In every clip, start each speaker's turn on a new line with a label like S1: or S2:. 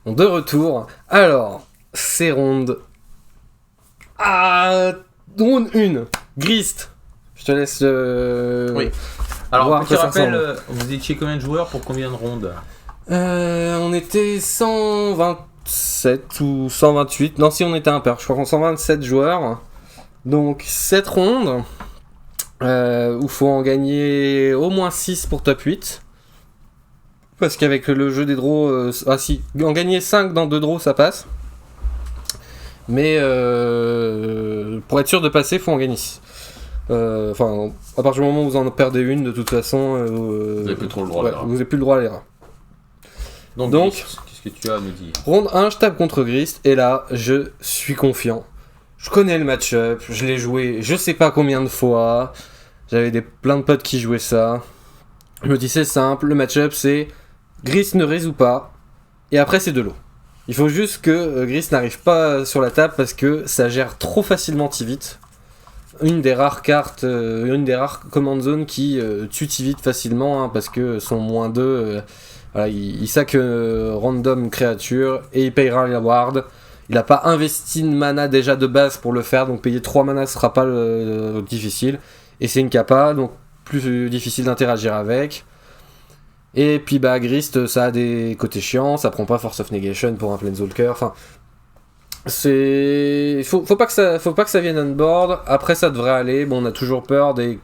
S1: De retour. Alors, ces rondes. Ronde 1. Grist. Je te laisse.
S2: Oui. Alors,
S1: voir
S2: petit
S1: à quoi ça
S2: rappel,
S1: ressemble.
S2: vous étiez combien de joueurs pour combien de rondes?
S1: On était 127 ou 128. Non, si on était impair. Je crois qu'on 127 joueurs. Donc, 7 rondes. Où il faut en gagner au moins 6 pour top 8. Parce qu'avec le jeu des draws. Si, en gagner 5 dans 2 draws, ça passe. Mais pour être sûr de passer, faut en gagner 6. Enfin, à partir du moment où vous en perdez une, de toute façon,
S2: Vous n'avez plus trop le droit à l'erreur.
S1: vous n'avez plus le droit à l'erreur. Donc,
S2: qu'est-ce que tu as à me dire?
S1: Ronde 1, je tape contre Grist, et là, je suis confiant. Je connais le match-up, je l'ai joué je sais pas combien de fois. J'avais plein de potes qui jouaient ça. Je me dis, c'est simple, le match-up, c'est Grist ne résout pas, et après, c'est de l'eau. Il faut juste que Grist n'arrive pas sur la table parce que ça gère trop facilement Tivit. Une des rares cartes, une des rares command zones qui tue Tivit facilement, hein, parce que son moins 2, voilà, il sac random créature et il payera la ward. Il n'a pas investi de mana déjà de base pour le faire, donc payer 3 mana ce sera pas difficile. Et c'est une capa, donc plus difficile d'interagir avec. Et puis bah Grist, ça a des côtés chiants, ça prend pas Force of Negation pour un Planeswalker, enfin... Faut pas que ça vienne on board. Après ça devrait aller. Bon, on a toujours peur des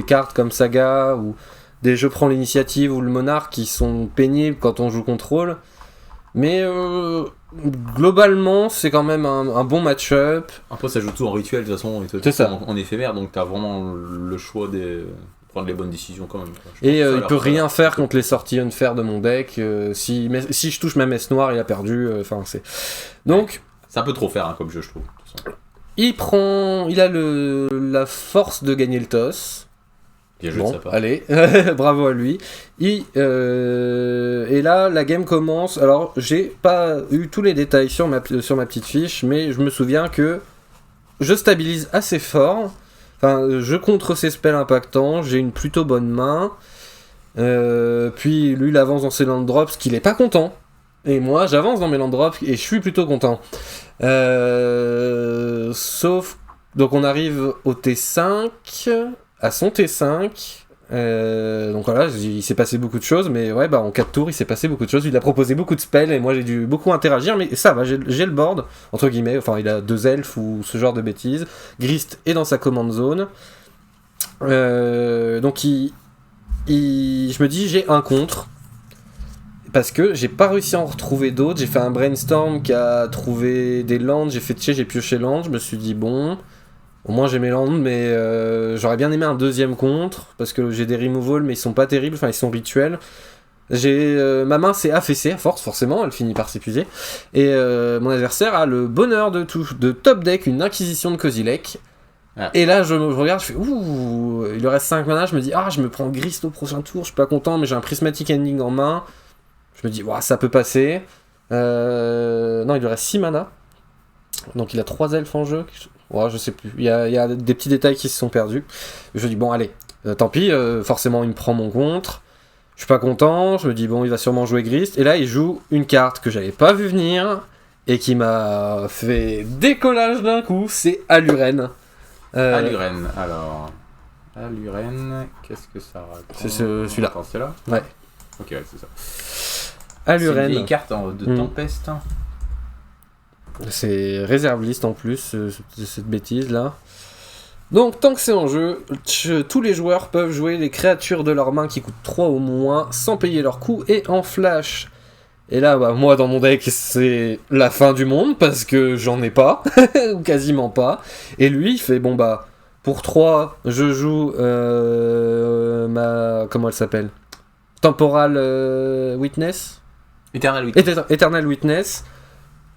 S1: cartes comme Saga ou des jeux prend l'initiative ou le Monarque qui sont pénibles quand on joue contrôle. Mais globalement, c'est quand même un bon match-up.
S2: Après, ça joue tout en rituel de toute façon,
S1: C'est ça.
S2: en éphémère, donc t'as vraiment le choix de prendre les bonnes décisions quand même.
S1: Et il peut rien faire contre les sorties unfair de mon deck. Si je touche ma messe noire, il a perdu. Enfin, c'est donc.
S2: C'est un peu trop faire hein, comme jeu, je trouve.
S1: Il a la force de gagner le toss.
S2: Bien joué de sa part.
S1: Allez, bravo à lui. Et là, la game commence. Alors, j'ai pas eu tous les détails sur ma petite fiche, mais je me souviens que je stabilise assez fort. Enfin, je contre ses spells impactants, j'ai une plutôt bonne main. Puis lui, il avance dans ses land drops, qu'il est pas content. Et moi, j'avance dans mes land drops et je suis plutôt content. Sauf... Donc on arrive au T5, à son T5. Donc voilà, il s'est passé beaucoup de choses, mais ouais, bah en 4 tours, il s'est passé beaucoup de choses. Il a proposé beaucoup de spells et moi j'ai dû beaucoup interagir, mais ça va, j'ai le board, entre guillemets. Enfin, il a 2 elfes ou ce genre de bêtises. Grist est dans sa command zone. Donc je me dis, j'ai un contre. Parce que j'ai pas réussi à en retrouver d'autres. J'ai fait un brainstorm qui a trouvé des lands. J'ai pioché lands. Je me suis dit, bon, au moins j'ai mes lands, mais j'aurais bien aimé un deuxième contre. Parce que j'ai des removals, mais ils sont pas terribles. Enfin, ils sont rituels. Ma main s'est affaissée à force, forcément. Elle finit par s'épuiser. Et mon adversaire a le bonheur de top deck une Inquisition de Kozilek. Ah. Et là, je regarde, je fais ouh, il lui reste 5 mana. Je me dis, je me prends Grist au prochain tour. Je suis pas content, mais j'ai un Prismatic Ending en main. Je me dis, ça peut passer. Non, il lui reste 6 mana. Donc il a 3 elfes en jeu. Je sais plus. Il y a des petits détails qui se sont perdus. Je me dis, bon, allez, tant pis. Forcément, il me prend mon contre. Je suis pas content. Je me dis, bon, il va sûrement jouer Grist. Et là, il joue une carte que j'avais pas vu venir. Et qui m'a fait décollage d'un coup. C'est Aluren.
S2: Aluren, alors. Aluren, qu'est-ce que ça raconte?
S1: C'est celui-là.
S2: Attends, c'est là?
S1: Ouais.
S2: Ok, ouais, c'est ça.
S1: Aluren.
S2: C'est une vieille carte de tempeste.
S1: C'est réserve liste en plus, cette bêtise là. Donc tant que c'est en jeu, tous les joueurs peuvent jouer les créatures de leur main qui coûtent 3 ou moins sans payer leur coût et en flash. Et là, moi dans mon deck, c'est la fin du monde parce que j'en ai pas, ou quasiment pas. Et lui, il fait pour 3, je joue comment elle s'appelle? Temporal Witness? Eternal Witness.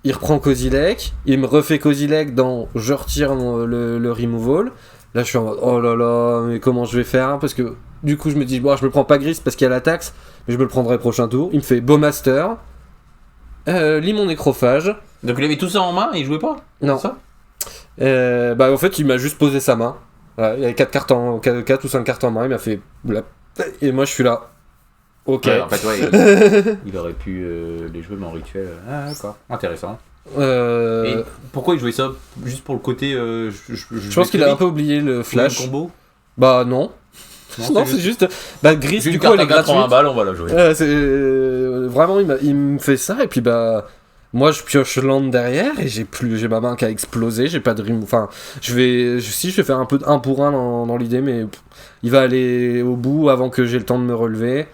S1: Il reprend Kozilek, il me refait Kozilek dans je retire le removal. Là je suis en mode oh là là, mais comment je vais faire? Parce que du coup je me dis, je me prends pas Grist parce qu'il y a la taxe, mais je me le prendrai prochain tour. Il me fait Bowmaster, lis mon nécrophage.
S2: Donc il avait tout ça en main et il jouait pas?
S1: Non.
S2: Ça
S1: en fait il m'a juste posé sa main. Voilà, il y avait 4 ou 5 cartes en main, il m'a fait. Et moi je suis là. Ok.
S2: Ouais, en fait, ouais, il aurait pu les jouer mais en rituel. Ah, d'accord, intéressant. Et pourquoi il jouait ça? Juste pour le côté.
S1: Je pense qu'il a un peu oublié le flash.
S2: Combo.
S1: Bah non. Non, c'est juste. Bah, Gris, du coup, elle est gratuite.
S2: 80 balles, on va la jouer.
S1: Vraiment, il me fait ça, et puis bah. Moi, je pioche land derrière, et j'ai ma main qui a explosé, j'ai pas de rim. Enfin, je vais faire un peu de 1 pour 1 dans l'idée, mais il va aller au bout avant que j'ai le temps de me relever.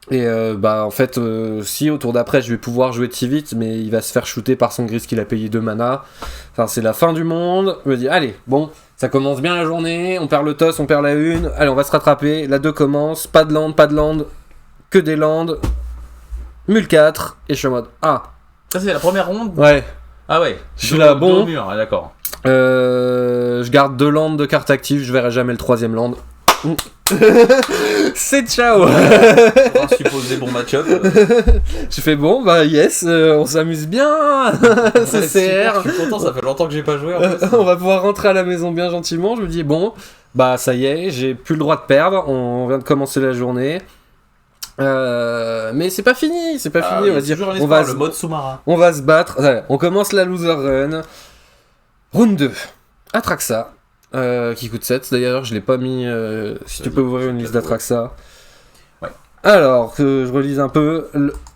S1: Et bah en fait si au tour d'après je vais pouvoir jouer Tivit, mais il va se faire shooter par son Gris qu'il a payé 2 mana. Enfin c'est la fin du monde. Je me dis allez bon, ça commence bien la journée, on perd le toss, on perd la 1, allez on va se rattraper, la 2 commence, pas de land, que des lands, mule 4, et je suis en mode ah.
S2: Ça c'est la première ronde.
S1: Ouais.
S2: Ah ouais.
S1: Je suis là bon.
S2: Mur, d'accord.
S1: Je garde 2 lands de carte active, je verrai jamais le 3ème land. C'est ciao.
S2: On va supposer bon match-up.
S1: Je fais bon, bah yes, on s'amuse bien. C'est CR.
S2: Je suis content, ça fait longtemps que j'ai pas joué en plus.
S1: On va pouvoir rentrer à la maison bien gentiment. Je me dis bon, bah ça y est, j'ai plus le droit de perdre. On vient de commencer la journée. Mais c'est pas fini, on va dire.
S2: On va le mode sous-marin.
S1: On va se battre. Ouais, on commence la loser run. Round 2. Atraxa. Qui coûte 7 d'ailleurs, je l'ai pas mis. Si tu peux ouvrir une liste d'Atraxa.
S2: Ouais.
S1: Alors, que je relise un peu.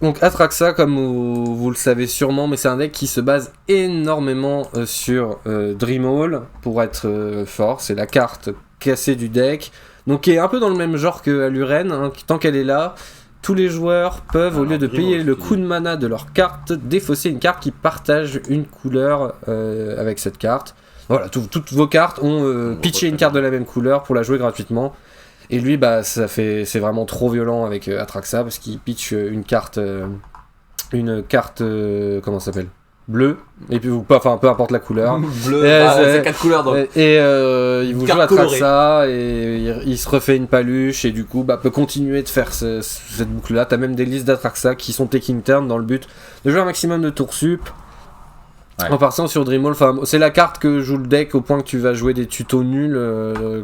S1: Donc, Atraxa, comme vous le savez sûrement, mais c'est un deck qui se base énormément sur Dreamhall pour être fort. C'est la carte cassée du deck. Donc, qui est un peu dans le même genre que Aluren. Hein, tant qu'elle est là, tous les joueurs peuvent, au lieu de payer le coût de mana de leur carte, défausser une carte qui partage une couleur avec cette carte. Voilà, toutes vos cartes ont pitché une carte de la même couleur pour la jouer gratuitement. Et lui, bah, c'est vraiment trop violent avec Atraxa parce qu'il pitch une carte, comment ça s'appelle, bleue. Et puis, enfin, peu importe la couleur.
S2: Bleu, c'est 4 couleurs donc.
S1: Et il vous joue Atraxa et il se refait une paluche et du coup, bah, peut continuer de faire cette boucle-là. T'as même des listes d'Atraxa qui sont taking turn dans le but de jouer un maximum de tours sup. Ouais. En partant sur Dreamhall, c'est la carte que joue le deck au point que tu vas jouer des tutos nuls.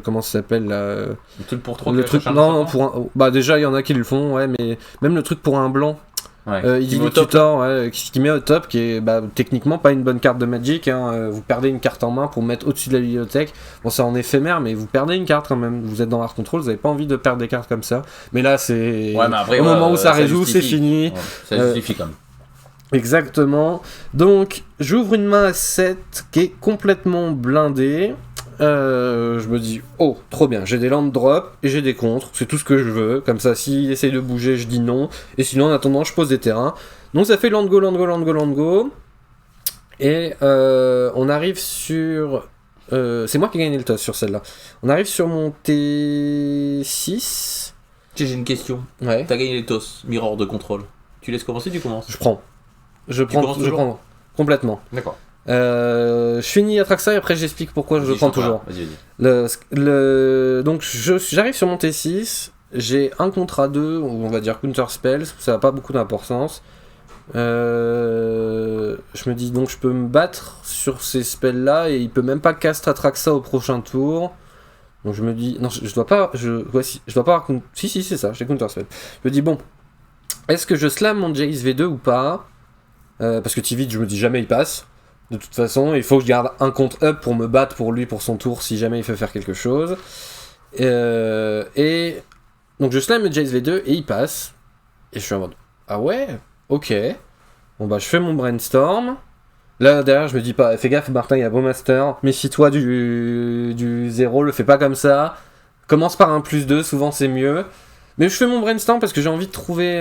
S1: Comment ça s'appelle le
S2: truc pour 3
S1: le truc non pour un, bah déjà il y en a qui le font, ouais, mais même le truc pour un blanc. Ouais, il dit tutor, ouais, qui met au top, qui est bah, techniquement pas une bonne carte de Magic. Hein, vous perdez une carte en main pour mettre au-dessus de la bibliothèque. Bon, c'est en éphémère, mais vous perdez une carte quand même. Vous êtes dans Art Control, vous avez pas envie de perdre des cartes comme ça. Mais là, c'est
S2: ouais, mais après,
S1: au moment où ça résout, c'est fini.
S2: Ouais, ça justifie quand même.
S1: Exactement. Donc, j'ouvre une main à 7 qui est complètement blindée. Je me dis, oh, trop bien, j'ai des lands drop et j'ai des contres, c'est tout ce que je veux. Comme ça, s'il essaye de bouger, je dis non. Et sinon, en attendant, je pose des terrains. Donc, ça fait land go. Et on arrive sur. C'est moi qui ai gagné le toss sur celle-là. On arrive sur mon T6.
S2: J'ai une question.
S1: Ouais.
S2: T'as gagné les toss, mirror de contrôle. Tu laisses commencer, tu commences?
S1: Je prends complètement.
S2: D'accord.
S1: Je finis Atraxa et après j'explique pourquoi je prends toujours.
S2: Vas-y.
S1: Donc j'arrive sur mon T6, j'ai un contre à 2, ou on va dire counter spells, ça n'a pas beaucoup d'importance. Je me dis donc je peux me battre sur ces spells là et il peut même pas cast Atraxa au prochain tour. Donc je me dis non, je dois pas avoir si c'est ça, j'ai counter spell. Je me dis bon, est-ce que je slam mon Jace V2 ou pas? Parce que Tivit, je me dis jamais il passe. De toute façon, il faut que je garde un contre up pour me battre pour lui, pour son tour, si jamais il fait faire quelque chose. Et donc je slam le Jace V2 et il passe. Et je suis en mode, ah ouais, ok. Bon bah je fais mon brainstorm. Là derrière je me dis pas, fais gaffe Martin, il y a beau master. Méfie-toi du 0, le fais pas comme ça. Commence par un +2, souvent c'est mieux. Mais je fais mon brainstorm parce que j'ai envie de trouver...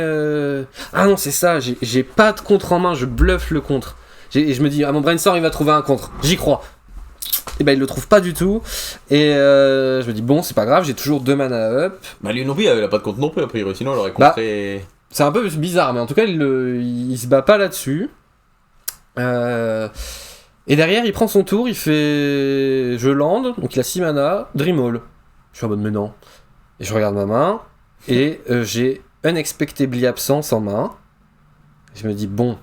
S1: Ah non, c'est ça, j'ai pas de contre en main, je bluffe le contre. Et je me dis, ah mon brainstorm il va trouver un contre, j'y crois. Et ben il le trouve pas du tout. Et je me dis, bon, c'est pas grave, j'ai toujours 2 mana up.
S2: Bah lui non plus, il a pas de contre non plus, a priori, sinon il aurait contré...
S1: c'est un peu bizarre, mais en tout cas, il se bat pas là-dessus. Et derrière, il prend son tour, il fait... Je land, donc il a 6 mana, Dreamhall. Je suis en mode, mais non. Et je regarde ma main... Et j'ai Unexpectedly Absence en main. Je me dis, bon,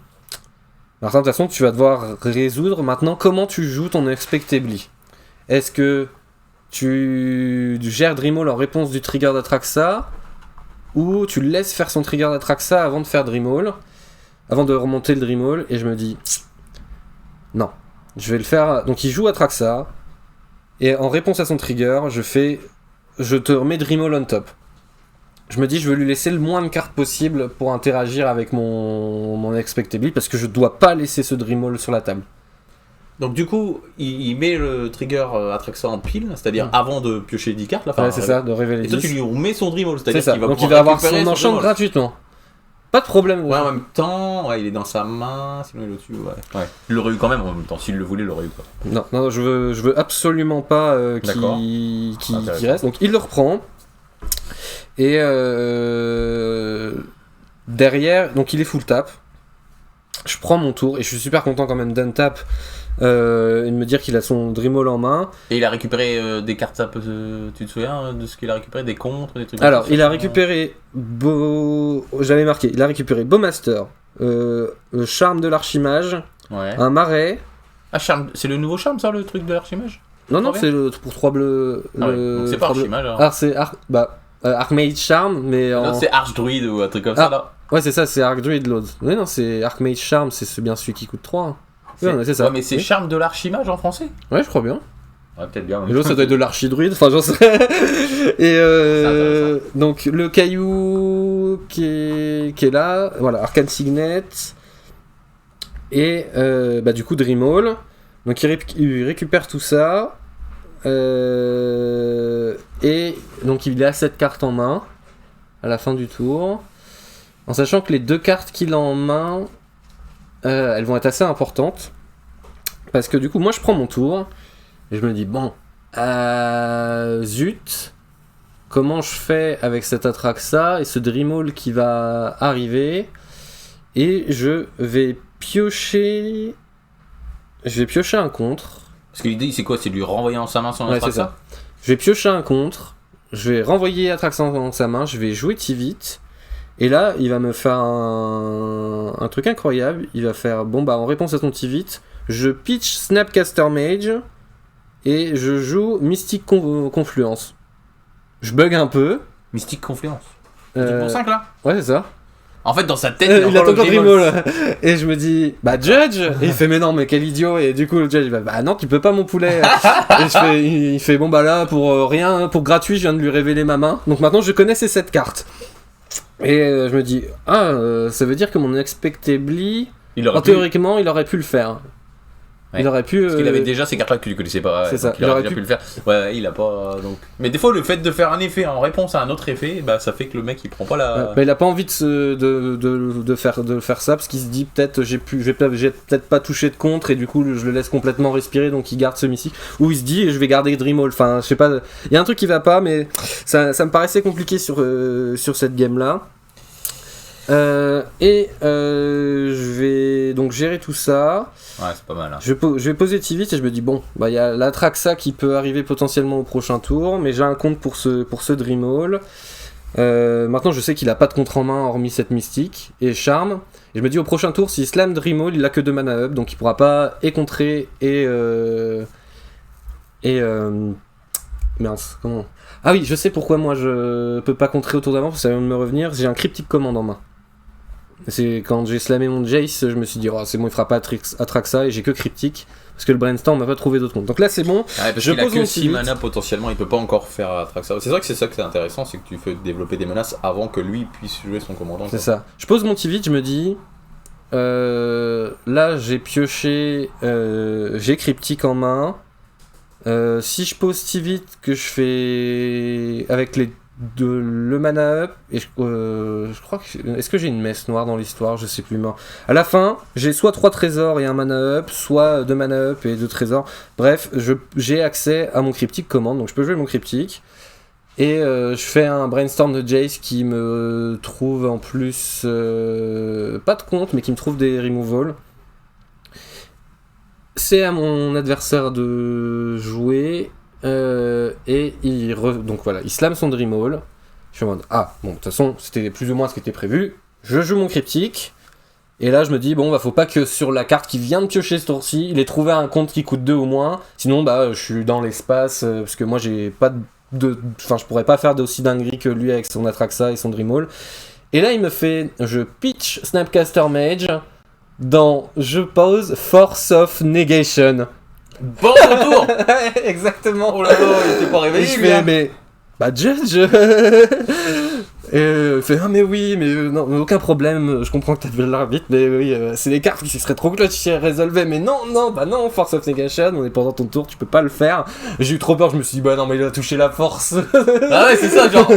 S1: Martin, de toute façon, tu vas devoir résoudre maintenant comment tu joues ton Unexpectedly. Est-ce que tu gères Dreamhall en réponse du trigger d'Atraxa? où tu laisses faire son trigger d'Atraxa avant de faire Dreamall, avant de remonter le Dreamall, et je me dis non, je vais le faire. Donc il joue Atraxa, et en réponse à son trigger, je te remets Dreamall on top. Je me dis, je veux lui laisser le moins de cartes possible pour interagir avec mon Expectable, parce que je dois pas laisser ce Dreamall sur la table.
S2: Donc du coup, il met le trigger Atraxa en pile, c'est-à-dire avant de piocher 10 cartes. Là,
S1: ouais, c'est ça, de révéler 10.
S2: Et toi, tu lui remets son Dreamall, c'est-à-dire qu'il va
S1: donc il va avoir son enchant gratuitement. Pas de problème.
S2: Ouais, en même temps, il est dans sa main, sinon il est au-dessus. Ouais. Il l'aurait eu quand même en même temps, s'il le voulait, il l'aurait eu. Quoi.
S1: Non, je veux absolument pas qu'il reste. Donc il le reprend. Et derrière, donc il est full tap. Je prends mon tour et je suis super content quand même d'untap et de me dire qu'il a son Dreamall en main.
S2: Et il a récupéré des cartes, tu te souviens de ce qu'il a récupéré, des contres, des trucs.
S1: Alors il a récupéré j'avais marqué, il a récupéré Bowmaster, Charme de l'Archimage, un Marais.
S2: Ah, Charme, c'est le nouveau Charme ça, le truc de l'Archimage?
S1: Non, c'est pour 3 bleus.
S2: Donc c'est pas Archimage alors.
S1: Ah, c'est Archmage Charm, mais
S2: non, c'est Archdruid ou un truc comme ça là.
S1: Ouais, c'est ça, c'est Archdruid Lord. Oui, non, c'est Archmage Charm, c'est bien celui qui coûte 3.
S2: C'est ça. Ouais, mais c'est Charme de l'Archimage en français?
S1: Ouais, je crois bien.
S2: Ouais, peut-être bien.
S1: Et l'autre, ça doit être de l'Archidruid, enfin, j'en sais. Et donc, le caillou qui est là, voilà, Arcane Signet. Et du coup, Dreamall. Donc, il récupère tout ça. Et donc il a 7 cartes en main à la fin du tour, en sachant que les 2 cartes qu'il a en main elles vont être assez importantes, parce que du coup moi je prends mon tour et je me dis bon zut, comment je fais avec cet Atraxa et ce Dreamall qui va arriver, et je vais piocher un contre.
S2: Parce que l'idée, c'est quoi? C'est de lui renvoyer en sa main son Atraxa?
S1: C'est ça. Je vais piocher un contre, je vais renvoyer Atraxa dans sa main, je vais jouer Tivit, et là, il va me faire un truc incroyable. Il va faire, en réponse à ton Tivit, je pitch Snapcaster Mage, et je joue Mystic Confluence. Je bug un peu.
S2: Mystic Confluence? Pour 5 là?
S1: Ouais, c'est ça.
S2: En fait, dans sa tête,
S1: il a encore Dreamall. Et je me dis, Judge. Et il fait, mais non, mais quel idiot. Et du coup, le Judge, il va, non, tu peux pas, mon poulet. Et il fait, là, pour rien, pour gratuit, je viens de lui révéler ma main. Donc maintenant, je connais ces 7 cartes. Et je me dis, ça veut dire que mon Expectably, théoriquement, il aurait pu le faire.
S2: Ouais. Il aurait pu. Parce qu'il avait déjà ces cartes-là que tu connaissais pas.
S1: C'est ça.
S2: Il aurait déjà pu le faire. Ouais, il a pas. Donc. Mais des fois, le fait de faire un effet en réponse à un autre effet, ça fait que le mec il prend pas la.
S1: Il a pas envie de faire ça, parce qu'il se dit peut-être j'ai peut-être pas touché de contre, et du coup je le laisse complètement respirer, donc il garde ce mystique. Ou il se dit je vais garder Dreamall. Enfin, je sais pas. Il y a un truc qui va pas, mais ça me paraissait compliqué sur cette game là. Je vais donc gérer tout ça.
S2: Ouais, c'est pas mal. Hein.
S1: Je vais poser Tivit et je me dis il y a l'Atraxa qui peut arriver potentiellement au prochain tour, mais j'ai un compte pour ce Dreamall. Maintenant, je sais qu'il a pas de contre en main hormis cette mystique et charme. Et je me dis au prochain tour, s'il slam Dreamall, il a que 2 mana up, donc il pourra pas contrer mince, comment? Ah oui, je sais pourquoi moi je peux pas contrer au tour d'avant, parce que ça vient de me revenir. J'ai un Cryptic Command en main. C'est quand j'ai slamé mon Jace, je me suis dit c'est bon, il fera pas Atraxa, et j'ai que Cryptic parce que le Brainstorm m'a pas trouvé d'autres comptes. Donc là c'est bon.
S2: Parce je pose que 6 mana potentiellement, il peut pas encore faire Atraxa. C'est vrai que c'est ça qui est intéressant, c'est que tu fais développer des menaces avant que lui puisse jouer son commandant.
S1: C'est ça. Je pose mon Tivit, je me dis là j'ai pioché, j'ai Cryptic en main. Si je pose Tivit, que je fais avec le mana up, et je crois que est-ce que j'ai une messe noire dans l'histoire, je sais plus. À la fin, j'ai soit 3 trésors et un mana up, soit 2 mana up et 2 trésors. Bref, j'ai accès à mon Cryptic Command, donc je peux jouer mon Cryptic. Et je fais un Brainstorm de Jace qui me trouve en plus pas de compte, mais qui me trouve des removals. C'est à mon adversaire de jouer, et donc voilà, il slam son Dreamall. Je suis en mode de toute façon c'était plus ou moins ce qui était prévu. Je joue mon Cryptic, et là je me dis faut pas que sur la carte qui vient de piocher ce tour-ci, il ait trouvé un compte qui coûte 2 ou moins, sinon je suis dans l'espace, parce que moi j'ai pas je pourrais pas faire d'aussi dinguerie que lui avec son Atraxa et son Dreamall. Et là il me fait, je pitch Snapcaster Mage dans, je pose Force of Negation.
S2: Bon retour.
S1: Exactement.
S2: Oh là là, il était pas réveillé.
S1: Et je fais, mais Judge. Et il fait mais oui, mais non, aucun problème, je comprends que t'as de l'arbitre, mais oui, c'est des cartes qui seraient trop cool si elles résolvaient, mais non, Force of Negation, on est pendant ton tour, tu peux pas le faire. J'ai eu trop peur, je me suis dit, non, mais il a touché la force.
S2: Ah ouais, c'est ça, genre.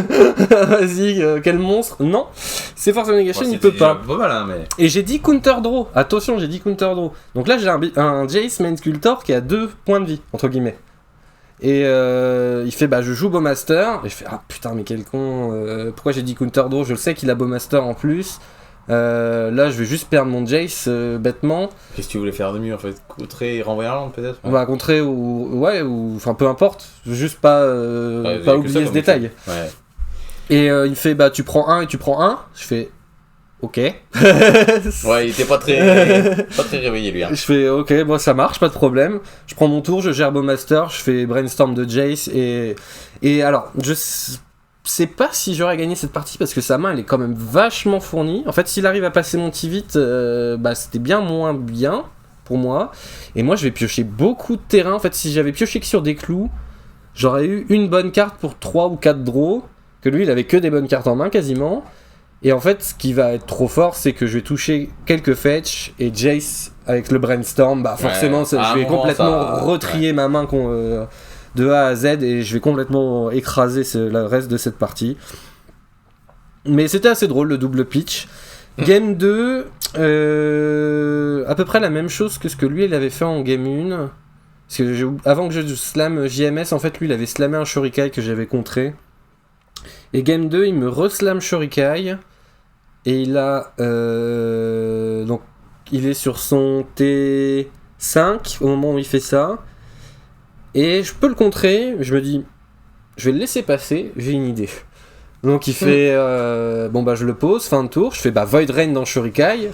S1: Vas-y, quel monstre. Non, c'est Force of Negation, il peut pas.
S2: Pas mal, hein, mais...
S1: Et j'ai dit counter draw, attention, j'ai dit counter draw. Donc là, j'ai un Jace Main Sculptor qui a 2 points de vie, entre guillemets. Et il fait je joue Bowmaster et je fais putain mais quel con, pourquoi j'ai dit counter draw, je le sais qu'il a Bowmaster en plus, là je vais juste perdre mon Jace bêtement.
S2: Qu'est-ce que tu voulais faire de mieux en fait, contrer et renvoyer un land peut-être?
S1: On va contrer ou enfin peu importe, je veux juste pas oublier ce détail.
S2: Ouais.
S1: Et il fait tu prends un et tu prends un, je fais ok.
S2: Ouais, il était pas très réveillé lui. Hein.
S1: Je fais ok, bon ça marche, pas de problème. Je prends mon tour, je gère Bowmaster, je fais Brainstorm de Jace et alors je sais pas si j'aurais gagné cette partie parce que sa main elle est quand même vachement fournie. En fait, s'il arrive à passer mon Tivit, c'était bien moins bien pour moi. Et moi je vais piocher beaucoup de terrain. En fait, si j'avais pioché que sur des clous, j'aurais eu une bonne carte pour 3 ou 4 draws. Que lui il avait que des bonnes cartes en main quasiment. Et en fait, ce qui va être trop fort, c'est que je vais toucher quelques fetch et Jace avec le Brainstorm, forcément, je vais complètement retrier ma main de A à Z et je vais complètement écraser le reste de cette partie. Mais c'était assez drôle le double pitch. Game 2, à peu près la même chose que ce que lui il avait fait en Game 1. Parce que avant que je slam JMS, en fait, lui il avait slamé un Shurikai que j'avais contré. Et Game 2, il me reslam Shurikai. Et il a. Donc, il est sur son T5 au moment où il fait ça. Et je peux le contrer. Je me dis, je vais le laisser passer. J'ai une idée. Donc, il fait. je le pose, fin de tour. Je fais Void Rain dans Shurikai.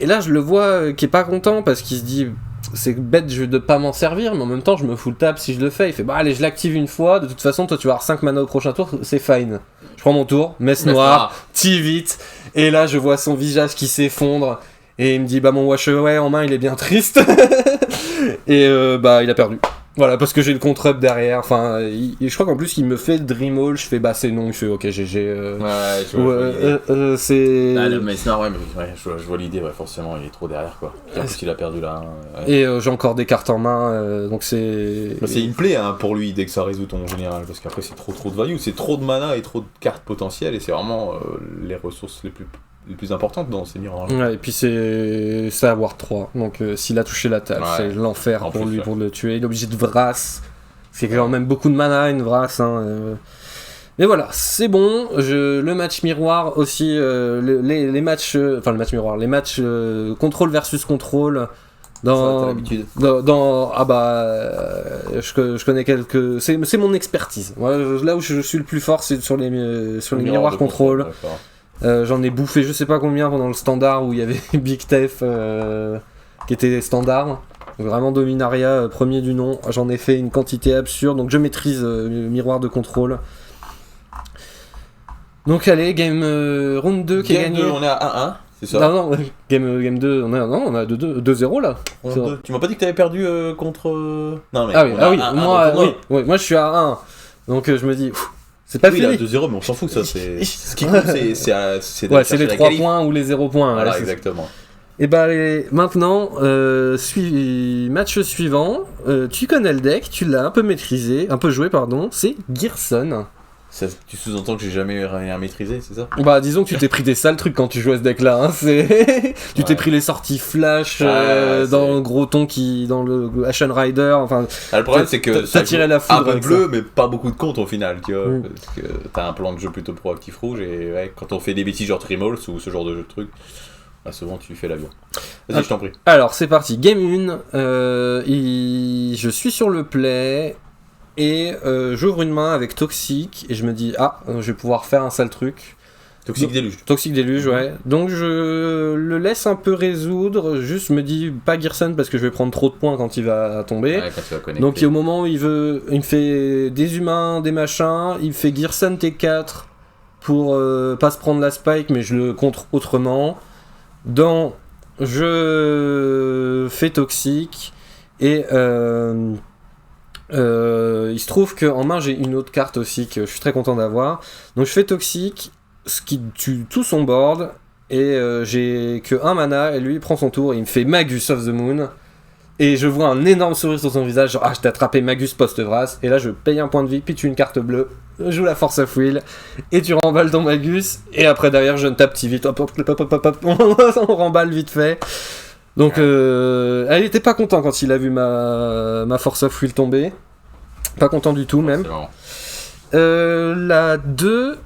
S1: Et là, je le vois qui est pas content parce qu'il se dit. C'est bête de pas m'en servir, mais en même temps je me fous le tap si je le fais. Il fait allez, je l'active une fois, de toute façon toi tu vas avoir 5 mana au prochain tour, c'est fine. Je prends mon tour, messe noire, Tivit, et là je vois son visage qui s'effondre et il me dit mon wash away en main il est bien triste. Et il a perdu. Voilà, parce que j'ai le contre-up derrière. Enfin, je crois qu'en plus, il me fait le Dreamall. Je fais c'est non. Je fais ok, GG. C'est.
S2: Ah, mais c'est normal, je vois l'idée, forcément, il est trop derrière, quoi. En plus, il a perdu là.
S1: Et j'ai encore des cartes en main, donc c'est.
S2: C'est une plaie pour lui dès que ça résout ton général, parce qu'après, c'est trop de value. C'est trop de mana et trop de cartes potentielles, et c'est vraiment les ressources les plus importantes dans ces miroirs.
S1: Ouais, et puis c'est à War 3, donc s'il a touché la table, c'est l'enfer pour lui pour le tuer. Il est obligé de Vrass, c'est quand même beaucoup de mana une Vrass. Mais voilà, c'est bon. Le match miroir aussi, les matchs, le match miroir, les matchs contrôle versus contrôle. Je connais quelques. C'est mon expertise. Là où je suis le plus fort, c'est sur les miroirs contrôle. J'en ai bouffé je sais pas combien pendant le standard où il y avait Big Tef qui était standard. Vraiment Dominaria, premier du nom. J'en ai fait une quantité absurde, donc je maîtrise le miroir de contrôle. Donc allez, round 2 qui est gagné.
S2: Game 2, on est à 1-1, c'est ça?
S1: Non, game 2, on a 2-0 là.
S2: Tu m'as pas dit que t'avais perdu contre... Non, mais
S1: moi je suis à 1. Donc je me dis... C'est pas fini.
S2: Il a 2-0, mais on s'en fout, ça. Ce qui compte, c'est
S1: les 3 points ou les 0 points.
S2: Voilà, exactement.
S1: Et maintenant, match suivant. Tu connais le deck, tu l'as un peu joué, c'est Gearson.
S2: Tu sous-entends que j'ai jamais rien maîtrisé, c'est ça?
S1: Disons que tu t'es pris des sales trucs quand tu jouais à ce deck-là. Tu t'es pris les sorties flash dans le gros ton dans le Ashen Rider. Enfin,
S2: le problème, c'est que
S1: ça tirait la foudre.
S2: Un peu bleu, mais pas beaucoup de comptes au final, tu vois. Parce que t'as un plan de jeu plutôt proactif rouge, et quand on fait des bêtises genre Trimals ou ce genre de truc, souvent tu fais l'avion. Vas-y, je t'en prie.
S1: Alors, c'est parti. Game 1, je suis sur le play. Et j'ouvre une main avec Toxic et je me dis je vais pouvoir faire un sale truc.
S2: Toxic Déluge.
S1: Toxic Déluge, ouais. Donc je le laisse un peu résoudre, juste me dis pas Gearson parce que je vais prendre trop de points quand il va tomber.
S2: Ouais, quand tu vas connecter.
S1: Donc au moment où il me fait des humains, des machins, il fait Gearson T4 pour pas se prendre la spike, mais je le contre autrement. Je fais Toxic et il se trouve qu'en main j'ai une autre carte aussi que je suis très content d'avoir. Donc je fais Toxic, ce qui tue tout son board, et j'ai que un mana, et lui il prend son tour et il me fait Magus of the Moon. Et je vois un énorme sourire sur son visage, genre je t'ai attrapé Magus post-Vras, et là je paye un point de vie, puis tu une carte bleue, je joue la Force of Will, et tu remballes ton Magus, et après derrière je ne tape vite, hop, on remballe vite fait. Donc elle était pas content quand il a vu ma Force of Will tomber, pas content du tout même. La 2,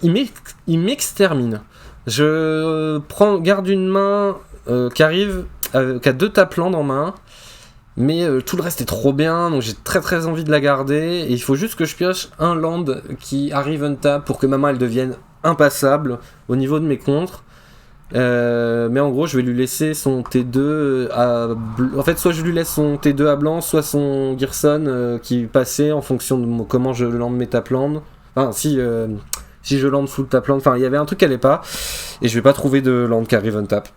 S1: il m'extermine. Je garde une main qui arrive qui a 2 taplands en main, mais tout le reste est trop bien, donc j'ai très très envie de la garder, et il faut juste que je pioche un land qui arrive untap pour que ma main elle devienne impassable au niveau de mes contres. Mais en gros je vais lui laisser son T2 en fait soit je lui laisse son T2 à blanc, soit son Gearson qui passait en fonction de comment je land mes taplands. Enfin si je land full tapland, enfin il y avait un truc qui allait pas, et je vais pas trouver de land qui arrive untap.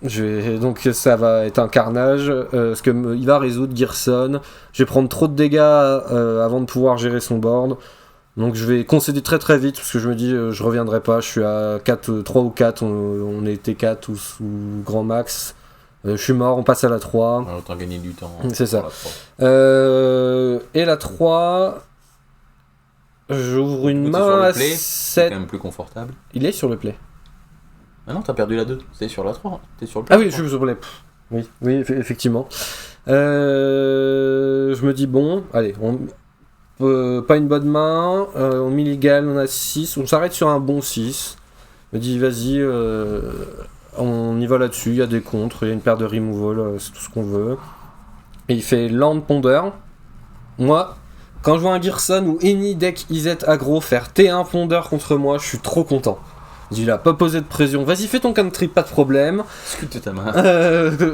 S1: Donc ça va être un carnage, parce que il va résoudre Gearson, je vais prendre trop de dégâts avant de pouvoir gérer son board. Donc je vais concéder très très vite, parce que je me dis je reviendrai pas, je suis à 3 ou 4, on était 4 ou grand max. Je suis mort, on passe à la 3.
S2: Autant gagner du temps.
S1: C'est ça. Et la 3, j'ouvre une main à 7.
S2: C'est quand même plus confortable.
S1: Il est sur le play.
S2: Ah non, t'as perdu la 2, c'est sur la 3. T'es sur le play.
S1: Ah oui, je suis sur le play. Oui, effectivement. Je me dis bon, allez, pas une bonne main, on milligal, on a 6, on s'arrête sur un bon 6. Je me dis vas-y, on y va là-dessus, il y a des contres, il y a une paire de removal, c'est tout ce qu'on veut. Et il fait Land Ponder. Moi, quand je vois un Gearson ou any deck IZ aggro faire T1 Ponder contre moi, je suis trop content. Il a pas posé de pression, vas-y fais ton country, pas de problème.
S2: Sculpte ta main.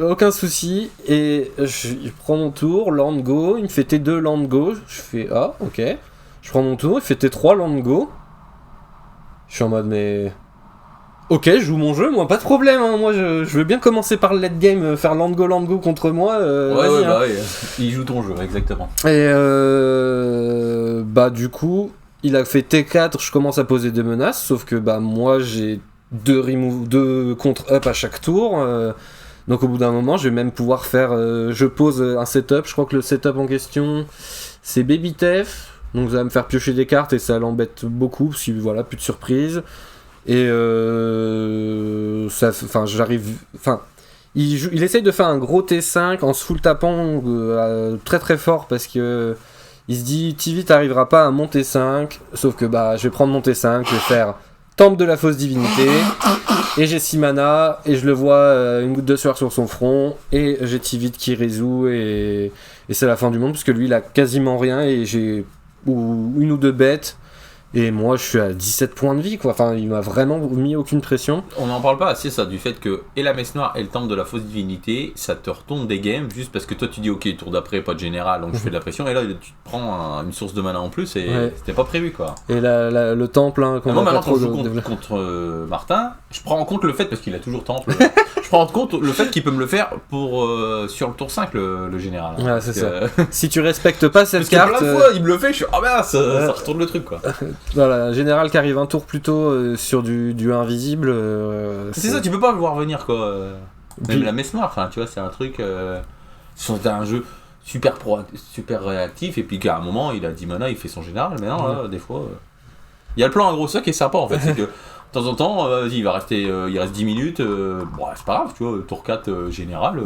S1: Aucun souci. Et je prends mon tour, land go, il me fait T2 land go, je fais ah ok. Je prends mon tour, il fait T3 land go. Je suis en mode mais... Ok, je joue mon jeu, moi pas de problème, hein. Moi je veux bien commencer par le late game, faire land go contre moi.
S2: Ouais, bah ouais, il joue ton jeu, exactement.
S1: Et bah du coup... Il a fait T4, je commence à poser des menaces, sauf que bah moi j'ai 2 contre-up à chaque tour, donc au bout d'un moment je vais même pouvoir faire, je pose un setup, je crois que le setup en question c'est Baby Tef, donc ça va me faire piocher des cartes et ça l'embête beaucoup, parce que voilà, plus de surprise, et il essaye de faire un gros T5 en se full tapant très très fort, parce que il se dit, Tivit t'arriveras pas à monter 5, sauf que bah je vais prendre mon T5, je vais faire Temple de la Fausse Divinité, et j'ai 6 mana, et je le vois une goutte de sueur sur son front, et j'ai Tivit qui résout, et c'est la fin du monde, puisque lui il a quasiment rien, et j'ai une ou 2 bêtes, et moi je suis à 17 points de vie, quoi. Enfin il m'a vraiment mis aucune pression.
S2: On n'en parle pas assez ça, du fait que et la messe noire et le temple de la fausse divinité, ça te retourne des games juste parce que toi tu dis ok, tour d'après pas de général, donc je fais de la pression, et là tu te prends une source de mana en plus, et c'était pas prévu quoi.
S1: Et le temple, hein,
S2: qu'on moi, quand je joue contre Martin, je prends en compte le fait, parce qu'il a toujours temple, je prends en compte le fait qu'il peut me le faire pour sur le tour 5 le général. Hein,
S1: ouais, c'est ça. Si tu respectes pas cette carte,
S2: plein de fois il me le fait, je suis oh mince, ça retourne le truc quoi.
S1: Voilà, général qui arrive un tour plus tôt sur du invisible.
S2: C'est ça, tu peux pas le voir venir quoi. Même la messe noire, enfin tu vois, c'est un truc. C'est un jeu super réactif, et puis qu'à un moment il a 10 mana, il fait son général, mais non, là, des fois. Il y a le plan aggro, ça qui est sympa en fait, c'est que de temps en temps, vas-y, il reste 10 minutes, bon, c'est pas grave, tu vois, tour 4 général.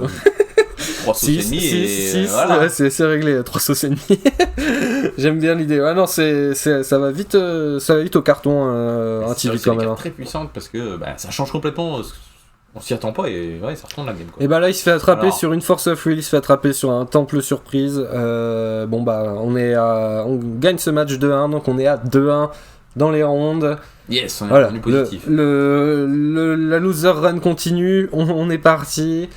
S2: 3 sauces et demie, et voilà.
S1: Ouais, c'est réglé, 3 sauces et demie. J'aime bien l'idée. Ouais, non, ça va vite au carton, un TV quand même.
S2: C'est très puissante parce que ça change complètement. On s'y attend pas, et ouais, ça retourne la game quoi.
S1: Et bah là il se fait attraper sur une Force of Will, il se fait attraper sur un temple surprise. Bon bah on gagne ce match 2-1, donc on est à 2-1 dans les rondes.
S2: Yes, on est
S1: Voilà,
S2: revenu positif.
S1: la loser run continue, on est parti.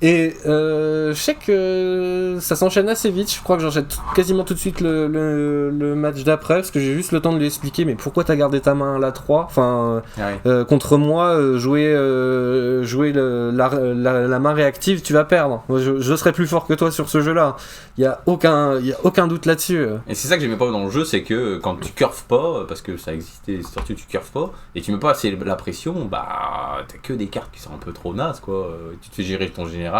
S1: Et je sais que ça s'enchaîne assez vite, je crois que j'enchaîne quasiment tout de suite le match d'après, parce que j'ai juste le temps de lui expliquer, mais pourquoi t'as gardé ta main à la 3 ? Enfin, contre moi, jouer la main réactive, tu vas perdre. Moi, je serai plus fort que toi sur ce jeu-là. Il y a aucun doute là-dessus.
S2: Et c'est ça que j'aimais pas dans le jeu, c'est que quand tu curves pas, parce que ça existait, surtout tu curves pas, et tu mets pas assez la pression, bah t'as que des cartes qui sont un peu trop nazes, quoi. Tu te fais gérer ton général.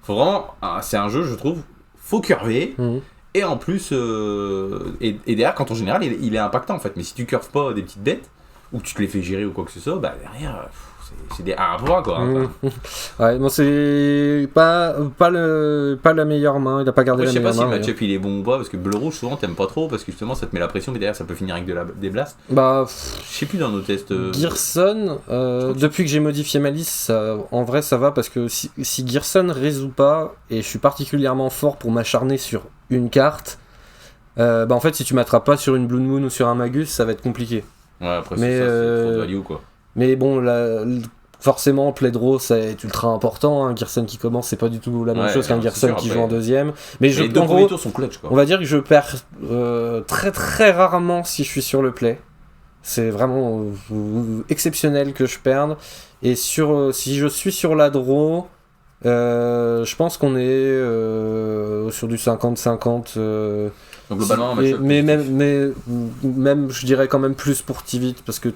S2: Faut vraiment, c'est un jeu, je trouve, faut curver. Et en plus, et derrière, quand ton général il est impactant en fait. Mais si tu curves pas des petites bêtes, ou que tu te les fais gérer ou quoi que ce soit, bah derrière, c'est des 1 pour 1 quoi.
S1: Ouais, bon, c'est pas la meilleure main, il a pas gardé la meilleure main.
S2: Je sais pas si le match-up il est bon ou pas, parce que bleu-rouge souvent t'aimes pas trop, parce que justement ça te met la pression, mais derrière ça peut finir avec des blasts.
S1: Bah,
S2: je sais plus dans nos tests.
S1: Gearson, depuis que j'ai modifié ma liste, en vrai ça va, parce que si Gearson résout pas, et je suis particulièrement fort pour m'acharner sur une carte, bah en fait si tu m'attrapes pas sur une Blood Moon ou sur un Magus, ça va être compliqué.
S2: Ouais, après c'est trop de value quoi.
S1: Mais bon, forcément, Play Draw, ça est ultra important. Gearson qui commence, c'est pas du tout la même chose qu'un Gearson qui joue en deuxième. Mais
S2: les deux premiers tours sont clutch, quoi.
S1: On va dire que je perds très très rarement si je suis sur le play. C'est vraiment exceptionnel que je perde. Et si je suis sur la draw, je pense qu'on est sur du 50-50.
S2: Donc globalement,
S1: mais même, je dirais quand même plus pour Tivit, parce que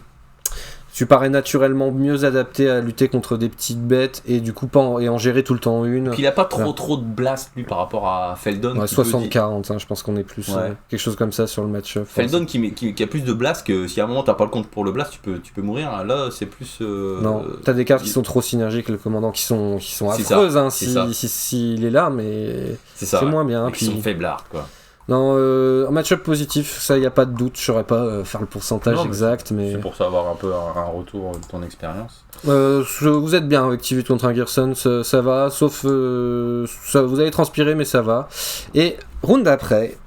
S1: tu parais naturellement mieux adapté à lutter contre des petites bêtes et du coup en gérer tout le temps une.
S2: Puis il a pas trop de blast lui par rapport à Feldon.
S1: Ouais, 60-40, hein, je pense qu'on est plus quelque chose comme ça sur le match-up.
S2: Feldon qui a plus de blast, que si à un moment t'as pas le compte pour le blast, tu peux mourir. Là c'est plus.
S1: Non, t'as des cartes qui sont trop synergiques, le commandant qui sont affreuses s'il est là, mais c'est moins bien.
S2: Puis ils sont faiblards quoi.
S1: Non, un match-up positif, ça y a pas de doute, je saurais pas faire le pourcentage exact, mais...
S2: C'est pour ça avoir un peu un retour de ton expérience.
S1: Vous êtes bien avec Tivit contre un Gearson, ça va, sauf... vous avez transpiré, mais ça va. Et round d'après,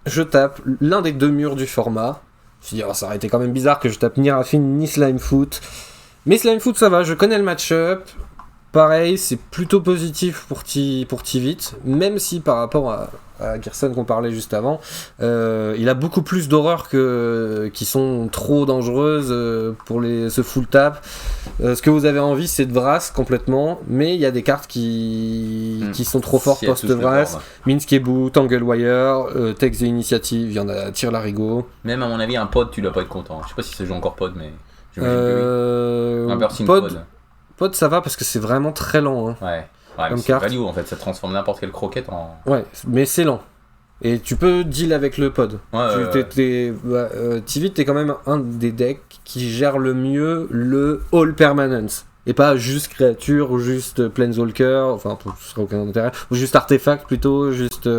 S1: je tape l'un des deux murs du format. Je me dis, ça aurait été quand même bizarre que je tape ni Raffin ni Slimefoot. Mais Slimefoot, ça va, je connais le match-up. Pareil, c'est plutôt positif pour Tivit, même si par rapport à Gearson qu'on parlait juste avant, il a beaucoup plus d'horreurs qui sont trop dangereuses pour ce full tap. Ce que vous avez envie, c'est de Vras complètement, mais il y a des cartes qui sont trop fortes post-Vras. Minskebu, Tanglewire, Text the Initiative, il y en a Tire Larigot.
S2: Même à mon avis, un pod, tu dois pas être content. Je sais pas si ça joue encore pod, mais j'imagine que oui. Un Bursting pod.
S1: Pod, ça va parce que c'est vraiment très lent. Hein.
S2: Ouais, mais c'est value en fait, ça transforme n'importe quelle croquette en.
S1: Ouais, mais c'est lent. Et tu peux deal avec le pod. Tivit, t'es quand même un des decks qui gère le mieux le All Permanence. Et pas juste créature, ou juste Planeswalker, enfin, ce serait aucun intérêt. Ou juste artefact plutôt, juste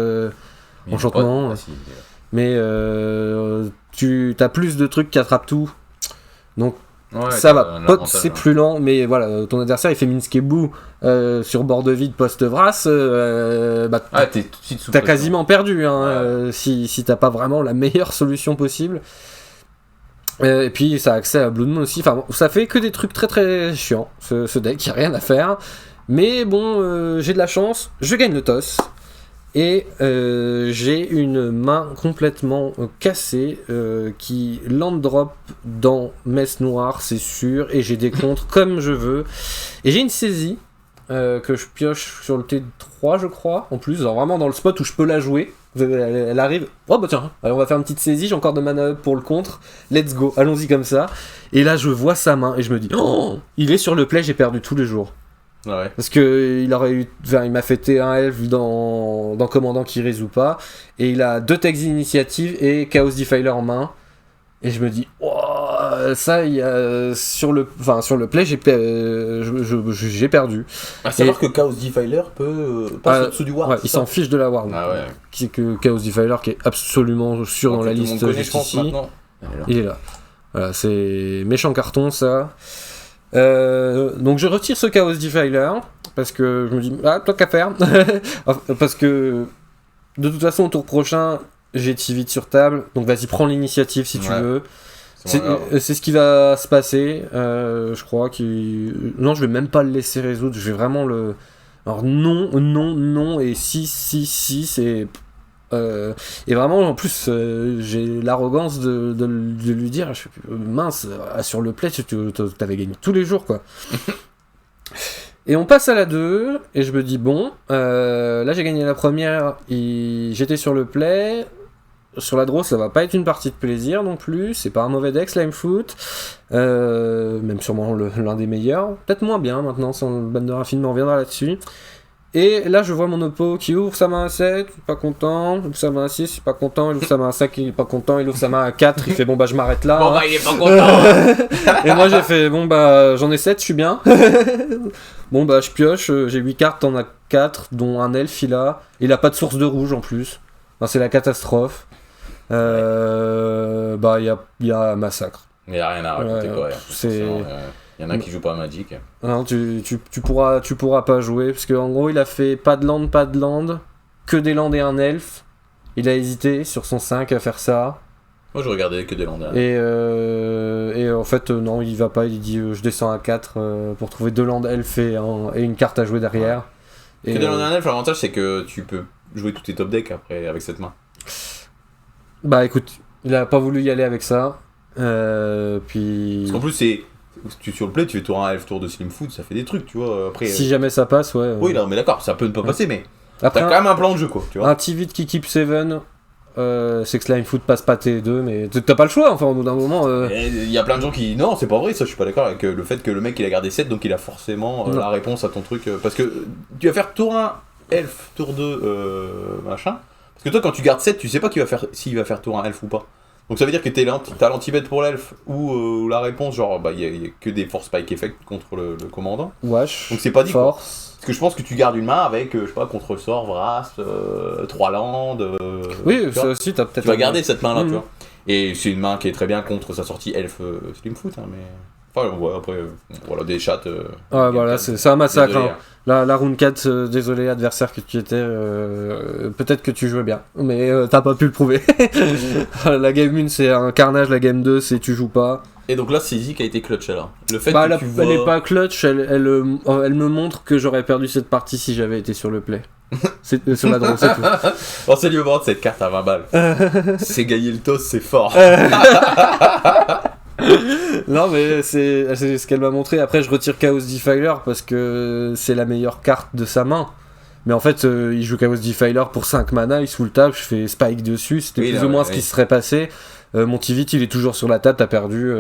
S1: enchantement. Mais tu as plus de trucs qui attrapent tout. Donc, ça va, pot c'est plus lent, mais voilà, ton adversaire il fait Minskebu sur bord de vide post-Vras, t'as quasiment perdu si t'as pas vraiment la meilleure solution possible. Et puis ça a accès à Blood Moon aussi, enfin ça fait que des trucs très très chiants, ce deck, y a rien à faire. Mais bon, j'ai de la chance, je gagne le toss. Et j'ai une main complètement cassée qui land drop dans Messe Noire, c'est sûr, et j'ai des contres comme je veux. Et j'ai une saisie que je pioche sur le T3, je crois, en plus, alors vraiment dans le spot où je peux la jouer. Elle arrive, oh bah tiens, allez, on va faire une petite saisie, j'ai encore de mana up pour le contre, let's go, allons-y comme ça. Et là je vois sa main et je me dis, oh, il est sur le play, j'ai perdu tous les jours.
S2: Ouais.
S1: Parce que il m'a fait T1 elf dans commandant qui résout pas, et il a 2 Text initiative et Chaos Defiler en main, et je me dis ça sur le play j'ai perdu.
S2: À savoir que Chaos Defiler peut passer au-dessous du ward.
S1: Ouais, il s'en fiche de la ward. Que Chaos Defiler qui est absolument sûr dans la liste juste ici. Il est là. Voilà, c'est méchant carton ça. Donc je retire ce Chaos Defiler parce que je me dis tant qu'à faire parce que de toute façon au tour prochain j'ai Tivit sur table, donc vas-y, prends l'initiative si tu veux.
S2: C'est
S1: C'est ce qui va se passer, je crois. Non, je vais même pas le laisser résoudre, je vais vraiment le... Alors non, et si, et vraiment, en plus, j'ai l'arrogance de lui dire, mince, sur le play, t'avais gagné tous les jours, quoi. Et on passe à la 2, et je me dis, bon, là j'ai gagné la première, j'étais sur le play. Sur la draw, ça va pas être une partie de plaisir non plus, c'est pas un mauvais deck Slimefoot, même sûrement l'un des meilleurs, peut-être moins bien maintenant, sans le ban de raffinement, on reviendra là-dessus. Et là je vois mon oppo qui ouvre sa main à 7, il est pas content, il ouvre sa main à 6, il est pas content, il ouvre sa main à 5, il est pas content, il ouvre sa main à 4, il fait bon bah je m'arrête là.
S2: Bon bah il est pas content.
S1: Et moi j'ai fait bon bah j'en ai 7, je suis bien. Bon bah je pioche, j'ai 8 cartes, t'en as 4, dont un elfe il a pas de source de rouge en plus, enfin, c'est la catastrophe. Bah il y a massacre.
S2: Il n'y a rien à raconter quoi. Il y en a qui jouent pas à Magic.
S1: Non, tu pourras pas jouer parce qu'en gros il a fait pas de land, que des lands et un elfe. Il a hésité sur son 5 à faire ça.
S2: Moi je regardais que des lands.
S1: Et en fait non, il va pas, il dit je descends à 4 pour trouver 2 lands elfe et une carte à jouer derrière.
S2: Ouais. Que des lands et un elfe, l'avantage c'est que tu peux jouer tous tes top decks après avec cette main.
S1: Bah écoute, il a pas voulu y aller avec ça. Puis...
S2: Parce qu'en plus, sur le play, tu fais tour 1 elf, tour de Slimefoot, ça fait des trucs, tu vois. Après,
S1: si jamais ça passe, ouais.
S2: Oui, non, mais d'accord, ça peut ne pas passer, mais
S1: après,
S2: t'as quand même un plan de jeu, quoi. Tu vois.
S1: Un Tivit qui keep 7, c'est que Slimefoot passe pas T2, mais t'as pas le choix, enfin, au bout d'un moment.
S2: Il y a plein de gens qui. Non, c'est pas vrai, ça, je suis pas d'accord avec le fait que le mec il a gardé 7, donc il a forcément la réponse à ton truc. Parce que tu vas faire tour 1 elf, tour 2 machin. Parce que toi, quand tu gardes 7, tu sais pas s'il va faire tour 1 elf ou pas. Donc ça veut dire que t'as l'anti-bet pour l'elf ou la réponse, genre, bah, y a que des force spike effect contre le commandant.
S1: Wash.
S2: Donc c'est pas dit.
S1: Force.
S2: Quoi. Parce que je pense que tu gardes une main avec, je sais pas, contre sort, Vrast, 3 landes.
S1: Oui, ça aussi, t'as peut-être.
S2: Tu vas garder cette main-là, tu vois. Et c'est une main qui est très bien contre sa sortie elf Slimefoot, hein, mais. Enfin, ouais, après, voilà, des chats.
S1: Ouais, voilà, c'est un massacre.
S2: Désolé,
S1: hein. La round 4, désolé, adversaire que tu étais, peut-être que tu jouais bien, mais t'as pas pu le prouver. La game 1, c'est un carnage, la game 2, c'est tu joues pas.
S2: Et donc là, c'est Izzy qui a été clutch, alors. Le fait
S1: bah,
S2: que tu vois...
S1: elle est pas clutch, elle me montre que j'aurais perdu cette partie si j'avais été sur le play. Sur la draw, c'est tout.
S2: On s'est lui vendre cette carte à 20 balles. C'est gagner le toss, c'est fort.
S1: Non mais c'est ce qu'elle m'a montré. Après je retire Chaos Defiler parce que c'est la meilleure carte de sa main. Mais en fait il joue Chaos Defiler pour 5 mana, il se fout le table, je fais Spike dessus, c'était plus ou moins ce qui se serait passé. Mon Tivit il est toujours sur la table, t'as perdu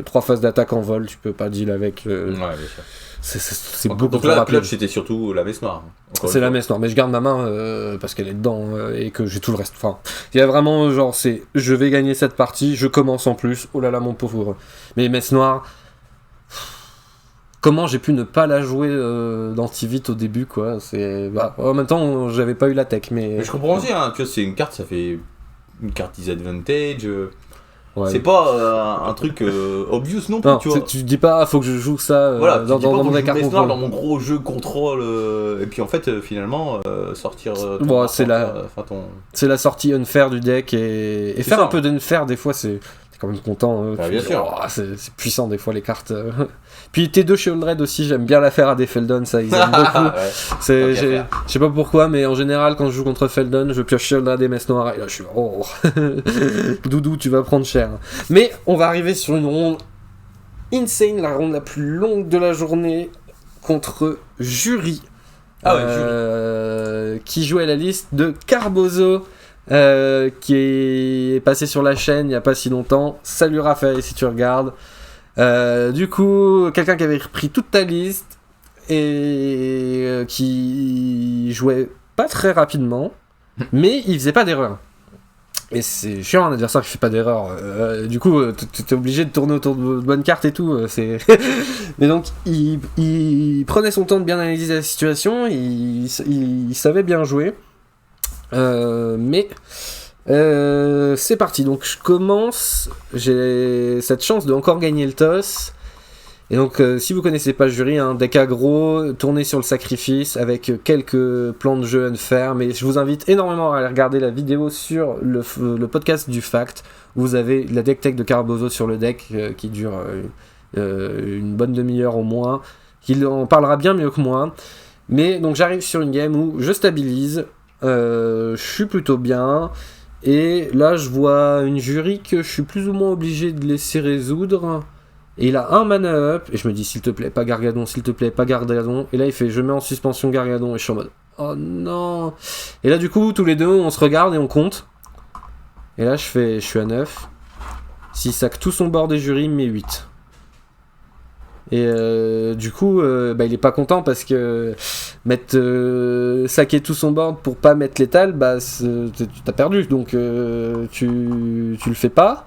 S1: 3 phases d'attaque en vol, tu peux pas deal avec.
S2: Ouais, bien sûr.
S1: C'est beaucoup
S2: donc
S1: trop
S2: là,
S1: rapide.
S2: clutch c'était surtout la messe noire.
S1: C'est la messe noire, mais je garde ma main parce qu'elle est dedans et que j'ai tout le reste. Enfin, il y a vraiment genre je vais gagner cette partie, je commence en plus. Oh là là mon pauvre. Mais messe noire. Comment j'ai pu ne pas la jouer dans Tivit au début quoi. En même temps j'avais pas eu la tech mais
S2: je comprends aussi hein, tu vois c'est une carte, ça fait une carte disadvantage.
S1: Ouais.
S2: C'est pas un truc obvious non plus,
S1: non,
S2: tu vois.
S1: Tu dis pas faut que je joue ça
S2: voilà,
S1: dans mon deck
S2: contrôle. Dans mon gros jeu contrôle et puis en fait finalement sortir
S1: bon, c'est la sortie unfair du deck et faire ça. Un peu d'unfair des fois c'est quand même content.
S2: Bien sûr.
S1: Oh, c'est puissant des fois les cartes. Puis T2 Shieldred aussi, j'aime bien la faire à des Feldon, ça ils aiment beaucoup. Ouais. Je sais pas pourquoi, mais en général quand je joue contre Feldon, je pioche Shieldred des messes noires et là je suis oh Doudou, tu vas prendre cher. Mais on va arriver sur une ronde insane, la ronde la plus longue de la journée contre Jury.
S2: Jury.
S1: Qui jouait la liste de Carbozo. Qui est passé sur la chaîne il n'y a pas si longtemps. Salut Raphaël si tu regardes. Du coup, quelqu'un qui avait repris toute ta liste et qui jouait pas très rapidement, mais il faisait pas d'erreur. Et c'est chiant un adversaire qui fait pas d'erreur. Du coup, t'es obligé de tourner autour de bonnes cartes et tout. Mais donc, il prenait son temps de bien analyser la situation. Il savait bien jouer. Mais c'est parti, donc je commence, j'ai cette chance de encore gagner le toss Et donc, si vous connaissez pas le jury, un deck aggro, tourné sur le sacrifice avec quelques plans de jeu unfair. Mais je vous invite énormément à aller regarder la vidéo sur le podcast du Fact. Où vous avez la deck tech de Carbozo sur le deck qui dure une bonne demi-heure au moins. Il en parlera bien mieux que moi. Mais donc, j'arrive sur une game où je stabilise. Je suis plutôt bien. Et là, je vois une jury que je suis plus ou moins obligé de laisser résoudre. Et il a un mana up, et je me dis s'il te plaît, pas Gargadon, s'il te plaît, pas Gargadon. Et là il fait je mets en suspension Gargadon, et je suis en mode oh non. Et là du coup, tous les deux, on se regarde et on compte. Et là je suis à 9. S'il sac tout son board des jurys, il met 8. Et du coup, il est pas content parce que saquer tout son board pour pas mettre létal, t'as perdu, donc tu le fais pas.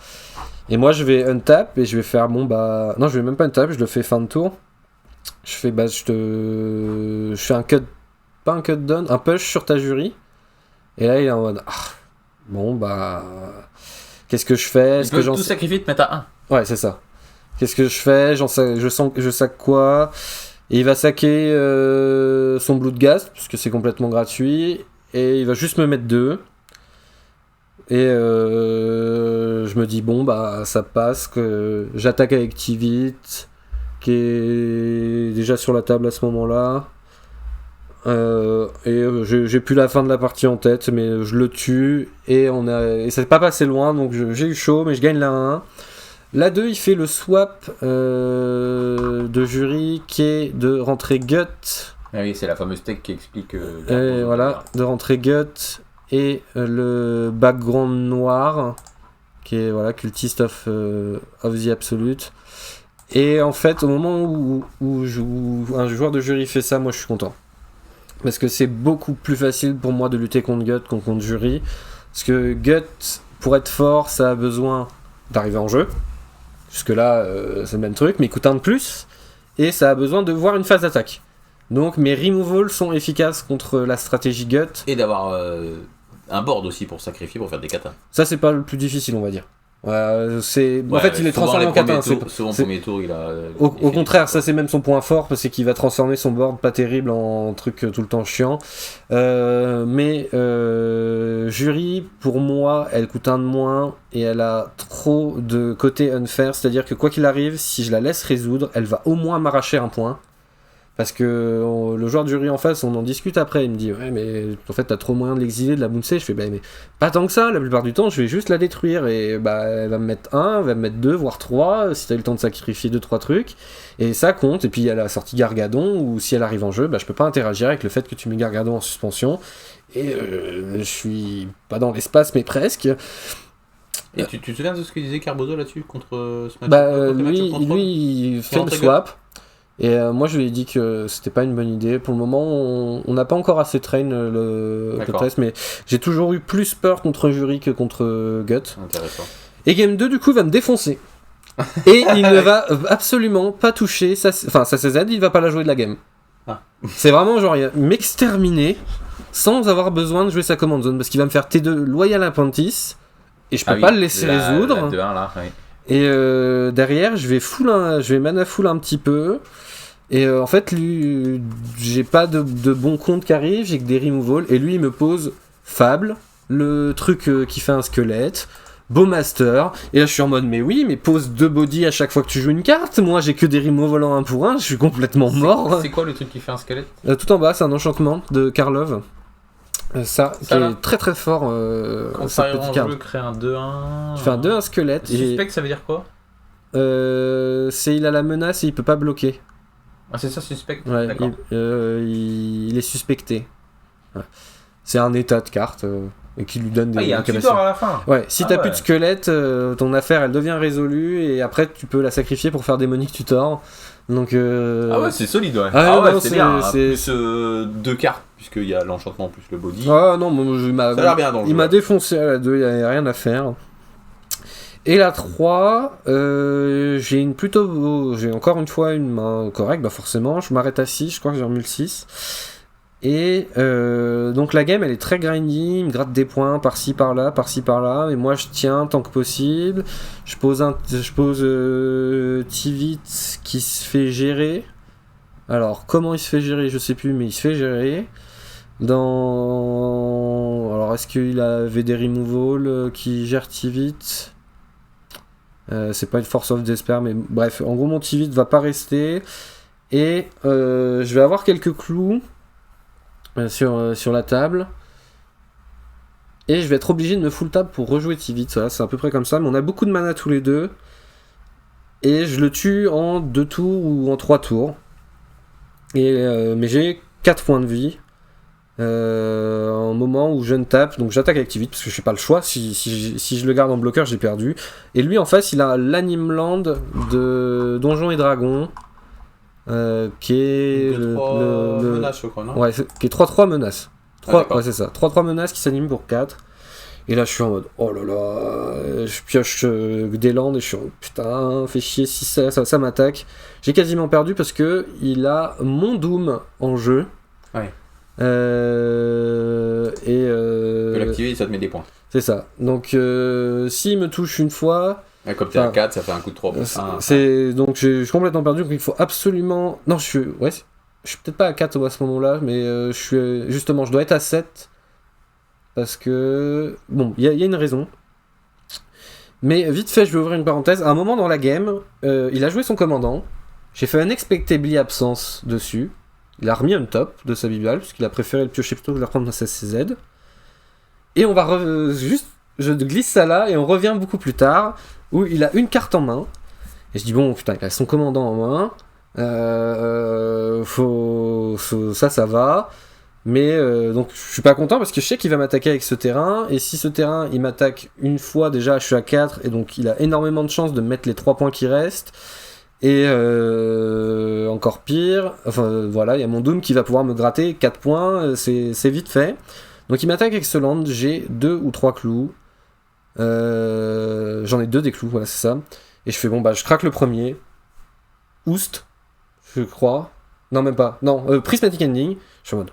S1: Et moi je vais untap et je vais faire non, je vais même pas untap, je le fais fin de tour. Je fais je fais un cut, pas un cut down, un push sur ta jury. Et là il est en mode qu'est-ce que je fais?
S2: Est-ce que tout sacrifier te mettre à 1?
S1: Ouais, c'est ça. Qu'est-ce que je fais? Je sac quoi? Et il va saquer son Bloodghast parce que c'est complètement gratuit et il va juste me mettre 2. Et je me dis ça passe, que j'attaque avec Tivit qui est déjà sur la table à ce moment-là. J'ai plus la fin de la partie en tête, mais je le tue et ça n'est pas passé loin, donc j'ai eu chaud, mais je gagne la 1. La 2, il fait le swap de jury qui est de rentrer Gut.
S2: Ah oui, c'est la fameuse tech qui explique.
S1: De rentrer Gut. Et le background noir, qui est cultiste of the Absolute. Et en fait, au moment où un joueur de jury fait ça, moi je suis content. Parce que c'est beaucoup plus facile pour moi de lutter contre Gut qu'en contre jury. Parce que Gut, pour être fort, ça a besoin d'arriver en jeu. Jusque-là, c'est le même truc, mais il coûte un de plus. Et ça a besoin de voir une phase d'attaque. Donc mes removals sont efficaces contre la stratégie Gut.
S2: Et d'avoir un board aussi pour sacrifier, pour faire des katas.
S1: Ça, c'est pas le plus difficile, on va dire. En fait, il est transformé en kata.
S2: Souvent, premier tour, il a.
S1: Au contraire, ça, c'est même son point fort, parce qu'il va transformer son board pas terrible en truc tout le temps chiant. Mais Jury, pour moi, elle coûte un de moins, et elle a trop de côté unfair, c'est-à-dire que quoi qu'il arrive, si je la laisse résoudre, elle va au moins m'arracher un point. Parce que le joueur de jury en face, on en discute après, il me dit ouais mais en fait t'as trop moyen de l'exiler, de la bouncer. Je fais mais pas tant que ça, la plupart du temps je vais juste la détruire et elle va me mettre 1, elle va me mettre 2 voire 3 si t'as eu le temps de sacrifier 2-3 trucs et ça compte. Et puis elle a sorti Gargadon ou si elle arrive en jeu, je peux pas interagir avec le fait que tu mets Gargadon en suspension et je suis pas dans l'espace mais presque.
S2: Et tu te souviens de ce que disait Carbozo là-dessus contre ce match?
S1: Lui il fait le swap. Et moi je lui ai dit que c'était pas une bonne idée. Pour le moment, on n'a pas encore assez train le test, mais j'ai toujours eu plus peur contre Jury que contre Gut.
S2: Intéressant.
S1: Et Game 2, du coup, va me défoncer. Et il ne va absolument pas toucher sa CZ, il va pas la jouer de la game. C'est vraiment genre, il va m'exterminer sans avoir besoin de jouer sa command zone, parce qu'il va me faire T2 Loyal Apprentice, et je peux pas le laisser résoudre.
S2: La 2-1, là, oui.
S1: Et derrière, je vais mana full un petit peu. Et en fait, lui, j'ai pas de bons comptes qui arrivent, j'ai que des removals. Et lui, il me pose Fable, le truc qui fait un squelette, Bowmaster. Et là, je suis en mode, mais oui, mais pose 2 body à chaque fois que tu joues une carte. Moi, j'ai que des removals en 1 pour 1, je suis complètement mort.
S2: C'est quoi le truc qui fait un squelette?
S1: Tout en bas, c'est un enchantement de Karlov. Ça qui est très très fort.
S2: Quand ça arrive en jeu, crée un 2-1.
S1: Tu fais un 2-1 squelette.
S2: Suspect, ça veut dire quoi?
S1: Il a la menace et il peut pas bloquer.
S2: Ah, c'est ça, suspect.
S1: Ouais,
S2: d'accord.
S1: Il est suspecté. Ouais. C'est un état de carte et qui lui donne des.
S2: Il y a un tutor à la fin.
S1: Ouais, si t'as plus de squelette, ton affaire elle devient résolue et après tu peux la sacrifier pour faire démonique tutor. Donc.
S2: Ah ouais, c'est solide, ouais.
S1: Non,
S2: c'est bien. Plus 2 cartes, puisqu'il y a l'enchantement plus le body.
S1: Ah non, ça
S2: a l'air bien dans le jeu.
S1: Il m'a défoncé à la 2, il n'y a rien à faire. Et la 3, j'ai encore une fois une main correcte, forcément, je m'arrête à 6, je crois que j'ai remis le 6. Et donc la game elle est très grindy, il me gratte des points par-ci par-là, et moi je tiens tant que possible. Je pose Tivit qui se fait gérer. Alors comment il se fait gérer, je sais plus, mais il se fait gérer. Alors est-ce qu'il avait des removals qui gèrent Tivit? C'est pas une Force of Despair, mais bref, en gros mon Tivit va pas rester. Et je vais avoir quelques clous sur la table. Et je vais être obligé de me full table pour rejouer Tivit. Voilà, c'est à peu près comme ça. Mais on a beaucoup de mana tous les deux. Et je le tue en 2 tours ou en 3 tours. Mais j'ai 4 points de vie. En moment où je ne tape. Donc j'attaque avec Tivit parce que je n'ai pas le choix. Si je le garde en bloqueur, j'ai perdu. Et lui en face, il a l'Animeland de Donjons et Dragons. Qui est
S2: menace, je crois, non?
S1: Ouais, qui est 3-3 menace. 3,
S2: Ah,
S1: ouais, c'est ça. 3-3 menaces qui s'animent pour 4. Et là, je suis en mode, oh là là, je pioche des landes et je suis en mode, putain, fais chier si ça m'attaque. J'ai quasiment perdu parce que il a mon Doom en jeu.
S2: Ouais.
S1: Tu peux
S2: l'activer et ça te met des points.
S1: C'est ça. Donc, s'il me touche une fois.
S2: Ouais, comme t'es à 4, ça fait un coup de 3.
S1: Donc, je suis complètement perdu. Donc, il faut absolument. Non, je suis peut-être pas à 4 à ce moment-là, mais je dois être à 7. Parce que. Bon, il y a une raison. Mais vite fait, je vais ouvrir une parenthèse. À un moment dans la game, il a joué son commandant. J'ai fait un Expectably Absence dessus. Il a remis un top de sa Bibliale, puisqu'il a préféré le piocher plutôt que de le reprendre dans sa CZ. Et on va juste. Je glisse ça là, et on revient beaucoup plus tard, où il a une carte en main. Et je dis, bon, putain, il a son commandant en main. Ça va. Mais donc je suis pas content parce que je sais qu'il va m'attaquer avec ce terrain, et si ce terrain il m'attaque une fois, déjà je suis à 4, et donc il a énormément de chances de mettre les 3 points qui restent, et encore pire, enfin voilà, il y a mon Doom qui va pouvoir me gratter 4 points, c'est vite fait. Donc il m'attaque avec ce land, j'ai 2 ou 3 clous, j'en ai 2 des clous, voilà c'est ça, et je fais bon bah je craque le premier, Oust, je crois, non même pas, non, Prismatic Ending, je suis en mode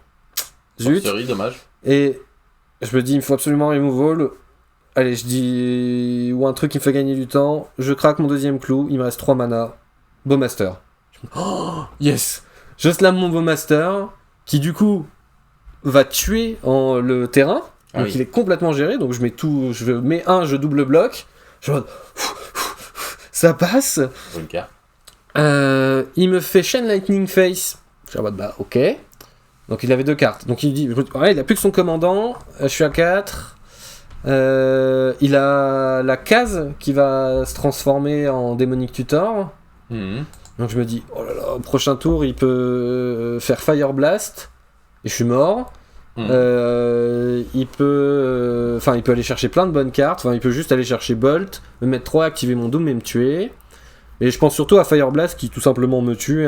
S1: zut.
S2: Sorcerie, dommage. Et
S1: je me dis, il me faut absolument removal. Allez, je dis. Ou un truc qui me fait gagner du temps. Je craque mon deuxième clou. Il me reste 3 mana. Bowmaster. Oh, yes! Je slam mon Bowmaster. Qui du coup va tuer le terrain. Donc oui. Il est complètement géré. Donc je mets tout. Je mets un, je double bloc. Je mode. Ça passe. Il me fait Chain Lightning Face. Je suis en mode, bah ok. Donc il avait 2 cartes. Donc il dit, ouais, il a plus que son commandant. Je suis à 4. Il a la case qui va se transformer en Demonic Tutor. Donc je me dis, oh là là, au prochain tour il peut faire Fire Blast. Et je suis mort. Il peut aller chercher plein de bonnes cartes. Enfin, il peut juste aller chercher Bolt, me mettre 3, activer mon Doom et me tuer. Et je pense surtout à Fire Blast qui tout simplement me tue.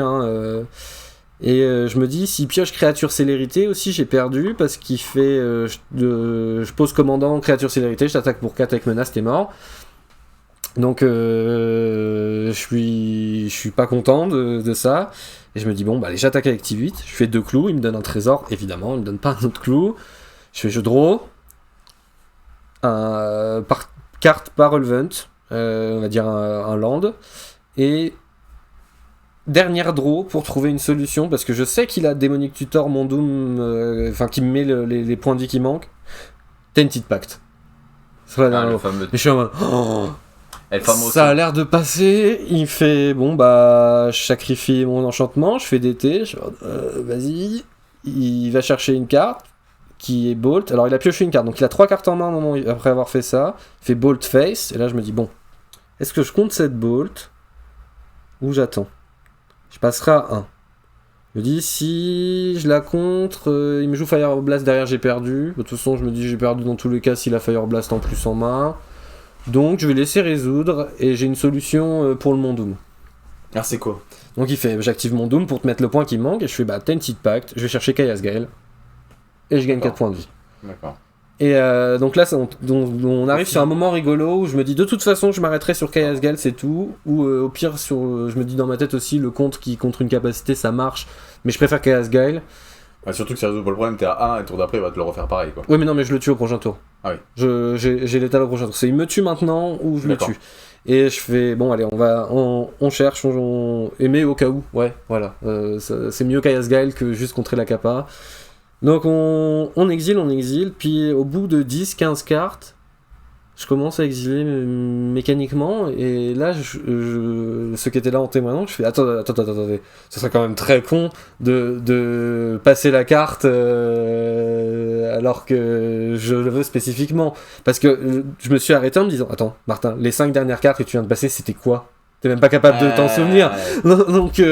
S1: Et je me dis, si pioche créature célérité aussi, j'ai perdu parce qu'il fait. Je pose commandant, créature célérité, je t'attaque pour 4 avec menace, t'es mort. Donc je suis pas content de ça. Et je me dis, bon, bah allez, j'attaque avec Tivit. Je fais 2 clous, il me donne un trésor, évidemment, il me donne pas un autre clou. Je fais je draw. Carte par relevant, on va dire un land. Et. Dernière draw pour trouver une solution parce que je sais qu'il a Demonic Tutor, mon Doom, qui me met les points de vie qui manquent. Tainted Pact.
S2: Le fameux.
S1: Et je suis en mode. Ça a l'air de passer. Il fait bon bah je sacrifie mon enchantement, je fais DT. Vas-y. Il va chercher une carte qui est Bolt. Alors il a pioché une carte, donc il a 3 cartes en main au moment après avoir fait ça. Il fait Bolt Face et là je me dis bon, est-ce que je compte cette Bolt ou j'attends? Je passerai à 1. Je me dis, si je la contre, il me joue Fire Blast derrière, j'ai perdu. De toute façon, je me dis, j'ai perdu dans tous les cas s'il a Fire Blast en plus en main. Donc, je vais laisser résoudre et j'ai une solution pour le mon Doom.
S2: Ah, c'est quoi?
S1: Donc, il fait, j'active mon Doom pour te mettre le point qui me manque et je fais, Tainted Pact, je vais chercher Chaos Gale et je gagne 4 points de vie.
S2: D'accord.
S1: Et donc là, on arrive sur un moment rigolo où je me dis de toute façon je m'arrêterai sur Chaos Gale, c'est tout. Ou au pire, je me dis dans ma tête aussi, le contre qui contre une capacité ça marche, mais je préfère Chaos Gale.
S2: Ouais, surtout que ça résout pas le problème, t'es à 1 et le tour d'après, il va te le refaire pareil, quoi.
S1: Oui, mais non, mais je le tue au prochain tour.
S2: Ah oui.
S1: J'ai l'étal au prochain tour. C'est il me tue maintenant ou je le tue. Et je fais, bon, allez, on cherche, mais au cas où, ouais, voilà. C'est mieux qu'Ayasgael que juste contrer la Kappa. Donc on exile, puis au bout de 10-15 cartes, je commence à exiler mécaniquement, et là, ceux qui étaient là en témoignant, je fais attendez, ce serait quand même très con de passer la carte alors que je le veux spécifiquement. Parce que je me suis arrêté en me disant, attends, Martin, les 5 dernières cartes que tu viens de passer, c'était quoi ? T'es même pas capable de t'en souvenir. Donc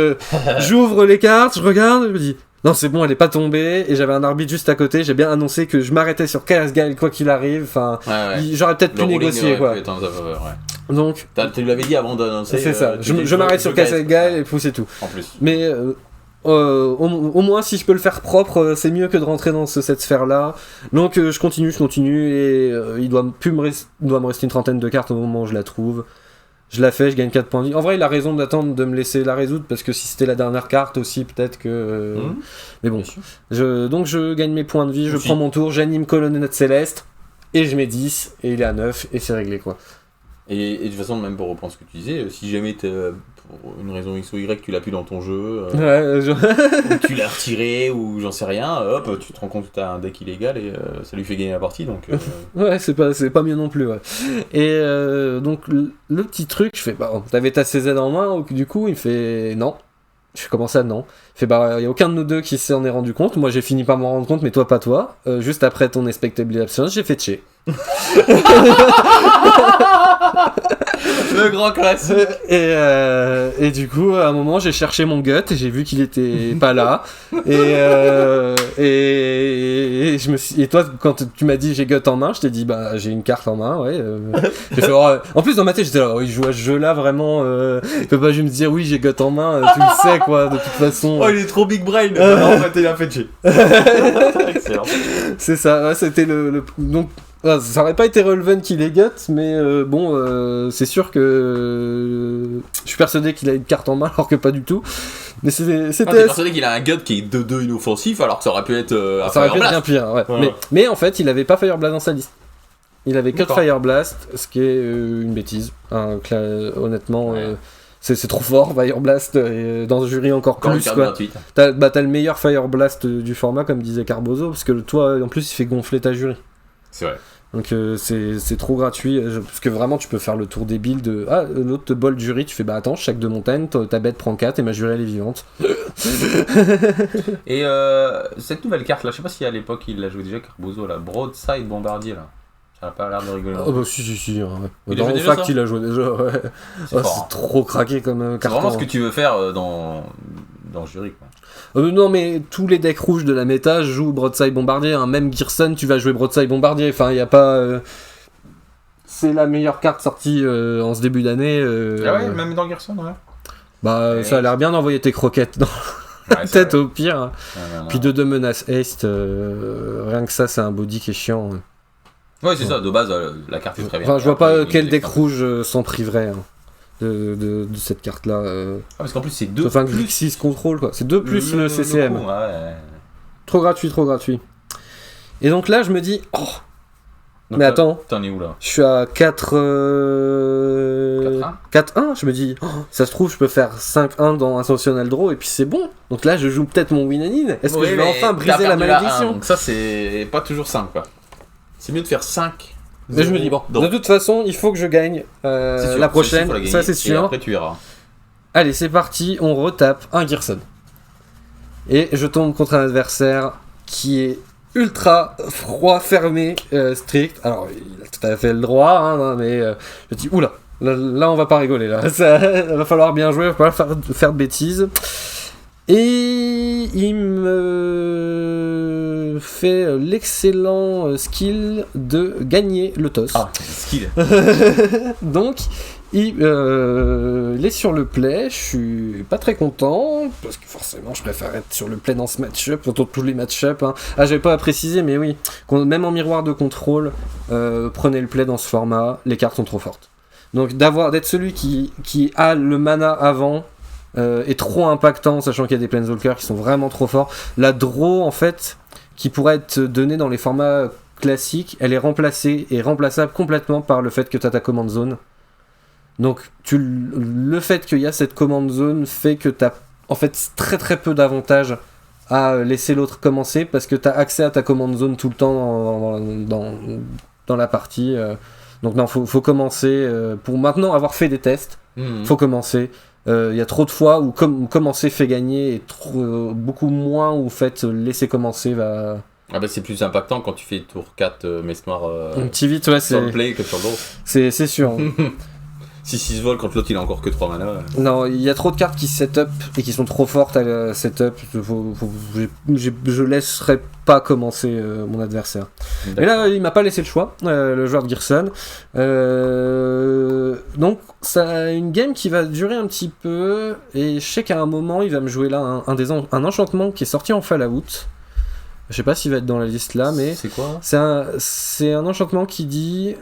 S1: j'ouvre les cartes, je regarde, je me dis... Non, c'est bon, elle est pas tombée, et j'avais un arbitre juste à côté, j'ai bien annoncé que je m'arrêtais sur Ayasgael quoi qu'il arrive, enfin, j'aurais peut-être pu négocier, quoi. Donc,
S2: tu l'avais dit avant d'annoncer.
S1: C'est ça, je m'arrête sur Ayasgael et puis c'est tout.
S2: En plus.
S1: Mais au moins, si je peux le faire propre, c'est mieux que de rentrer dans cette sphère-là. Donc, je continue, et il doit me rester une trentaine de cartes au moment où je la trouve. Je la fais, je gagne 4 points de vie. En vrai, il a raison d'attendre de me laisser la résoudre, parce que si c'était la dernière carte aussi, peut-être que... Mais bon, donc je gagne mes points de vie, je prends mon tour, j'anime Colonnade Céleste, et je mets 10, et il est à 9, et c'est réglé, quoi.
S2: Et de toute façon, même pour reprendre ce que tu disais, si jamais pour une raison X ou Y, tu l'as plus dans ton jeu, ou tu l'as retiré, ou j'en sais rien, hop, tu te rends compte que t'as un deck illégal et ça lui fait gagner la partie, donc...
S1: Ouais, c'est pas mieux non plus, ouais. Et donc, le petit truc, je fais, bah, t'avais ta CZ en main, du coup, il fait, non. Je commence à non. Il fait, bah, y a aucun de nous deux qui s'en est rendu compte. Moi, j'ai fini par m'en rendre compte, mais toi, pas toi. Juste après ton Expectable Absence, j'ai fait tché.
S2: Le grand classique.
S1: Et du coup, à un moment, j'ai cherché mon gut et j'ai vu qu'il était pas là. Et je me suis... Et toi, quand tu m'as dit j'ai gut en main, je t'ai dit bah j'ai une carte en main, ouais. J'ai fait, en plus, dans ma tête, j'étais là, il joue à ce jeu-là vraiment. Il peut pas juste me dire oui, j'ai gut en main, tu le sais quoi, de toute façon.
S2: Oh, il est trop big brain. Non, en fait, il a fait tché. Excellent.
S1: C'est ça, ouais, c'était donc. Ça aurait pas été Relven qui les gut, mais c'est sûr que je suis persuadé qu'il a une carte en main alors que pas du tout. Mais c'était.
S2: T'es persuadé qu'il a un gut qui est 2-2 inoffensif alors que ça aurait pu être
S1: ça aurait pu être bien pire, ouais. Mais en fait, il avait pas Fire Blast dans sa liste. Il avait que Fire Blast, ce qui est une bêtise. Honnêtement, c'est trop fort, Fire Blast, et dans ce jury encore plus. Quoi. T'as le meilleur Fire Blast du format, comme disait Carbozo, parce que toi, en plus, il fait gonfler ta jury.
S2: C'est vrai.
S1: Donc c'est trop gratuit, parce que vraiment tu peux faire le tour débile de l'autre te bol jury, tu fais bah attends, chaque de montagne, ta bête prend 4 et ma jury elle est vivante.
S2: Et cette nouvelle carte là, je sais pas si à l'époque il l'a joué déjà, Carbozo, la Broadside Bombardier là. Ça n'a pas l'air de rigoler.
S1: Oh bah si. Ouais. Dans le fact il a joué déjà, ouais. C'est trop craqué comme
S2: carton. C'est vraiment ce que tu veux faire dans le jury quoi.
S1: Non mais tous les decks rouges de la méta jouent Broadside Bombardier, hein. Même Gearson tu vas jouer Broadside Bombardier, enfin y a pas... C'est la meilleure carte sortie en ce début d'année.
S2: Ah ouais, même dans Gearson, ouais.
S1: Bah ça a l'air bien d'envoyer tes croquettes dans la tête au pire. Puis de 2 menaces Haste, rien que ça c'est un body qui est chiant.
S2: Ouais c'est ça, de base la carte est très bien.
S1: Enfin je vois pas quel deck rouge s'en priverait. De cette carte là.
S2: Parce qu'en plus c'est 2
S1: enfin, plus 6 contrôle quoi. C'est 2 plus le CCM.
S2: Ouais.
S1: Trop gratuit. Et donc là je me dis oh. Donc mais là, attends.
S2: T'en es où là?
S1: Je suis à 4 4-1, je me dis oh, ça se trouve je peux faire 5-1 dans Ascensional Draw et puis c'est bon. Donc là je joue peut-être mon win-in. Est-ce que je vais enfin briser la malédiction?
S2: Donc ça c'est pas toujours simple quoi. C'est mieux de faire 5.
S1: Mais je me dis, bon, de toute façon, il faut que je gagne la prochaine, ça c'est sûr.
S2: Et après tu verras.
S1: Allez, c'est parti, on retape un Gearson. Et je tombe contre un adversaire qui est ultra froid, fermé, strict. Alors, il a tout à fait le droit, hein, mais je dis, oula, là on va pas rigoler, là. Ça va falloir bien jouer, il va falloir faire de bêtises. Et il me fait l'excellent skill de gagner le toss.
S2: Ah, skill.
S1: Donc, il est sur le play, je suis pas très content, parce que forcément je préfère être sur le play dans ce match-up, autour de tous les match-up. Hein. Ah, j'avais pas à préciser, mais oui, même en miroir de contrôle, prenez le play dans ce format, les cartes sont trop fortes. Donc d'être celui qui a le mana avant, est trop impactant, sachant qu'il y a des Planeswalkers qui sont vraiment trop forts. La draw, en fait, qui pourrait être donnée dans les formats classiques, elle est remplacée et remplaçable complètement par le fait que tu as ta command zone. Donc le fait qu'il y a cette command zone fait que tu as en fait très très peu d'avantages à laisser l'autre commencer, parce que tu as accès à ta command zone tout le temps dans la partie. Donc non, faut commencer. Pour maintenant avoir fait des tests, faut commencer. Il y a trop de fois où commencer fait gagner, et beaucoup moins où laisser commencer va...
S2: Ah bah c'est plus impactant quand tu fais tour 4 Mesmar
S1: un petit vite, ouais,
S2: sur le play que sur le draw.
S1: C'est sûr.
S2: Si 6 vol quand l'autre il a encore que 3 mana.
S1: Non, il y a trop de cartes qui set-up et qui sont trop fortes à set-up. Je laisserai pas commencer mon adversaire.
S2: D'accord.
S1: Et là, il m'a pas laissé le choix, le joueur de Gerson. Donc, ça une game qui va durer un petit peu. Et je sais qu'à un moment, il va me jouer là un enchantement qui est sorti en Fallout. Je sais pas s'il va être dans la liste là, mais
S2: c'est quoi ?
S1: C'est un enchantement qui dit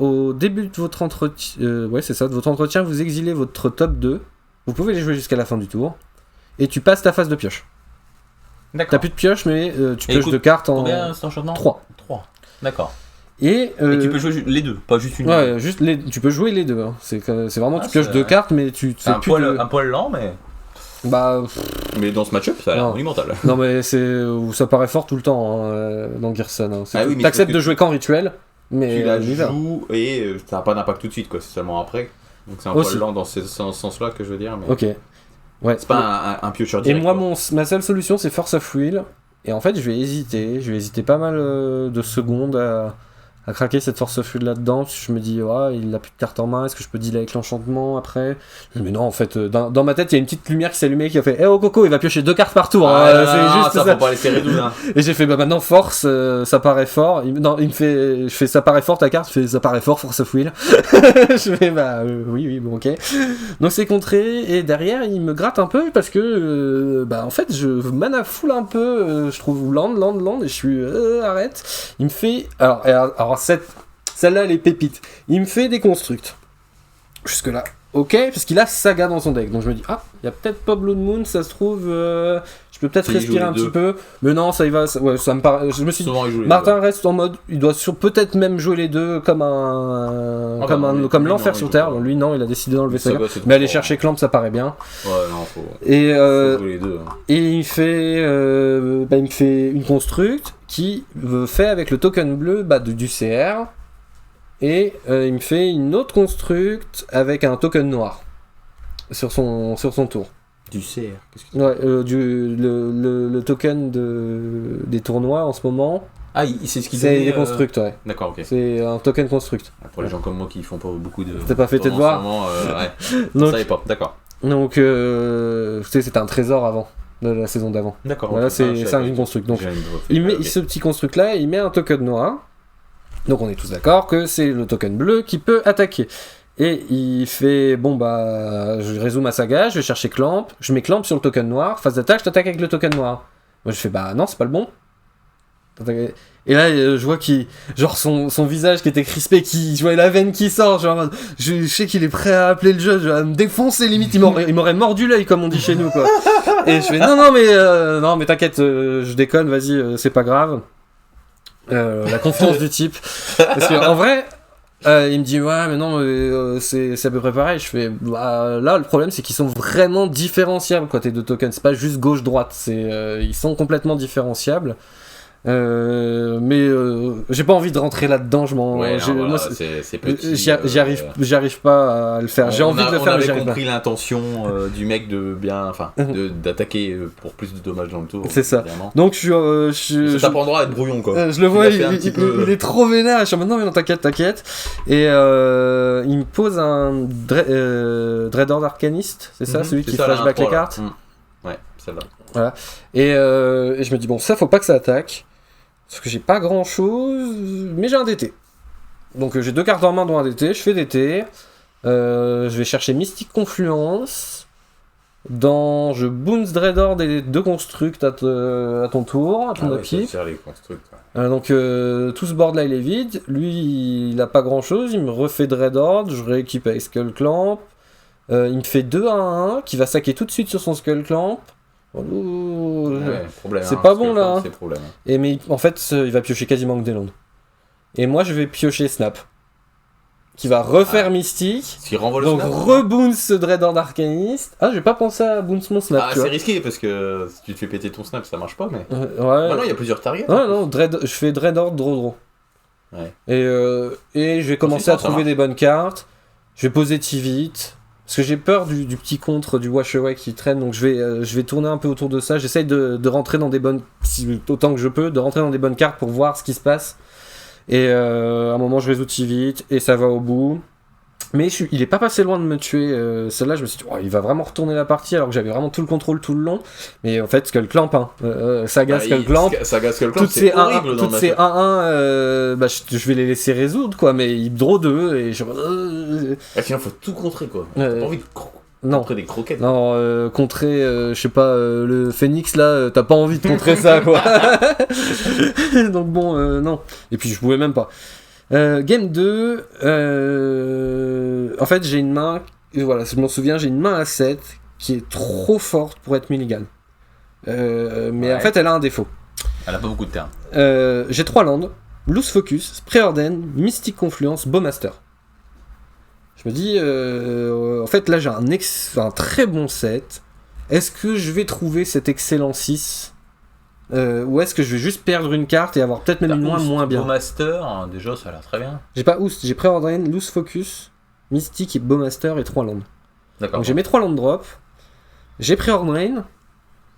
S1: au début de votre entretien, de votre entretien, vous exilez votre top 2. Vous pouvez les jouer jusqu'à la fin du tour, et tu passes ta phase de pioche.
S2: D'accord.
S1: T'as plus de pioche, mais tu pioches 2 cartes en.
S2: Combien cet enchantement ?
S1: 3.
S2: D'accord.
S1: Et
S2: tu peux jouer les deux, pas juste une.
S1: Ouais, tu peux jouer les deux. Hein. C'est vraiment, tu pioches 2 cartes, mais tu
S2: fais plus un poil lent, mais.
S1: Bah.
S2: Mais dans ce match-up, ça a l'air monumental.
S1: Non, mais ça paraît fort tout le temps dans Gerson. Hein.
S2: Oui,
S1: t'acceptes de jouer qu'en rituel, mais
S2: tu la joues et ça n'a pas d'impact tout de suite, quoi. C'est seulement après. Donc c'est un poil lent dans ce sens-là que je veux dire. Mais...
S1: Ok. Ouais.
S2: C'est pas un piocheur direct.
S1: Et moi, ma seule solution, c'est Force of Will. Et en fait, je vais hésiter pas mal de secondes à craquer cette Force of Will là-dedans, parce que je me dis, il a plus de cartes en main, est-ce que je peux dealer avec l'enchantement après ? Mais non, en fait, dans ma tête, il y a une petite lumière qui s'allumait qui a fait, oh Coco, il va piocher 2 cartes par tour.
S2: C'est juste ça. Faut pas laisser Redouane. Hein.
S1: Et j'ai fait, maintenant, Force, ça paraît fort. Je fais, ça paraît fort ta carte, je fais, ça paraît fort, Force of Will. Je fais, oui, bon, ok. Donc c'est contré, et derrière, il me gratte un peu, parce que, en fait, je mana full un peu, je trouve land, et je suis, arrête. Il me fait, alors celle-là, elle est pépite. Il me fait des constructs. Jusque-là, ok, parce qu'il a Saga dans son deck. Donc je me dis, il y a peut-être pas Blood Moon, ça se trouve, je peux peut-être respirer un petit peu. Mais non, ça y va, ça me paraît. Je me suis dit, Martin reste en mode, il doit peut-être même jouer les deux comme comme l'enfer sur Terre. Lui, non, il a décidé d'enlever Saga. Mais aller chercher Clamp, ça paraît bien.
S2: Ouais, non, faut jouer les deux.
S1: Et il me fait une construct qui fait avec le token bleu du CR, et il me fait une autre construct avec un token noir sur son tour.
S2: Du CR, qu'est-ce que
S1: le token des tournois en ce moment.
S2: C'est ce qu'il
S1: c'est des constructs, ouais.
S2: D'accord, ok.
S1: C'est un token construct.
S2: Pour les gens comme moi qui font pas beaucoup de.
S1: T'as pas fait tes devoirs.
S2: Donc, ça savait pas, d'accord.
S1: Donc, c'était un trésor avant. De la saison d'avant.
S2: D'accord.
S1: Voilà, c'est un construct. Donc, il met ce petit construct là, il met un token noir. Donc on est tous d'accord que c'est le token bleu qui peut attaquer. Et il fait, je résous ma saga, je vais chercher Clamp, je mets Clamp sur le token noir, phase d'attaque, je t'attaque avec le token noir. Moi je fais, non, c'est pas le bon. Et là, je vois son visage qui était crispé, je voyais la veine qui sort, je sais qu'il est prêt à appeler le jeu, je vais me défoncer limite, il m'aurait mordu l'œil comme on dit chez nous, quoi. Et je fais, non mais t'inquiète, je déconne, vas-y, c'est pas grave. La confiance du type. Parce qu'en vrai, il me dit, mais non, c'est à peu près pareil. Je fais, là, le problème, c'est qu'ils sont vraiment différenciables, tes deux tokens. C'est pas juste gauche-droite, ils sont complètement différenciables. Mais j'ai pas envie de rentrer là-dedans,
S2: c'est petit.
S1: J'y arrive pas à le faire. J'ai envie de le faire, mais j'y arrive pas.
S2: On avait compris l'intention du mec d'attaquer pour plus de dommages dans le tour.
S1: C'est ça.
S2: Évidemment.
S1: Donc
S2: ça t'apprendra à être brouillon, quoi.
S1: Je le vois, il est trop vénère. Je suis en mode, non, t'inquiète. Et il me pose un Dreadhorde Arcaniste, c'est ça, celui qui flashback les cartes.
S2: Ouais, celle-là.
S1: Voilà. Et je me dis, ça, faut pas que ça attaque. Parce que j'ai pas grand chose, mais j'ai un DT. Donc j'ai 2 cartes en main dont un DT, je fais DT. Je vais chercher Mystique Confluence. Je bounce Dreadhorde et 2 constructs à ton tour, à ton upkeep. Donc tout ce board là il est vide. Lui il a pas grand chose, il me refait Dreadhorde, je rééquipe avec Skull Clamp. Il me fait 2 à 1 qui va saquer tout de suite sur son Skull Clamp.
S2: Problème,
S1: c'est pas bon là.
S2: C'est problème.
S1: Et mais en fait, il va piocher quasiment que des landes. Et moi, je vais piocher Snap. Qui va refaire Mystique.
S2: Qui renvoie le
S1: donc
S2: Snap.
S1: rebounce Dreadhorde Arcaniste. Ah, j'ai pas pensé à bounce mon Snap.
S2: C'est risqué parce que si tu te fais péter ton Snap, ça marche pas. Mais
S1: ouais.
S2: Maintenant, il y a plusieurs targets.
S1: Ouais, non, je fais Dreadhorde Draw.
S2: Ouais.
S1: Et je vais commencer à trouver des bonnes cartes. Je vais poser Tivit. Parce que j'ai peur du petit contre du Wash Away qui traîne, donc je vais tourner un peu autour de ça. J'essaye de rentrer dans des bonnes, autant que je peux, de rentrer dans des bonnes cartes pour voir ce qui se passe. Et à un moment, je résous Tivit et ça va au bout. Mais il est pas passé loin de me tuer. Celle-là, je me suis dit, il va vraiment retourner la partie alors que j'avais vraiment tout le contrôle tout le long. Mais en fait, Skull Clamp, Saga Skull Clamp.
S2: Saga Skull Clamp,
S1: toutes
S2: c'est horrible
S1: toutes ces 1-1, je vais les laisser résoudre, quoi. Mais il draw 2 et je.
S2: Sinon, faut tout contrer, quoi. T'as pas envie de contrer des croquettes.
S1: Non, contrer, je sais pas, le Phoenix là, t'as pas envie de contrer ça, quoi. Donc bon, non. Et puis je pouvais même pas. Game 2, en fait j'ai une main, voilà, je m'en souviens, j'ai une main à 7 qui est trop forte pour être Milligan. Mais en fait elle a un défaut.
S2: Elle a pas beaucoup de terrain.
S1: J'ai 3 landes, Loose Focus, Preordain, Mystic Confluence, Bowmaster. Je me dis, en fait là j'ai un très bon set. Est-ce que je vais trouver cet excellent 6 ou est-ce que je vais juste perdre une carte et avoir peut-être même une moins bien.
S2: Bowmaster, déjà ça a l'air très bien.
S1: J'ai pas Oost, j'ai Preordain, Loose Focus, Mystique et Bowmaster et 3 landes.
S2: D'accord.
S1: Donc j'ai mes 3 landes drop. J'ai Preordain.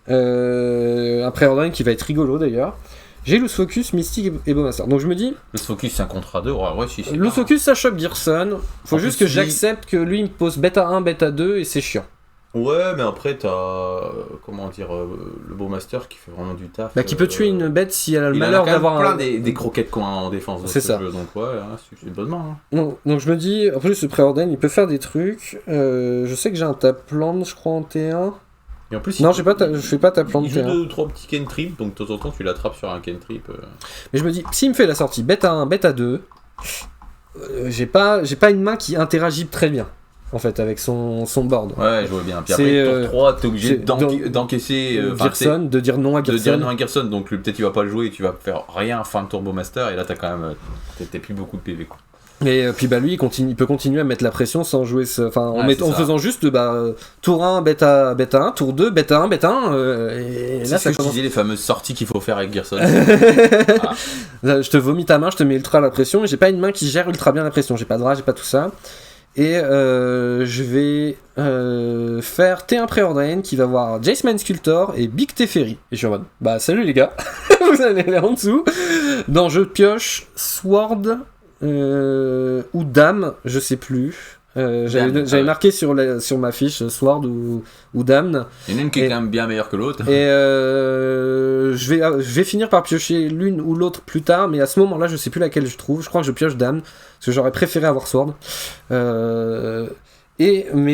S1: Un Preordain qui va être rigolo d'ailleurs. J'ai Loose Focus, Mystique et Bowmaster. Donc je me dis.
S2: Loose Focus c'est un contre 2, ouais, si.
S1: Loose Focus ça choque Gearson. Faut juste que j'accepte que lui il me pose bêta 1, bêta 2 et c'est chiant.
S2: Ouais, mais après t'as comment dire le Bowmaster qui fait vraiment du taf.
S1: Qui peut tuer une bête si elle a le malheur d'avoir
S2: plein des croquettes qu'on a en défense.
S1: C'est ça.
S2: Jeu, donc ouais, c'est une bonne main. Hein.
S1: Donc je me dis, en plus ce Preordain il peut faire des trucs. Je sais que j'ai un Tapland je crois en T1.
S2: Et en plus,
S1: non, je fais pas Tapland T1.
S2: Il joue 2 ou 3 petits cantrips, donc de temps en temps tu l'attrapes sur un cantrip.
S1: Mais je me dis, s'il me fait la sortie bêta 1, bêta 2, j'ai pas une main qui interagit très bien. En fait, avec son board.
S2: Ouais, je vois bien. Puis après, tour 3, t'es obligé d'encaisser
S1: Gearson, de dire non à Gearson.
S2: De dire non à Gearson, donc peut-être il va pas le jouer et tu vas faire rien fin de Turbo Master, et là t'as quand même. T'as plus beaucoup de PV, quoi.
S1: Et puis lui, il peut continuer à mettre la pression sans jouer. En faisant juste tour 1, bêta 1, tour 2, bêta 1, bêta 1. Et là, ça
S2: commence. Je disais les fameuses sorties qu'il faut faire avec Gearson.
S1: Là, je te vomis ta main, je te mets ultra la pression, et j'ai pas une main qui gère ultra bien la pression. J'ai pas de rage, j'ai pas tout ça. Et je vais faire T1 Preordain qui va voir Jaceman Sculptor et Big Teferi. Et je suis en mode, salut les gars, vous allez aller en dessous. Non, je pioche Sword ou Dame, je sais plus. J'avais marqué sur ma fiche Sword ou Dame.
S2: Il y en a une qui est quand même bien meilleure que l'autre.
S1: Et je vais finir par piocher l'une ou l'autre plus tard, mais à ce moment-là, je sais plus laquelle je trouve. Je crois que je pioche Dame, parce que j'aurais préféré avoir Sword. Mais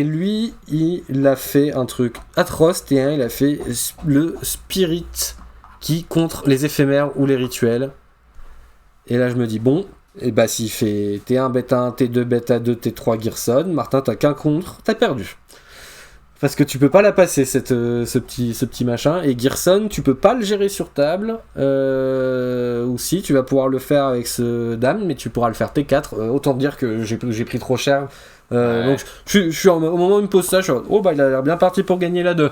S1: lui, il a fait un truc atroce. T1, il a fait le Spirit qui contre les éphémères ou les rituels. Et là, je me dis, bon, s'il fait T1, bêta 1, T2, bêta 2, T3, Gearson, Martin, t'as qu'un contre, t'as perdu. Parce que tu peux pas la passer, ce petit machin. Et Gearson, tu peux pas le gérer sur table. Ou si, tu vas pouvoir le faire avec ce Dame, mais tu pourras le faire T4. Autant dire que j'ai pris trop cher. Donc je suis au moment où il me pose ça, je suis il a l'air bien parti pour gagner la 2.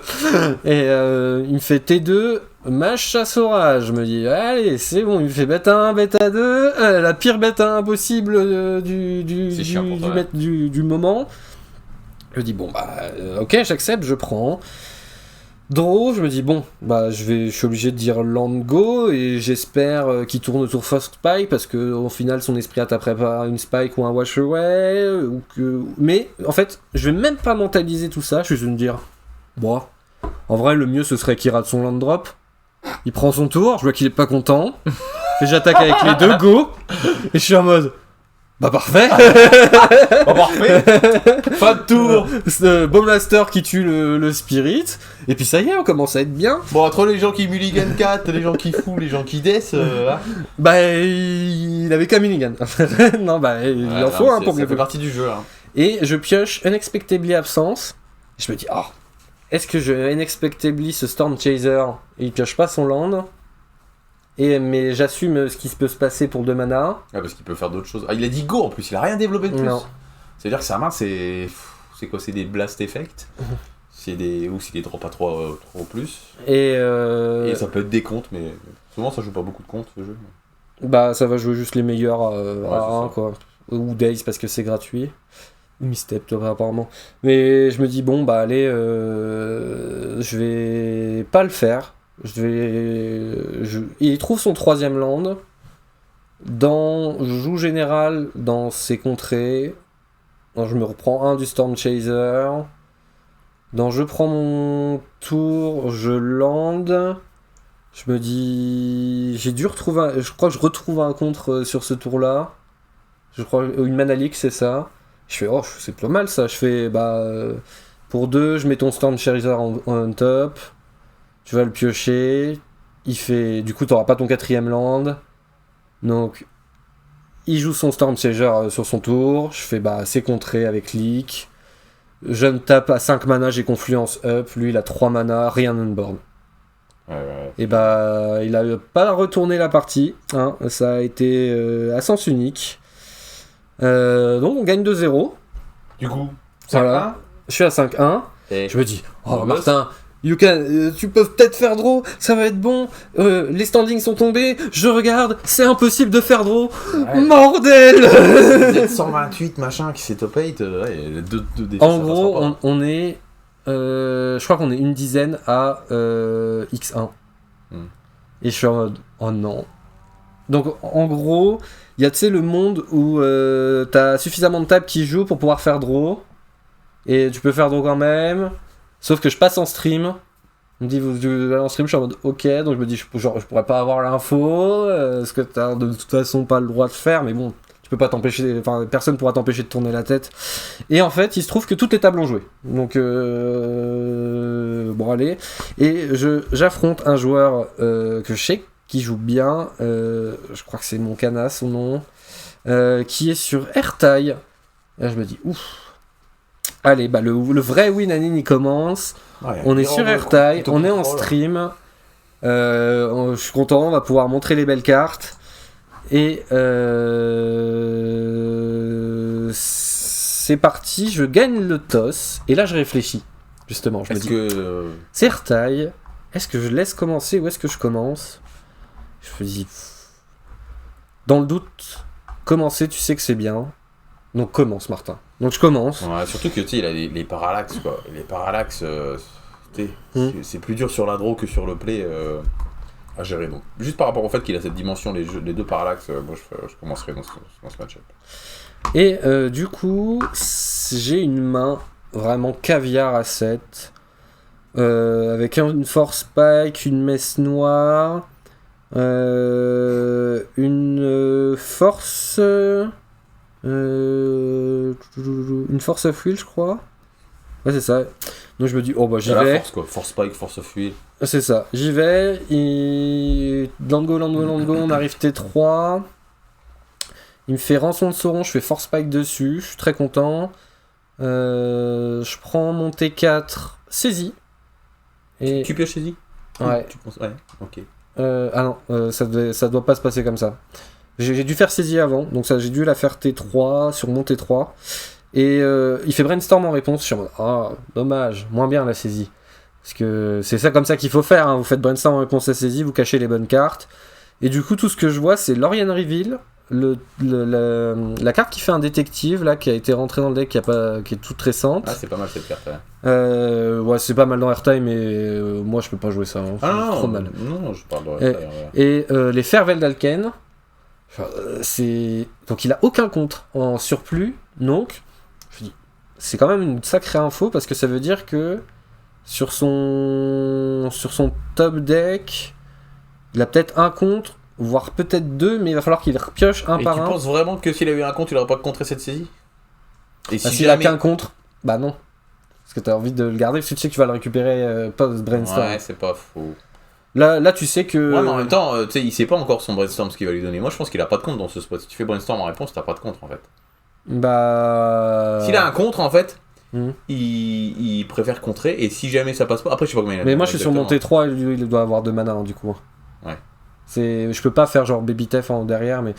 S1: Et il me fait T2, ma chasse au rage. Je me dis, allez, c'est bon, il me fait bêta 1, bêta 2, la pire bêta 1 possible du moment. Je dis, ok, j'accepte, je prends. Draw, je me dis, je suis obligé de dire land go, et j'espère qu'il tourne autour first spike, parce qu'au final, son esprit a préparé une spike ou un wash away, mais en fait, je vais même pas mentaliser tout ça, je vais me dire, en vrai, le mieux, ce serait qu'il rate son land drop, il prend son tour, je vois qu'il est pas content, et j'attaque avec les deux go, et je suis en mode, parfait.
S2: Parfait. Fin de tour.
S1: Bowmaster qui tue le Spirit. Et puis ça y est, on commence à être bien.
S2: Entre les gens qui mulligan 4, les gens qui fou, les gens qui death.
S1: Il avait qu'à mulligan. Non, il en faut un pour
S2: ça fait partie du jeu. Hein.
S1: Et je pioche Unexpectedly Absence. Je me dis, est-ce que je Unexpectedly ce Storm Chaser, il pioche pas son land mais j'assume ce qui peut se passer pour 2 mana.
S2: Ah, parce qu'il peut faire d'autres choses. Ah, il a dit go en plus, il a rien développé de plus.
S1: Non.
S2: C'est-à-dire que sa main, c'est quoi? C'est des blast effects ou c'est des drops à 3 plus.
S1: Et
S2: ça peut être des comptes, mais souvent ça joue pas beaucoup de comptes ce jeu.
S1: Bah, ça va jouer juste les meilleurs à
S2: c'est
S1: 1, quoi. Ou Days parce que c'est gratuit. Ou Misstep, apparemment. Mais je me dis, bon, bah, allez, je vais pas le faire. Il trouve son 3ème land. Je joue général dans ses contrées. Je me reprends un du Storm Chaser. Je prends mon tour, je land. Je me dis, j'ai dû retrouver. Je crois que je retrouve un contre sur ce tour-là. Je crois une mana leak, c'est ça. Je fais, c'est pas mal ça. Je fais, pour 2, je mets ton Storm Chaser on top. Tu vas le piocher. Il fait, du coup, t'auras pas ton 4ème land. Donc, il joue son Storm Chaser sur son tour. Je fais, c'est contré avec leak. Je me tape à 5 mana, j'ai Confluence up. Lui, il a 3 mana, rien on board.
S2: Ouais.
S1: Et il a pas retourné la partie. Hein. Ça a été à sens unique. Donc, on gagne 2-0.
S2: Du coup, 5-1.
S1: Voilà. Je suis à 5-1.
S2: Et
S1: je me dis, Martin, tu peux peut-être faire draw, ça va être bon. Les standings sont tombés, je regarde, c'est impossible de faire draw. Ouais. Bordel.
S2: Vous êtes 128 machin qui s'est top 8. Deux défis,
S1: en gros, on est. Je crois qu'on est une dizaine à X1. Et je suis en mode, oh non. Donc en gros, il y a le monde où t'as suffisamment de tables qui jouent pour pouvoir faire draw. Et tu peux faire draw quand même. Sauf que je passe en stream. On me dit, vous allez en stream, je suis en mode ok. Donc je me dis, je pourrais pas avoir l'info. Parce que t'as de toute façon pas le droit de faire. Mais bon, tu peux pas t'empêcher. Enfin, personne pourra t'empêcher de tourner la tête. Et en fait, il se trouve que toutes les tables ont joué. Donc, bon, allez. Et j'affronte un joueur que je sais qui joue bien. Je crois que c'est mon Cana, son nom. Qui est sur Airtile. Là, je me dis, ouf. Allez, le vrai win in il commence. Ouais, on est sur Airtile, on est en stream. Je suis content, on va pouvoir montrer les belles cartes. Et c'est parti, je gagne le toss. Et là, je réfléchis. Justement, je me dis, c'est Airtile. Est-ce que je laisse commencer ou est-ce que je commence? Je me dis, dans le doute, commencer, tu sais que c'est bien. Donc commence, Martin. Donc je commence.
S2: Ouais, surtout que tu sais, il a les parallaxes quoi. Les parallaxes, c'est plus dur sur la draw que sur le play à gérer. Donc juste par rapport au fait qu'il a cette dimension, les 2 parallaxes, moi je commencerai dans ce match-up.
S1: Et du coup, j'ai une main vraiment caviar à 7 avec une force spike, une messe noire, une force. Une force of will, je crois. Ouais, c'est ça. Donc je me dis, j'y vais.
S2: Force quoi, force spike, force of will.
S1: C'est ça, j'y vais. Land go, on arrive T3. Il me fait rançon de Sauron, je fais force spike dessus. Je suis très content. Je prends mon T4, saisie. Et...
S2: Tu pioches saisie?
S1: Ouais.
S2: Ouais, ok.
S1: Ah non, ça doit pas se passer comme ça. J'ai dû faire saisie avant, donc ça j'ai dû la faire T3 sur mon T3. Et il fait brainstorm en réponse. Je suis en mode, dommage, moins bien la saisie. Parce que c'est ça comme ça qu'il faut faire. Hein. Vous faites brainstorm en réponse à saisie, vous cachez les bonnes cartes. Et du coup, tout ce que je vois, c'est Lorien Reveal, la carte qui fait un détective là, qui a été rentrée dans le deck, qui est toute récente.
S2: Ah, c'est pas mal cette carte. Ouais,
S1: ouais, c'est pas mal dans Airtime, mais moi je peux pas jouer ça. Hein.
S2: Non,
S1: trop mal.
S2: Non, je parle de Airtime.
S1: Et les Farewell d'Alken. Donc il a aucun contre en surplus, donc je dis c'est quand même une sacrée info parce que ça veut dire que sur son top deck il a peut-être un contre, voire peut-être 2, mais il va falloir qu'il repioche un par un. Et
S2: tu penses vraiment que s'il avait eu un contre il aurait pas contré cette saisie?
S1: Et s'il a qu'un contre, bah non, parce que t'as envie de le garder parce que tu sais que tu vas le récupérer post-brainstorm.
S2: Ouais, c'est pas faux.
S1: Là, tu sais que...
S2: Ouais, mais en même temps, tu sais, il sait pas encore son brainstorm ce qu'il va lui donner. Moi, je pense qu'il a pas de compte dans ce spot. Si tu fais brainstorm en réponse, t'as pas de contre, en fait.
S1: Bah.
S2: S'il a un contre, en fait,
S1: Mhm.
S2: il préfère contrer. Et si jamais ça passe pas, après, je sais pas combien il a.
S1: Mais moi je suis sur mon
S2: exactement.
S1: T3, lui il doit avoir 2 mana du coup.
S2: Ouais.
S1: Je peux pas faire genre Baby Tef en derrière, mais.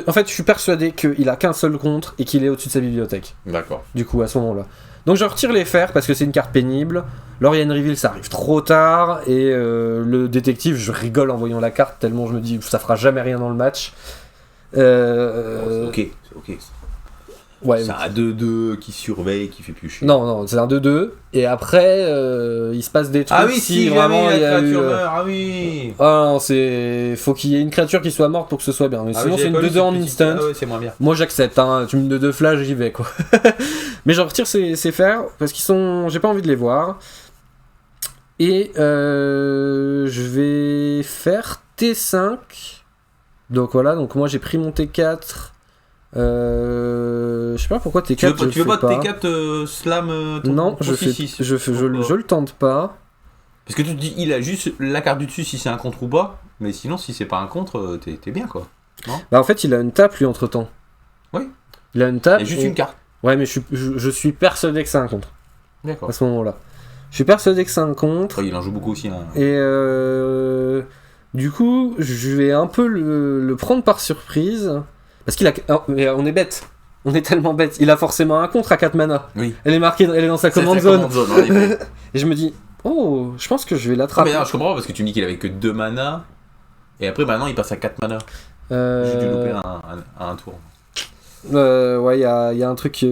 S1: En fait, je suis persuadé qu'il a qu'un seul contre et qu'il est au-dessus de sa bibliothèque.
S2: D'accord.
S1: Du coup, à ce moment-là. Donc je retire les fers parce que c'est une carte pénible. L'Orion Reveal, ça arrive trop tard. Et le détective, je rigole en voyant la carte tellement je me dis ça fera jamais rien dans le match.
S2: C'est ok.
S1: Ouais.
S2: C'est un 2-2 qui surveille, qui fait piocher.
S1: Non, c'est un 2-2. Et après, il se passe des trucs.
S2: Ah oui, si
S1: vraiment
S2: jamais
S1: il y
S2: la
S1: a eu.
S2: créature meurt, ah oui.
S1: Ah non, faut qu'il y ait une créature qui soit morte pour que ce soit bien. Mais
S2: Ah
S1: sinon,
S2: oui,
S1: c'est une
S2: j'avais pas
S1: 2-2
S2: lu
S1: en
S2: ce petit-
S1: instant.
S2: Ah ouais, c'est moins bien.
S1: Moi, j'accepte. Hein. Tu me donnes 2 flash, j'y vais quoi. Mais je retire ces fers parce qu'ils sont. J'ai pas envie de les voir. Et je vais faire T5. Donc voilà, donc moi j'ai pris mon T4. Je sais pas pourquoi T4.
S2: Tu veux pas T4 slam
S1: Non,
S2: ton
S1: je
S2: 6-6.
S1: je le tente pas.
S2: Parce que tu te dis, il a juste la carte du dessus si c'est un contre ou pas. Mais sinon, si c'est pas un contre, t'es bien quoi.
S1: Bah en fait, il a une tape lui entre temps.
S2: Oui.
S1: Il a une tape.
S2: Il y a juste une carte.
S1: Ouais, mais je suis persuadé que c'est un contre
S2: D'accord.
S1: à ce moment-là. Je suis persuadé que c'est un contre.
S2: Après, il en joue beaucoup aussi. Hein.
S1: Et du coup, je vais un peu le prendre par surprise. Parce qu'il a. Mais on est bête. On est tellement bête. Il a forcément un contre à 4 mana.
S2: Oui.
S1: Elle est marquée, elle est dans sa
S2: C'est
S1: command
S2: sa
S1: zone.
S2: command zone, en effet.
S1: Et je me dis, oh, je pense que je vais
S2: Ah,
S1: l'attraper.
S2: mais non, je comprends pas parce que tu me dis qu'il avait que 2 mana. Et après, maintenant, il passe à 4 mana. J'ai dû louper un tour.
S1: Ouais, il y a un truc.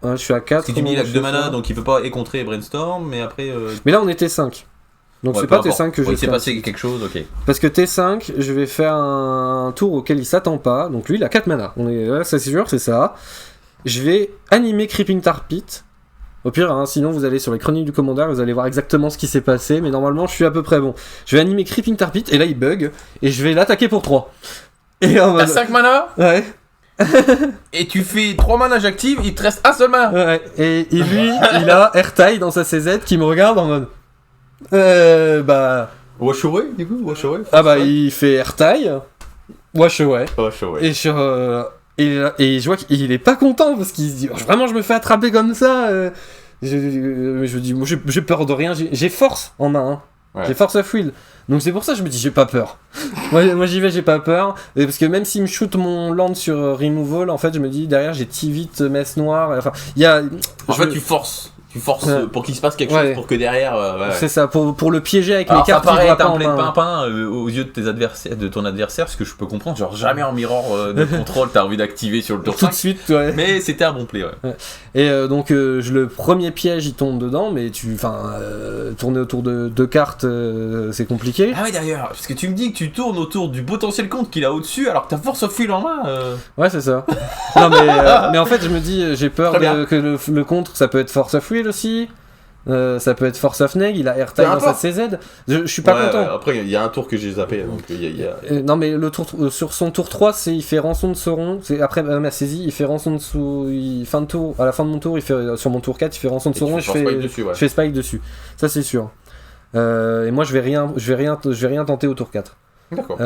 S1: Je suis à 4.
S2: Parce que tu me dis qu'il a que 2 mana, donc il peut pas écontrer Brainstorm. Mais après.
S1: Mais là, on était 5. Donc
S2: ouais,
S1: c'est
S2: peu
S1: pas
S2: importe.
S1: T5 que je
S2: Ouais,
S1: vais
S2: il s'est
S1: faire.
S2: passé quelque chose, ok.
S1: Parce que T5, je vais faire un tour auquel il s'attend pas. Donc lui, il a 4 mana. Ouais, ça, c'est sûr, c'est ça. Je vais animer Creeping Tar Pit. Au pire, hein, sinon vous allez sur les chroniques du commandeur, vous allez voir exactement ce qui s'est passé. Mais normalement, je suis à peu près bon. Je vais animer Creeping Tar Pit et là, il bug. Et je vais l'attaquer pour 3. Et en
S2: T'as
S1: mode...
S2: 5 mana
S1: Ouais.
S2: et tu fais 3 mana j'active, il te reste un seul mana.
S1: Ouais. Et lui, il a Airtide dans sa CZ qui me regarde en mode... bah...
S2: Wash away, du coup, wash away.
S1: Ah bah, il fait Airtide. Wash away.
S2: Wash away.
S1: Et sur... Et je vois qu'il est pas content parce qu'il se dit vraiment je me fais attraper comme ça. Je dis moi j'ai peur de rien, j'ai force en main, hein.
S2: Ouais.
S1: J'ai force of will. Donc c'est pour ça que je me dis j'ai pas peur. moi j'y vais, j'ai pas peur. Et parce que même s'il me shoot mon land sur removal, en fait je me dis derrière j'ai Tivit, Messe Noire. Enfin il y a.
S2: En fait tu forces
S1: Ouais.
S2: pour qu'il se passe quelque
S1: Ouais.
S2: chose pour que derrière. Ouais.
S1: C'est ça pour le piéger avec
S2: Alors
S1: mes cartes
S2: ça paraît
S1: qu'il voit
S2: être
S1: pas
S2: un
S1: en
S2: play de
S1: main.
S2: pimpin aux yeux de tes adversaires, de ton adversaire, ce que je peux comprendre. Genre jamais en mirror de contrôle t'as envie d'activer sur le tour
S1: Tout
S2: 5.
S1: de suite ouais.
S2: Mais c'était un bon play, ouais.
S1: Et donc le premier piège il tombe dedans, mais tourner autour de 2 cartes c'est compliqué.
S2: Ah ouais d'ailleurs, parce que tu me dis que tu tournes autour du potentiel compte qu'il a au-dessus alors que t'as force of will en main.
S1: Ouais c'est ça. Non mais en fait je me dis j'ai peur
S2: Très bien.
S1: que le contre ça peut être Force of Will aussi. Ça peut être Force of Neg, il a Airtime
S2: Peu
S1: dans sa
S2: importe.
S1: CZ. Je suis pas content.
S2: Après il y a un tour que j'ai zappé donc il y a...
S1: Non mais le tour sur son tour 3 il fait rançon de Sauron, c'est après ma saisie, il fait rançon de fin de tour, à la fin de mon tour, il fait sur mon tour 4, il fait rançon de Sauron et
S2: tu fais spike dessus, ouais.
S1: je fais spike dessus. Ça c'est sûr. Et moi je vais rien tenter au tour 4.
S2: D'accord.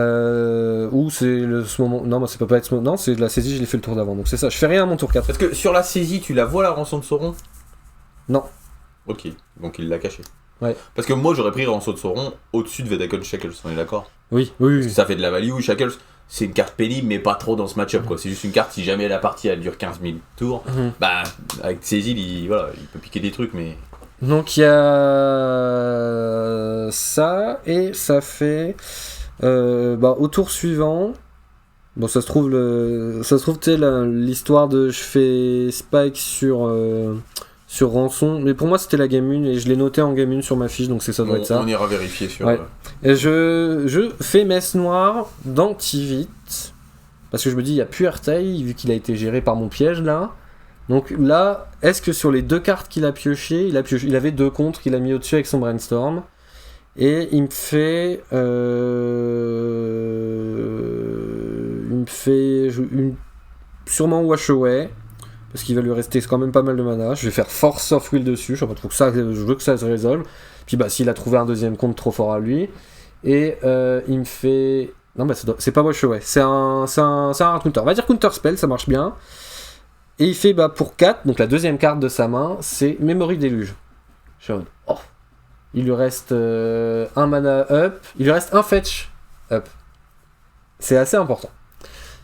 S1: Ou c'est ce moment non, moi ça peut pas être ce moment. Non, c'est de la saisie, je l'ai fait le tour d'avant. Donc c'est ça, je fais rien à mon tour 4.
S2: Parce que sur la saisie, tu la vois la rançon de Sauron?
S1: Non.
S2: Ok, donc il l'a caché.
S1: Ouais.
S2: Parce que moi j'aurais pris rançon de Sauron au-dessus de Vedakon Shackles, on est d'accord?
S1: Oui.
S2: Parce que ça fait de la value, Shackles c'est une carte pénible mais pas trop dans ce match-up quoi. C'est juste une carte, si jamais la partie elle dure 15 000 tours, bah avec saisie il peut piquer des trucs mais...
S1: Donc il y a ça et ça fait au tour suivant. Bon ça se trouve tu sais l'histoire de je fais spike sur rançon, mais pour moi c'était la game 1 et je l'ai noté en game 1 sur ma fiche donc ça doit être ça.
S2: On ira vérifier sur...
S1: Ouais. Et je fais Messe Noire dans Tivit parce que je me dis il n'y a plus Airtail vu qu'il a été géré par mon piège là. Donc là, est-ce que sur les 2 cartes qu'il a pioché, il avait 2 contres qu'il a mis au-dessus avec son Brainstorm. Et il me fait sûrement Wash Away parce qu'il va lui rester quand même pas mal de mana. Je vais faire Force of Will dessus, je veux que ça se résolve. Puis bah s'il a trouvé un deuxième compte trop fort à lui et il me fait non bah c'est pas Wash Away, c'est un counter. On va dire counter spell, ça marche bien. Et il fait pour 4, donc la deuxième carte de sa main, c'est Memory Déluge. Je suis en mode, oh. Il lui reste un mana up, il lui reste un fetch up. C'est assez important.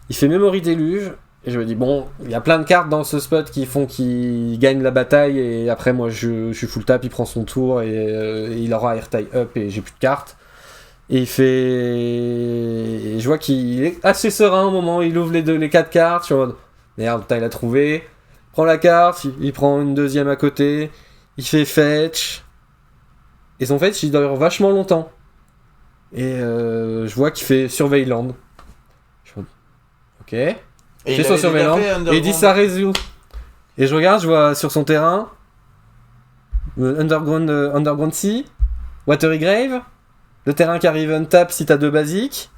S1: Il fait Memory Déluge, et je me dis, bon, il y a plein de cartes dans ce spot qui font qu'il gagne la bataille, et après moi je suis full tap, il prend son tour, et il aura airtie up, et j'ai plus de cartes. Et il fait... Et je vois qu'il est assez serein au moment où il ouvre les 4 cartes, je suis en mode, merde, il a trouvé. Il prend la carte, il prend une deuxième à côté, il fait fetch. Et son fetch, il dure vachement longtemps. Et je vois qu'il fait Surveilland. Je fais, ok. Il fait son Surveilland, et il dit ça résout. Et je regarde, je vois sur son terrain Underground Sea, Watery Grave, le terrain qui arrive untap si t'as 2 basiques.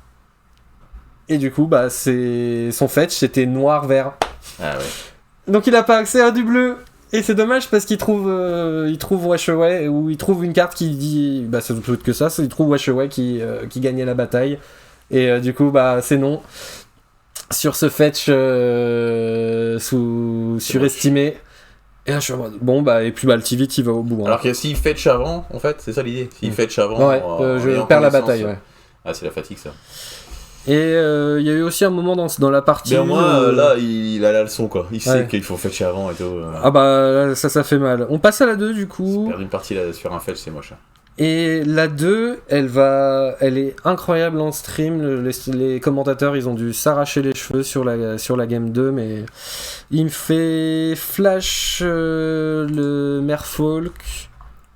S1: Et du coup, c'est son fetch, c'était noir-vert.
S2: Ah ouais.
S1: Donc il a pas accès à du bleu. Et c'est dommage parce qu'il trouve Wash Away, ou il trouve une carte qui dit... c'est plus que ça, il trouve Wash Away qui gagnait la bataille. Et du coup, c'est non. Sur ce fetch surestimé. Et là, je suis en mode, bon, et puis le Tivit, il va au bout. Hein.
S2: Alors que s'il fetch avant, en fait, c'est ça l'idée. S'il fetch avant...
S1: Ouais, je perds la bataille, ouais.
S2: Ah, c'est la fatigue, ça.
S1: Et il y a eu aussi un moment dans la partie...
S2: Mais au moins, là, il a la leçon, quoi. Il sait qu'il faut fetcher avant et tout.
S1: Ça fait mal. On passe à la 2, du coup.
S2: Perdre une partie là, sur un fetch, c'est moche.
S1: Et la 2, elle est incroyable en stream. Les commentateurs, ils ont dû s'arracher les cheveux sur la game 2, mais il me fait flash le Merfolk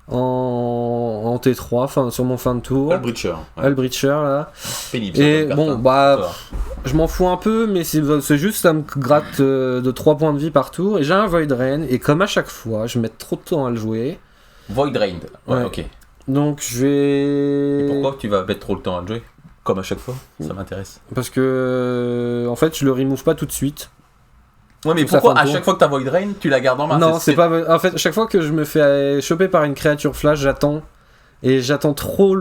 S1: en T3, enfin sur mon fin de tour.
S2: Albreacher. Ouais.
S1: Albreacher là.
S2: Pénible.
S1: Et bon, je m'en fous un peu, mais c'est juste ça me gratte de 3 points de vie par tour. Et j'ai un Void Rain, et comme à chaque fois, je mets trop de temps à le jouer.
S2: Void Rain, ouais, ok.
S1: Donc je vais.
S2: Et pourquoi tu vas mettre trop le temps à le jouer? Comme à chaque fois, ça m'intéresse.
S1: Parce que en fait, je le remove pas tout de suite.
S2: Ouais, mais pourquoi à chaque fois que t'as Void Rain, tu la gardes en main?
S1: Non, c'est pas. En fait, chaque fois que je me fais choper par une créature flash, j'attends. Et j'attends trop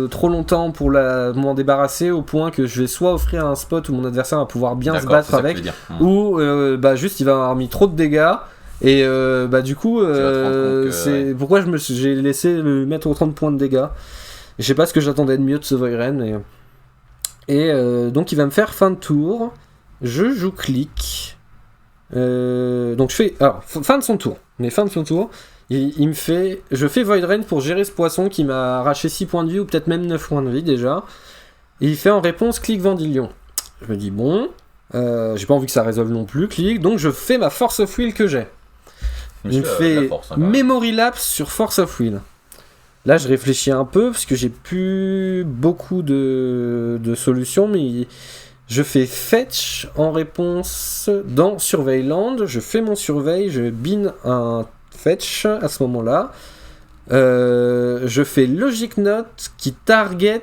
S1: trop longtemps pour m'en débarrasser, au point que je vais soit offrir un spot où mon adversaire va pouvoir bien se battre avec, ou juste il va avoir mis trop de dégâts. Et du coup, c'est pourquoi j'ai laissé le mettre aux 30 points de dégâts. Je sais pas ce que j'attendais de mieux de ce Voidren. Et donc il va me faire fin de tour. Je joue clic. Donc je fais. Alors, fin de son tour. Mais fin de son tour, il me fait. Je fais Voidren pour gérer ce poisson qui m'a arraché 6 points de vie, ou peut-être même 9 points de vie déjà. Et il fait en réponse clic Vendilion. Je me dis bon. J'ai pas envie que ça résolve non plus, clic. Donc je fais ma Force of Will que j'ai. Il me fait Memory Lapse sur Force of Will. Là, je réfléchis un peu parce que j'ai plus beaucoup de solutions, mais je fais Fetch en réponse dans Surveilland. Je fais mon surveil, je bin un Fetch à ce moment-là. Je fais Logic Note qui target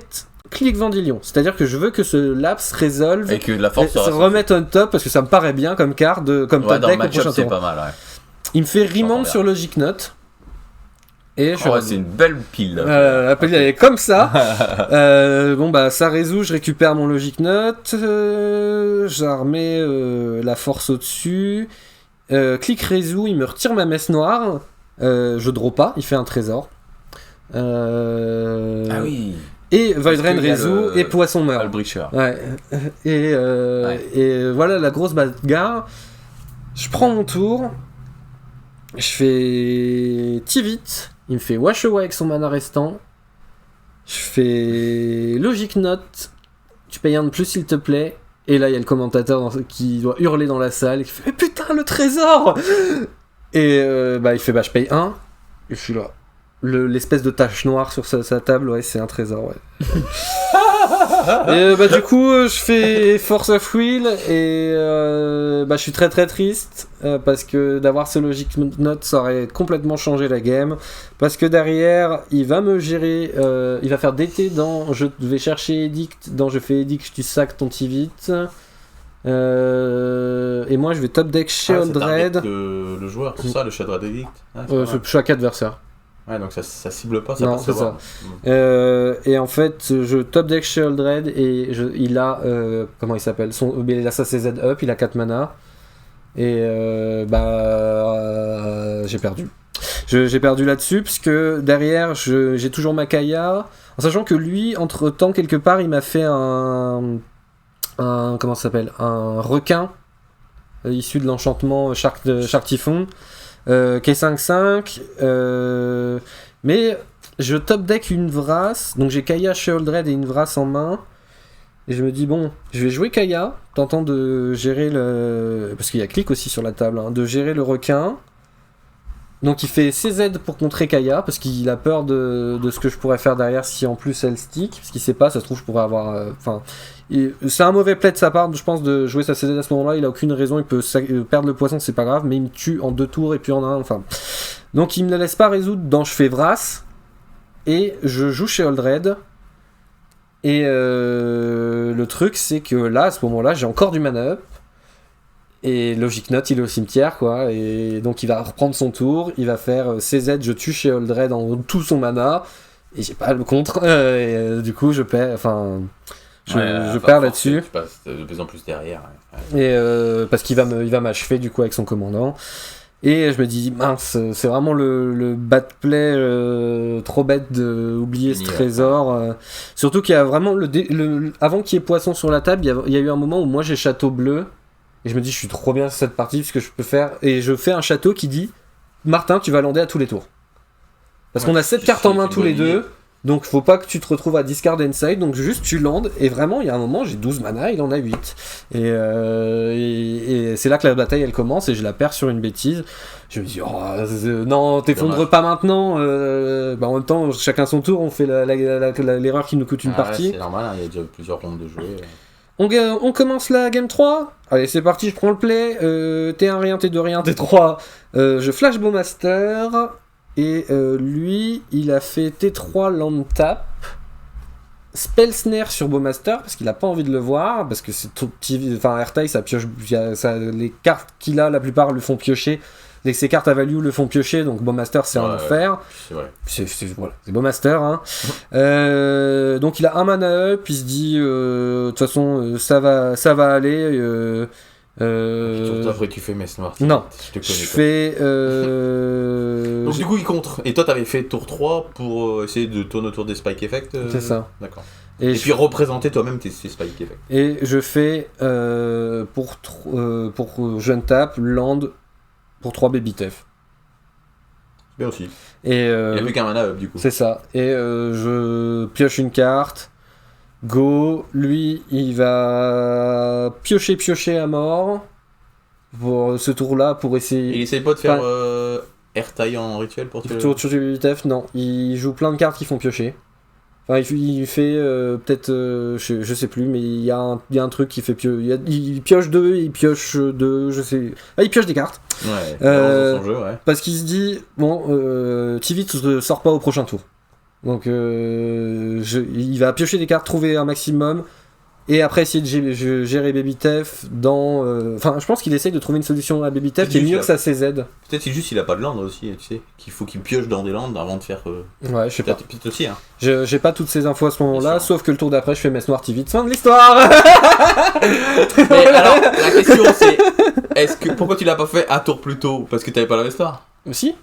S1: clic Vendilion. C'est-à-dire que je veux que ce lapse résolve
S2: et que la force
S1: se remette on top parce que ça me paraît bien comme carte, comme top deck au prochain tour.
S2: C'est pas mal, ouais.
S1: Il me fait Remand sur Logic Note. Et
S2: c'est une belle pile.
S1: La pile elle est comme ça. Ça résout, je récupère mon Logic Note. J'armets la force au-dessus. Clic résout, il me retire ma messe noire. Je draw pas, il fait un trésor.
S2: Ah oui.
S1: Et Voidren résout et Poisson meurt.
S2: Albreacher.
S1: Ouais. Et voilà la grosse bagarre. Je prends mon tour. Je fais Tivit. Il me fait Wash Away avec son mana restant. Je fais Logic Note. Tu payes un de plus s'il te plaît. Et là il y a le commentateur qui doit hurler dans la salle. Qui fait mais putain le trésor. Et il fait je paye 1. Et je suis là. L'espèce de tache noire sur sa table, ouais, c'est un trésor, ouais. Et du coup, je fais Force of Will et je suis très très triste parce que d'avoir ce Logic Note, ça aurait complètement changé la game. Parce que derrière, il va me gérer, il va faire DT dans je vais chercher Edict, dans je fais Edict, tu sacs ton Tivit. Et moi, je vais top deck Sheoldred.
S2: Le joueur, c'est ça, le Sheoldred Edict.
S1: Chaque adversaire.
S2: Ouais, donc ça cible pas, ça
S1: non,
S2: passe
S1: c'est ça. Et en fait, je top deck Sheoldred et il a comment il s'appelle il a sa CZ up, il a 4 mana. Et j'ai perdu. J'ai perdu là-dessus, parce que derrière, j'ai toujours ma Kaya, en sachant que lui, entre-temps, quelque part, il m'a fait un comment ça s'appelle, un requin issu de l'enchantement Shark Typhoon, qui est 5-5, mais je top deck une Vras, donc j'ai Kaya, Sheoldred et une Vras en main, et je me dis bon, je vais jouer Kaya, tentant de gérer parce qu'il y a clic aussi sur la table, de gérer le requin. Donc il fait CZ pour contrer Kaya, parce qu'il a peur de ce que je pourrais faire derrière si en plus elle stick, parce qu'il sait pas, ça se trouve je pourrais avoir... c'est un mauvais play de sa part, je pense, de jouer sa CZ à ce moment-là, il a aucune raison, il peut perdre le poisson, c'est pas grave, mais il me tue en 2 tours et puis en 1, enfin... Donc il me laisse pas résoudre, je fais Vras, et je joue chez Sheoldred, et le truc c'est que là, à ce moment-là, j'ai encore du mana up, et Logic Note, il est au cimetière, quoi, et donc il va reprendre son tour, il va faire CZ, je tue chez Sheoldred en tout son mana, et j'ai pas le contre, et du coup je perds, je perds là-dessus.
S2: Tu passes de plus en plus derrière.
S1: Et parce qu'il va m'achever du coup avec son commandant. Et je me dis, mince, c'est vraiment le bad play trop bête d'oublier ce trésor. Surtout qu'il y a vraiment, avant qu'il y ait poisson sur la table, il y a eu un moment où moi j'ai château bleu. Et je me dis, je suis trop bien sur cette partie, parce que je peux faire... Et je fais un château qui dit, Martin, tu vas lander à tous les tours. Parce qu'on a 7 cartes en main tous les deux. Donc faut pas que tu te retrouves à discard inside, donc juste tu landes, et vraiment il y a un moment j'ai 12 mana, il en a 8. Et c'est là que la bataille elle commence, et je la perds sur une bêtise. Je me dis, non, t'effondre pas maintenant. En même temps, chacun son tour, on fait l'erreur qui nous coûte une partie.
S2: C'est normal, il y a déjà plusieurs rondes de jouer.
S1: On commence la game 3. Allez, c'est parti, je prends le play. T1 rien, T2 rien, T3. Je flash Bowmaster. Et lui, il a fait T3 land tap, spell snare sur Bowmaster, parce qu'il a pas envie de le voir, parce que c'est tout petit. Enfin, Airtile, ça pioche. Les cartes qu'il a, la plupart le font piocher. Dès que ses cartes à value le font piocher, donc Bowmaster, c'est un enfer.
S2: C'est vrai.
S1: C'est Bowmaster. Hein. Donc il a un mana up, il se dit, de toute façon, ça va aller.
S2: Après tu fais Mess Noire.
S1: Non,
S2: je
S1: fais...
S2: Donc du coup il contre. Et toi t'avais fait tour 3 pour essayer de tourner autour des Spike Effect.
S1: C'est ça.
S2: D'accord. Et puis représenter toi-même tes Spike Effect.
S1: Et je fais pour jeune tap, land pour 3 Baby Tef.
S2: Bien aussi.
S1: Et,
S2: il n'y a plus qu'un mana up du coup.
S1: C'est ça. Et je pioche une carte. Go, lui, il va piocher à mort pour ce tour-là, pour essayer...
S2: Il essaye pas de faire Airtile en rituel pour tuer
S1: le BTF, non. Il joue plein de cartes qui font piocher. Enfin, il fait peut-être... je sais plus, mais il y a un truc qui fait piocher. Il pioche 2, il pioche 2, je sais... Ah, il pioche des cartes.
S2: Ouais, dans son jeu, ouais.
S1: Parce qu'il se dit, bon, Tivit ne sort pas au prochain tour. Donc il va piocher des cartes, trouver un maximum, et après essayer de gérer BabyTef dans... Enfin, je pense qu'il essaye de trouver une solution à BabyTef qui est mieux que sa CZ.
S2: Peut-être qu'il a pas de land aussi, tu sais, qu'il faut qu'il pioche dans des landes avant de faire...
S1: Ouais, je sais pas.
S2: Peut-être aussi, hein.
S1: J'ai pas toutes ces infos à ce moment-là, sauf que le tour d'après, je fais Mess Noire TV, fin de l'histoire.
S2: Mais alors, la question c'est, pourquoi tu l'as pas fait un tour plus tôt? Parce que t'avais pas la Mess Noire?
S1: Si,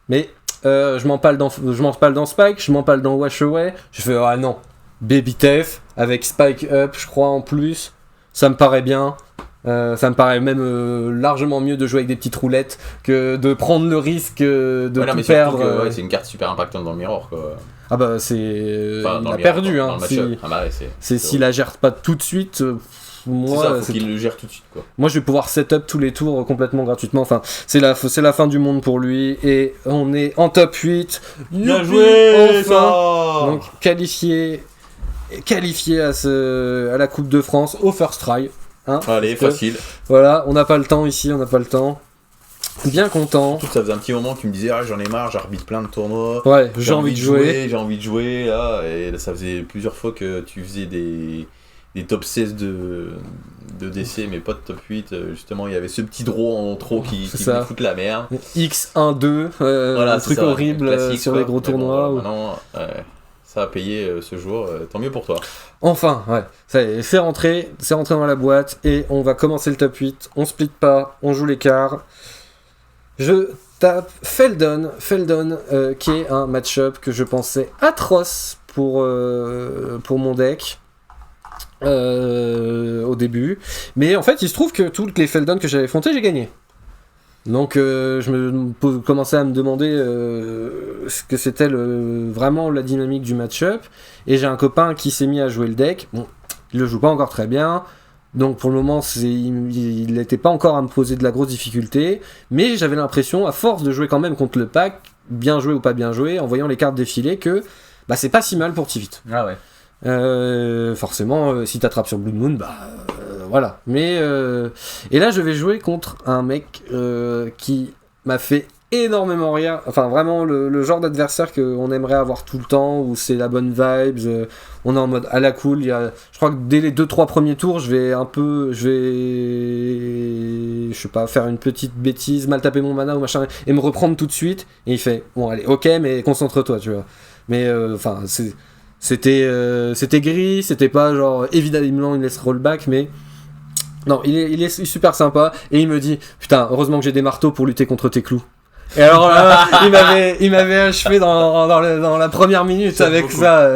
S1: mais... je m'empale dans Spike, je m'empale dans Wash Away, je fais ah non, BabyTef avec Spike Up, je crois en plus, ça me paraît bien, ça me paraît même largement mieux de jouer avec des petites roulettes que de prendre le risque de tout perdre.
S2: C'est une carte super impactante dans le mirror quoi.
S1: Ah bah il a perdu hein. S'il la gère pas tout de suite. Moi,
S2: faut qu'il le gère tout de suite quoi.
S1: Moi je vais pouvoir setup tous les tours complètement gratuitement, enfin c'est la fin du monde pour lui, et on est en top 8.
S2: Bien joué
S1: enfin. Donc qualifié à la Coupe de France au first try hein.
S2: Allez, facile.
S1: Voilà, on n'a pas le temps ici, bien content.
S2: Surtout que ça faisait un petit moment que tu me disais j'en ai marre, j'arbitre plein de tournois.
S1: Ouais, j'ai envie de jouer
S2: là, et là, ça faisait plusieurs fois que tu faisais des top 16 de DC, mais pas de top 8. Justement, il y avait ce petit draw en trop qui me fout la merde.
S1: X1-2, voilà, un truc horrible sur les gros tournois.
S2: Bon, maintenant, ça a payé ce jour, tant mieux pour toi.
S1: Enfin, ouais, ça y est, c'est rentré dans la boîte, et on va commencer le top 8, on split pas, on joue l'écart. Je tape Feldon, qui est un match-up que je pensais atroce pour mon deck. Au début, mais en fait il se trouve que toutes les Feldon que j'avais affrontés j'ai gagné, donc je commençais à me demander ce que c'était vraiment la dynamique du match-up, et j'ai un copain qui s'est mis à jouer le deck. Bon, il le joue pas encore très bien, donc pour le moment il n'était pas encore à me poser de la grosse difficulté, mais j'avais l'impression, à force de jouer quand même contre le pack, bien joué ou pas bien joué, en voyant les cartes défiler, que bah, c'est pas si mal pour Tivit.
S2: Ah ouais.
S1: Forcément, si t'attrapes sur Blood Moon, voilà. Mais et là, je vais jouer contre un mec qui m'a fait énormément rire. Enfin, vraiment le genre d'adversaire qu'on aimerait avoir tout le temps, où c'est la bonne vibes. On est en mode à la cool. Je crois que dès les 2-3 premiers tours, je vais je sais pas, faire une petite bêtise, mal taper mon mana ou machin, et me reprendre tout de suite. Et il fait, bon, allez, ok, mais concentre-toi, tu vois. Mais enfin, c'était gris, c'était pas genre évidemment il laisse rollback, mais non, il est super sympa, et il me dit putain, heureusement que j'ai des marteaux pour lutter contre tes clous. Et alors là, il m'avait achevé dans la première minute ça avec ça.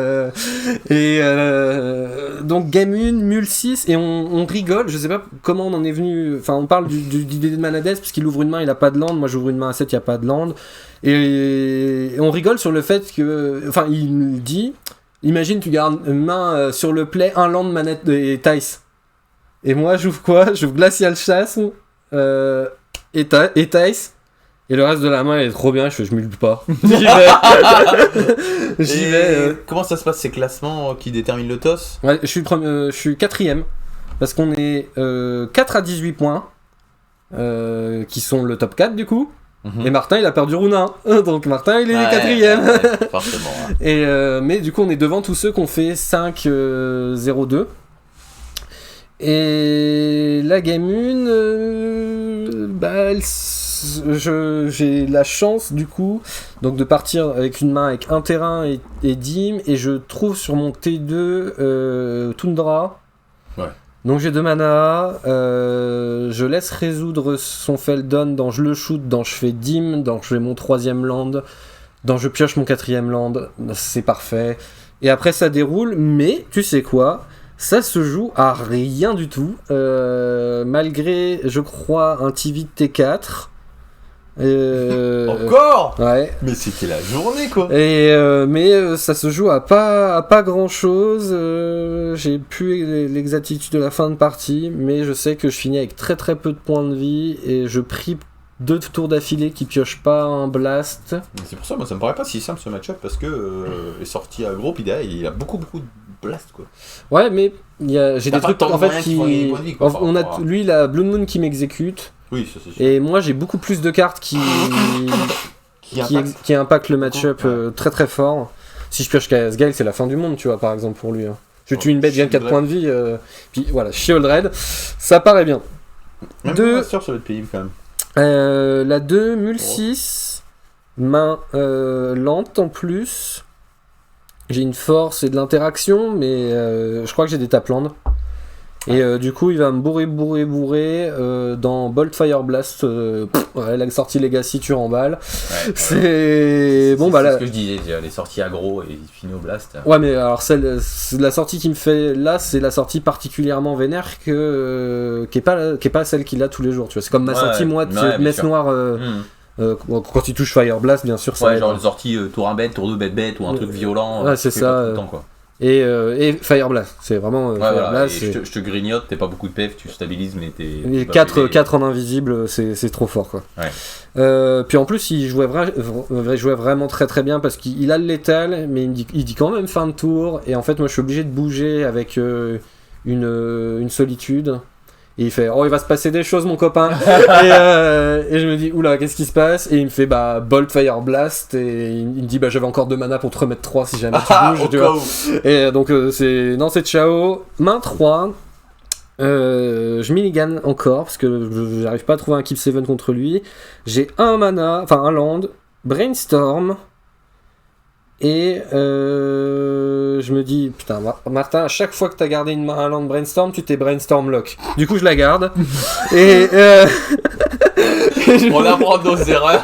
S1: Donc game 1, mule 6, et on rigole, je sais pas comment on en est venu. Enfin, on parle du dé de Manades, parce qu'il ouvre une main, il a pas de land, moi j'ouvre une main à 7, il y a pas de land. Et on rigole sur le fait que. Enfin, il me dit. Imagine, tu gardes une main sur le play, un land, manette et Tice. Et moi, j'ouvre quoi ? J'ouvre Glacial Chasse et Tice. Et le reste de la main est trop bien, je multe pas. J'y vais.
S2: Comment ça se passe, ces classements qui déterminent le toss ?
S1: Ouais, je suis 4ème. Parce qu'on est 4 à 18 points. Qui sont le top 4 du coup. Et Martin il a perdu Runa, donc Martin il est 4ème.
S2: Ouais, forcément. Ouais.
S1: Et mais du coup on est devant tous ceux qui ont fait 5-0-2. Et la game 1, j'ai la chance du coup donc de partir avec une main avec un terrain et Dim, et je trouve sur mon T2 Tundra.
S2: Ouais.
S1: Donc j'ai 2 mana, je laisse résoudre son Feldon, dans je le shoot, dans je fais Dim, dans je fais mon 3ème land, dans je pioche mon 4ème land, c'est parfait. Et après ça déroule, mais tu sais quoi ? Ça se joue à rien du tout, malgré, je crois, un TV T4.
S2: Encore ?
S1: Ouais.
S2: Mais c'était la journée quoi.
S1: Et mais ça se joue à pas grand chose. J'ai plus l'exactitude de la fin de partie, mais je sais que je finis avec très très peu de points de vie, et je prie 2 tours d'affilée qui piochent pas un blast.
S2: C'est pour ça, moi ça me paraît pas si simple ce match-up, parce que les sorties aggro, puis derrière il a beaucoup de blast quoi.
S1: Ouais, mais j'ai des trucs en fait qui. Lui il a Blood Moon qui m'exécute.
S2: Oui, ça c'est sûr.
S1: Et moi j'ai beaucoup plus de cartes qui impactent le match-up très très fort. Si je pioche KS Gale, c'est la fin du monde, tu vois, par exemple pour lui. Je tue une bête, je gagne 4 points de vie, puis voilà, Shieldred, ça paraît bien.
S2: Même pas sûr sur le pays quand même.
S1: La 2, mule 6, main lente en plus. J'ai une force et de l'interaction, mais je crois que j'ai des taplandes. Et du coup, il va me bourrer dans Bolt Fire Blast. La sortie Legacy tu remballes.
S2: Ouais,
S1: c'est bon,
S2: c'est ce que je disais, les sorties aggro et Fino Blast.
S1: Ouais, mais alors la sortie qui me fait là, c'est la sortie particulièrement vénère qui est pas celle qu'il a tous les jours. Tu vois, c'est comme ma sortie moi de Messe Noire. Quand il touche Fire Blast, bien sûr, ça
S2: ouais, genre une sortie tour 1 bête, tour 2 bête ou un truc violent.
S1: Ouais, c'est ça.
S2: Tout le temps, quoi.
S1: Et Fire Blast, c'est vraiment Fire
S2: voilà,
S1: Blast.
S2: Je te grignote, t'es pas beaucoup de PF, tu stabilises, mais t'es.
S1: 4 en invisible, c'est trop fort quoi.
S2: Ouais.
S1: Puis en plus, il jouait vraiment très très bien, parce qu'il a le létal, mais il dit quand même fin de tour. Et en fait, moi je suis obligé de bouger avec une solitude. Et il fait il va se passer des choses mon copain. et je me dis oula, qu'est-ce qui se passe, et il me fait Bolt Fire Blast, et il me dit j'avais encore 2 mana pour te remettre 3 si jamais tu bouges, tu vois. Et donc c'est ciao. Main 3, je minigan encore parce que j'arrive pas à trouver un Keep 7 contre lui. J'ai un mana, enfin un land, Brainstorm, Et je me dis, putain, Martin, à chaque fois que t'as gardé un land brainstorm, tu t'es brainstorm lock. Du coup, je la garde. Et
S2: On apprend de nos erreurs.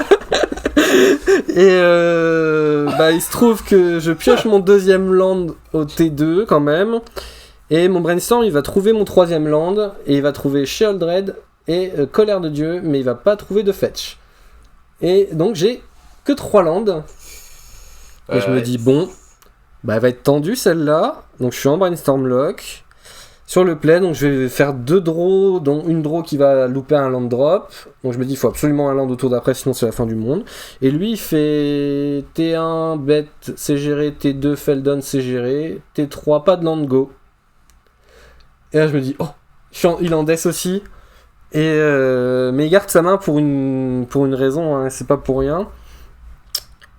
S1: Et il se trouve que je pioche mon deuxième land au T2 quand même. Et mon brainstorm, il va trouver mon troisième land. Et il va trouver Sheoldred et Colère de Dieu. Mais il va pas trouver de fetch. Et donc j'ai que 3 lands. Et je me dis, bon, elle va être tendue celle-là. Donc je suis en brainstorm lock. Sur le play, donc je vais faire 2 draws, dont une draw qui va louper un land drop. Donc je me dis, il faut absolument un land au tour d'après, sinon c'est la fin du monde. Et lui, il fait T1, bet, c'est géré, T2, Feldon, c'est géré, T3, pas de land go. Et là, je me dis, oh, il en death aussi. Et mais il garde sa main pour une raison, hein, c'est pas pour rien.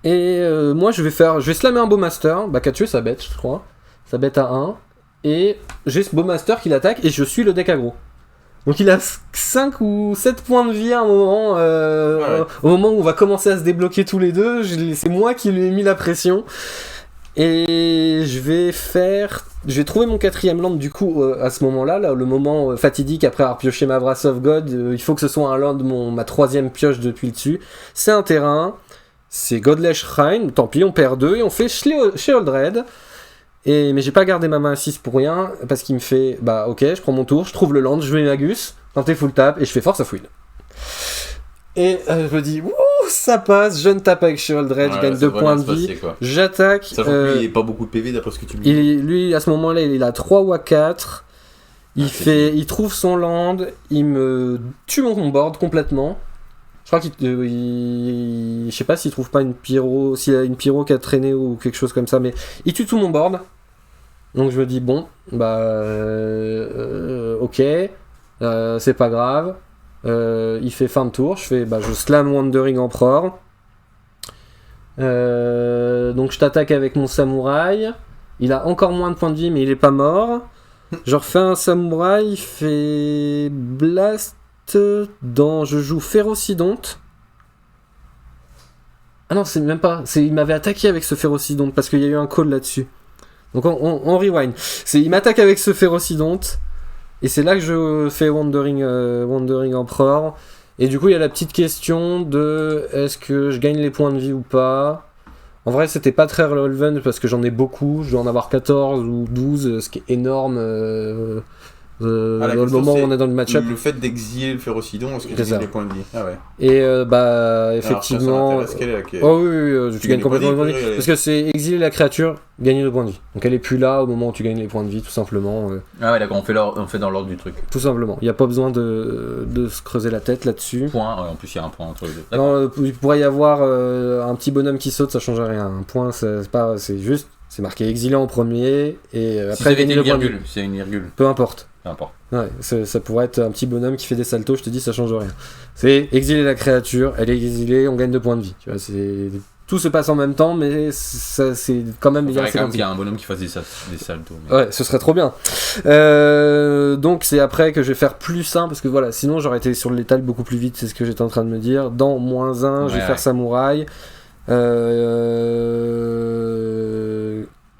S1: Et moi, je vais slammer un Bowmaster, qu'a tué sa bête, je crois. Sa bête à 1. Et j'ai ce Bowmaster qui l'attaque et je suis le deck aggro. Donc il a 5 ou 7 points de vie à un moment. Au moment où on va commencer à se débloquer tous les deux, c'est moi qui lui ai mis la pression. Et je vais trouver mon 4ème land du coup à ce moment-là, le moment fatidique après avoir pioché ma Wrath of God. Il faut que ce soit un land, ma 3ème pioche depuis le dessus. C'est un terrain, c'est Godless Shrine, tant pis, on perd 2 et on fait Sheoldred. Mais j'ai pas gardé ma main à 6 pour rien, parce qu'il me fait, ok, je prends mon tour, je trouve le land, je mets Magus, tenter full tap, et je fais Force of Will. Et je me dis, ça passe, je ne tape avec Sheoldred, je gagne 2 points de vie, j'attaque.
S2: Sachant que lui, il n'a pas beaucoup de PV d'après ce que tu me dis.
S1: Lui, à ce moment-là, il a 3 ou 4, il trouve son land, il me tue mon board complètement. Je crois je sais pas s'il trouve pas s'il y a une pyro qui a traîné ou quelque chose comme ça, mais il tue tout mon board. Donc je me dis, bon, ok, c'est pas grave. Il fait fin de tour, je slam Wandering Emperor. Donc je t'attaque avec mon samouraï. Il a encore moins de points de vie, mais il est pas mort. Je refais un samouraï, il fait blast. Je joue Férocidonte. Ah non, c'est même pas. Il m'avait attaqué avec ce Férocidonte parce qu'il y a eu un call là-dessus. Donc on rewind. Il m'attaque avec ce Férocidonte et c'est là que je fais Wandering Emperor. Et du coup, il y a la petite question de est-ce que je gagne les points de vie ou pas. En vrai, c'était pas très relevant parce que j'en ai beaucoup. Je dois en avoir 14 ou 12, ce qui est énorme. Dans le moment où on est dans le match-up.
S2: Le fait d'exiler le Férocidon, est-ce que tu gagnes les points de vie? Ah ouais.
S1: Et effectivement.
S2: Alors,
S1: oui, tu gagnes complètement les points de vie. Parce que c'est exiler la créature, gagner le point de vie. Donc elle est plus là au moment où tu gagnes les points de vie, tout simplement.
S2: Ah ouais, d'accord, on fait dans l'ordre du truc.
S1: Tout simplement. Il n'y a pas besoin de se creuser la tête là-dessus.
S2: Point, en plus il y a un point entre les deux.
S1: Non, il pourrait y avoir un petit bonhomme qui saute, ça change rien. Un point, c'est juste. C'est marqué exilé en premier et après gagner le point de vie.
S2: C'est une virgule.
S1: Peu importe.
S2: Ouais,
S1: ça pourrait être un petit bonhomme qui fait des saltos, je te dis, ça change rien. C'est exiler la créature, elle est exilée, on gagne 2 points de vie. Tu vois, tout se passe en même temps, mais c'est quand même bien.
S2: Il y a un bonhomme qui fasse des saltos.
S1: Mais... Ouais, ce serait trop bien. Donc c'est après que je vais faire plus 1, parce que voilà, sinon j'aurais été sur le létal beaucoup plus vite, c'est ce que j'étais en train de me dire. Dans -1, je vais faire samouraï.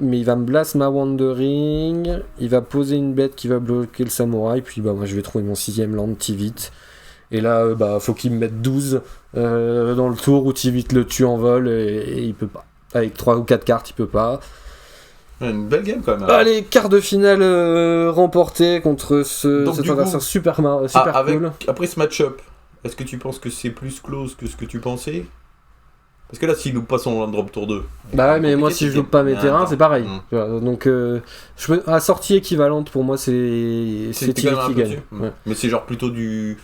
S1: Mais il va me blast ma Wandering, il va poser une bête qui va bloquer le samouraï, puis moi je vais trouver mon 6ème land Tivit. Et là, faut qu'il me mette 12 dans le tour où Tivit le tue en vol et il peut pas. Avec 3 ou 4 cartes, il peut pas.
S2: Une belle game quand même.
S1: Allez, quart de finale remporté contre cet adversaire super cool.
S2: Après ce match-up, est-ce que tu penses que c'est plus close que ce que tu pensais? Parce que là, s'il loupe pas son land drop tour 2.
S1: Bah ouais, mais moi, si je loupe pas mes terrains, c'est pareil. Donc, à sortie équivalente, pour moi, c'est Tivit qui gagne. Ouais.
S2: Mais c'est genre plutôt du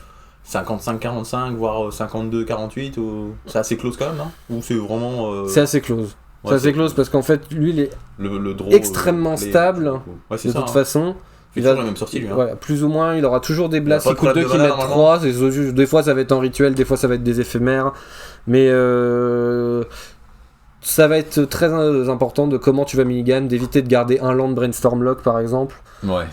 S2: 55-45, voire 52-48, ou... c'est assez close quand même, non? Ou c'est vraiment...
S1: C'est assez close. Ouais, c'est assez close parce qu'en fait, lui, il est
S2: le draw,
S1: extrêmement stable,
S2: de
S1: toute façon.
S2: Il a la même sortie, lui.
S1: Ouais, plus ou moins, il aura toujours des blasts qui coûtent 2 qui mettent 3. Des fois, ça va être en rituel, des fois, ça va être des éphémères. Mais ça va être très important de comment tu vas minigun, d'éviter de garder un land brainstorm lock par exemple.
S2: Ouais,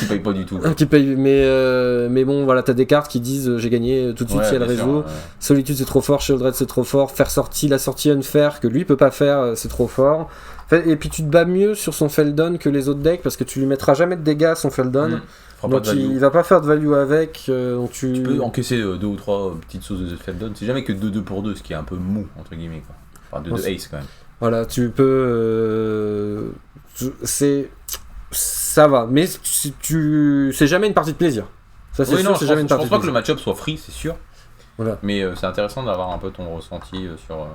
S2: qui paye pas du tout.
S1: Qui paye, mais bon, voilà, t'as des cartes qui disent j'ai gagné tout de suite si elle résout. Solitude c'est trop fort, Shieldred c'est trop fort, faire la sortie unfair que lui peut pas faire, c'est trop fort. Et puis tu te bats mieux sur son Feldon que les autres decks parce que tu lui mettras jamais de dégâts à son Feldon. Donc il va pas faire de value avec. Donc tu
S2: peux encaisser 2 ou 3 petites sauces de Feldon, c'est jamais que 2-2 pour 2, ce qui est un peu mou entre guillemets quoi. Enfin 2-2 ace quand même.
S1: Voilà, tu peux. Ça va, mais c'est jamais une partie de plaisir. Ça c'est sûr, c'est jamais une partie de plaisir.
S2: Je pense pas que le match-up soit free, c'est sûr.
S1: Voilà.
S2: Mais c'est intéressant d'avoir un peu ton ressenti sur.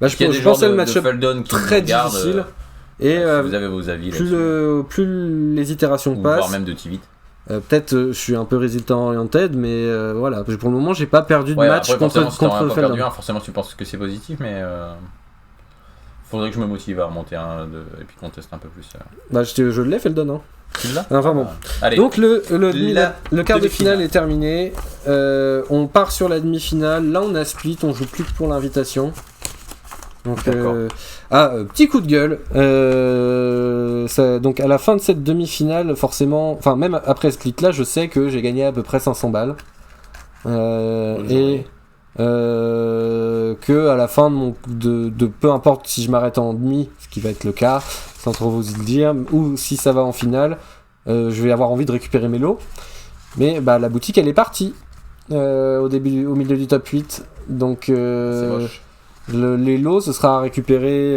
S1: Je pensais le match-up très difficile. Et
S2: vous avez vos avis
S1: plus les itérations passent.
S2: Voire même de Tivit.
S1: Peut-être je suis un peu résultat oriented, mais voilà. Pour le moment, j'ai pas perdu de match
S2: après,
S1: contre
S2: le Feldon. Forcément, tu penses que c'est positif, mais. Faudrait que je me motive à remonter un 2 et puis qu'on teste un peu plus.
S1: Je l'ai fait le don, hein.
S2: Tu l'as ?
S1: Enfin bon.
S2: Allez.
S1: Donc le quart de finale est terminé. On part sur la demi-finale. Là on a split, on joue plus que pour l'invitation. Donc petit coup de gueule. Donc à la fin de cette demi-finale, forcément, enfin même après ce split là, je sais que j'ai gagné à peu près 500 balles. Que à la fin de peu importe si je m'arrête en demi, ce qui va être le cas, sans trop vous le dire, ou si ça va en finale, je vais avoir envie de récupérer mes lots. Mais la boutique elle est partie au milieu du top 8. Donc
S2: c'est moche.
S1: les lots ce sera à récupérer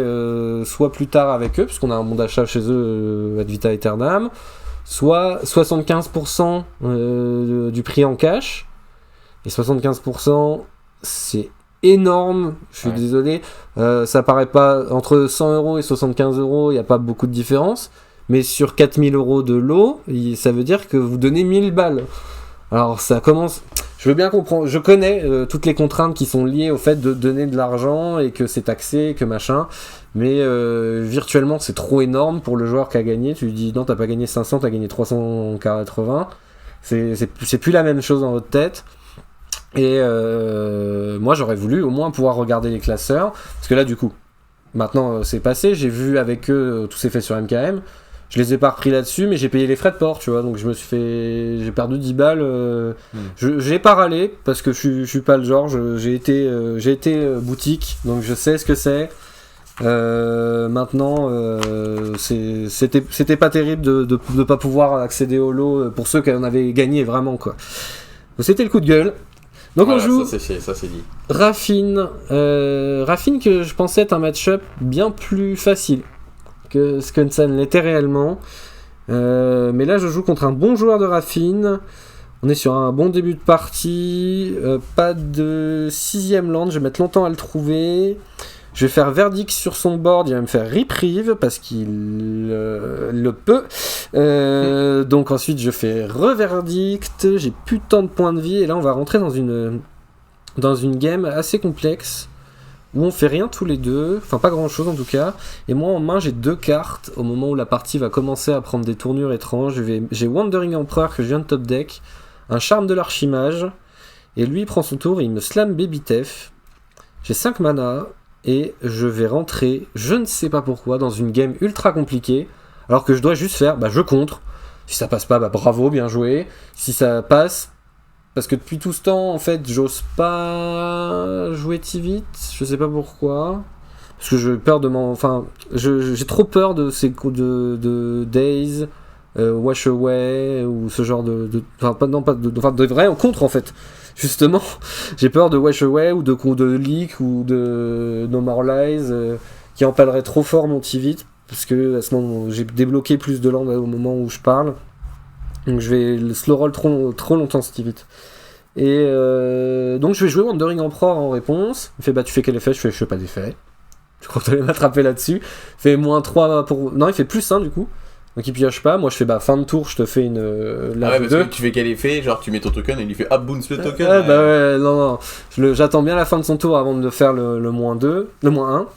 S1: soit plus tard avec eux, puisqu'on a un bon d'achat chez eux ad vita aeternam, soit 75% du prix en cash. Et 75%, c'est énorme, je suis désolé. Ça paraît pas. Entre 100€ et 75€, il n'y a pas beaucoup de différence. Mais sur 4000€ de lot, ça veut dire que vous donnez 1000 balles. Alors ça commence. Je veux bien comprendre. Je connais toutes les contraintes qui sont liées au fait de donner de l'argent et que c'est taxé, que machin. Mais virtuellement, c'est trop énorme pour le joueur qui a gagné. Tu lui dis non, t'as pas gagné 500, t'as gagné 380. C'est plus la même chose dans votre tête. Et moi j'aurais voulu au moins pouvoir regarder les classeurs, parce que là du coup maintenant c'est passé, j'ai vu avec eux tout s'est fait sur MKM, je les ai pas repris là-dessus, mais j'ai payé les frais de port, tu vois, donc j'ai perdu 10 balles. J'ai pas râlé parce que je suis pas le genre, j'ai été boutique, donc je sais ce que c'est. Maintenant c'était pas terrible de pas pouvoir accéder au lot pour ceux qui en avaient gagné vraiment quoi. Donc c'était le coup de gueule. Donc voilà, on joue
S2: ça c'est dit.
S1: Raffine que je pensais être un match-up bien plus facile que ce que ça ne l'était réellement. Mais là je joue contre un bon joueur de Raffine. On est sur un bon début de partie. Pas de 6ème land, je vais mettre longtemps à le trouver. Je vais faire verdict sur son board, il va me faire reprieve parce qu'il le peut. Donc ensuite je fais reverdict, j'ai plus tant de points de vie et là on va rentrer dans une game assez complexe où on fait rien tous les deux, enfin pas grand chose en tout cas. Et moi en main j'ai 2 cartes au moment où la partie va commencer à prendre des tournures étranges. J'ai Wandering Emperor que je viens de top deck, un charme de l'archimage et lui il prend son tour et il me slam Baby Tef. J'ai 5 mana. Et je vais rentrer, je ne sais pas pourquoi, dans une game ultra compliquée, alors que je dois juste faire, je contre. Si ça passe pas, bravo, bien joué. Si ça passe, parce que depuis tout ce temps, en fait, j'ose pas jouer Tivit, je sais pas pourquoi. Parce que j'ai peur de j'ai trop peur de ces coups de Days, Wash Away, ou ce genre de vrai en contre en fait. Justement, j'ai peur de Wash Away ou de Leak ou de No More Lies qui empaleraient trop fort mon Tivit parce que à ce moment j'ai débloqué plus de land au moment où je parle, donc je vais le slow roll trop longtemps ce Tivit. Et donc je vais jouer Wandering Emperor en réponse. Il me fait tu fais quel effet? Je fais pas d'effet. Je crois que tu allais m'attraper là-dessus. Il fait -3 pour. Non, il fait +1 du coup. Donc il pioche pas, moi je fais fin de tour, je te fais une
S2: parce que tu fais quel effet, genre tu mets ton token et il lui fait bounce le token.
S1: Non, j'attends bien la fin de son tour avant de faire le -2, le -1.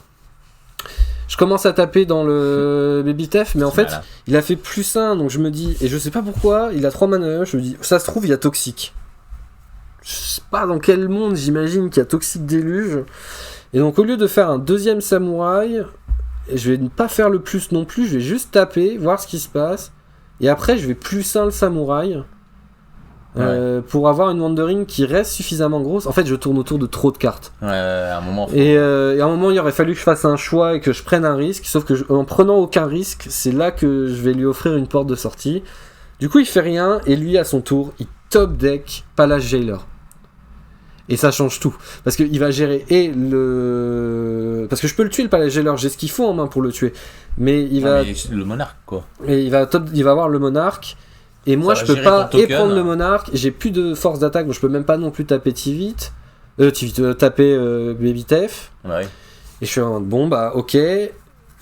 S1: Je commence à taper dans le Baby Tef, mais en fait il a fait +1, donc je me dis, et je sais pas pourquoi, il a 3 mana, je me dis, ça se trouve il y a Toxique. Je sais pas dans quel monde, j'imagine qu'il y a Toxique Déluge. Et donc au lieu de faire un deuxième samouraï, je vais pas faire le plus non plus, je vais juste taper, voir ce qui se passe, et après je vais plus un le samouraï, pour avoir une Wandering qui reste suffisamment grosse. En fait je tourne autour de trop de cartes.
S2: Ouais, à un moment...
S1: Et à un moment il aurait fallu que je fasse un choix et que je prenne un risque, sauf que en prenant aucun risque, c'est là que je vais lui offrir une porte de sortie. Du coup il fait rien, et lui à son tour, il top deck Palace Jailer. Et ça change tout. Parce qu'il va gérer parce que je peux le tuer, le Palace Jailer, j'ai ce qu'il faut en main pour le tuer. Mais il va...
S2: Mais le monarque, quoi.
S1: Et il va avoir le monarque. Et moi, je peux pas prendre le monarque. J'ai plus de force d'attaque, donc je peux même pas non plus taper Tivit. Taper Baby Tef.
S2: Ouais.
S1: Et je suis en bon, bah ok.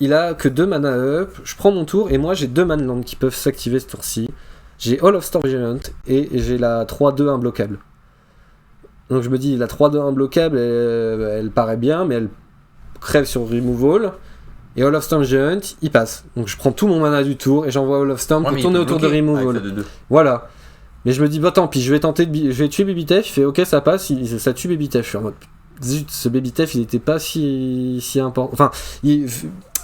S1: Il a que 2 mana up. Je prends mon tour, et moi j'ai 2 manlands qui peuvent s'activer ce tour-ci. J'ai Hall of Storm Vigilant, et j'ai la 3-2 imbloquable. Donc je me dis, la 3-2 imbloquable, elle paraît bien, mais elle crève sur Removal. Et Hall of Storm Giant, il passe. Donc je prends tout mon mana du tour et j'envoie Hall of Storm pour tourner autour de Removal. Voilà. Mais je me dis, bah tant pis, je vais tuer Baby Tef. Il fait, ok, ça passe, ça tue Baby Tef. Je suis en mode, zut, ce Baby Tef, il était pas si important. Enfin,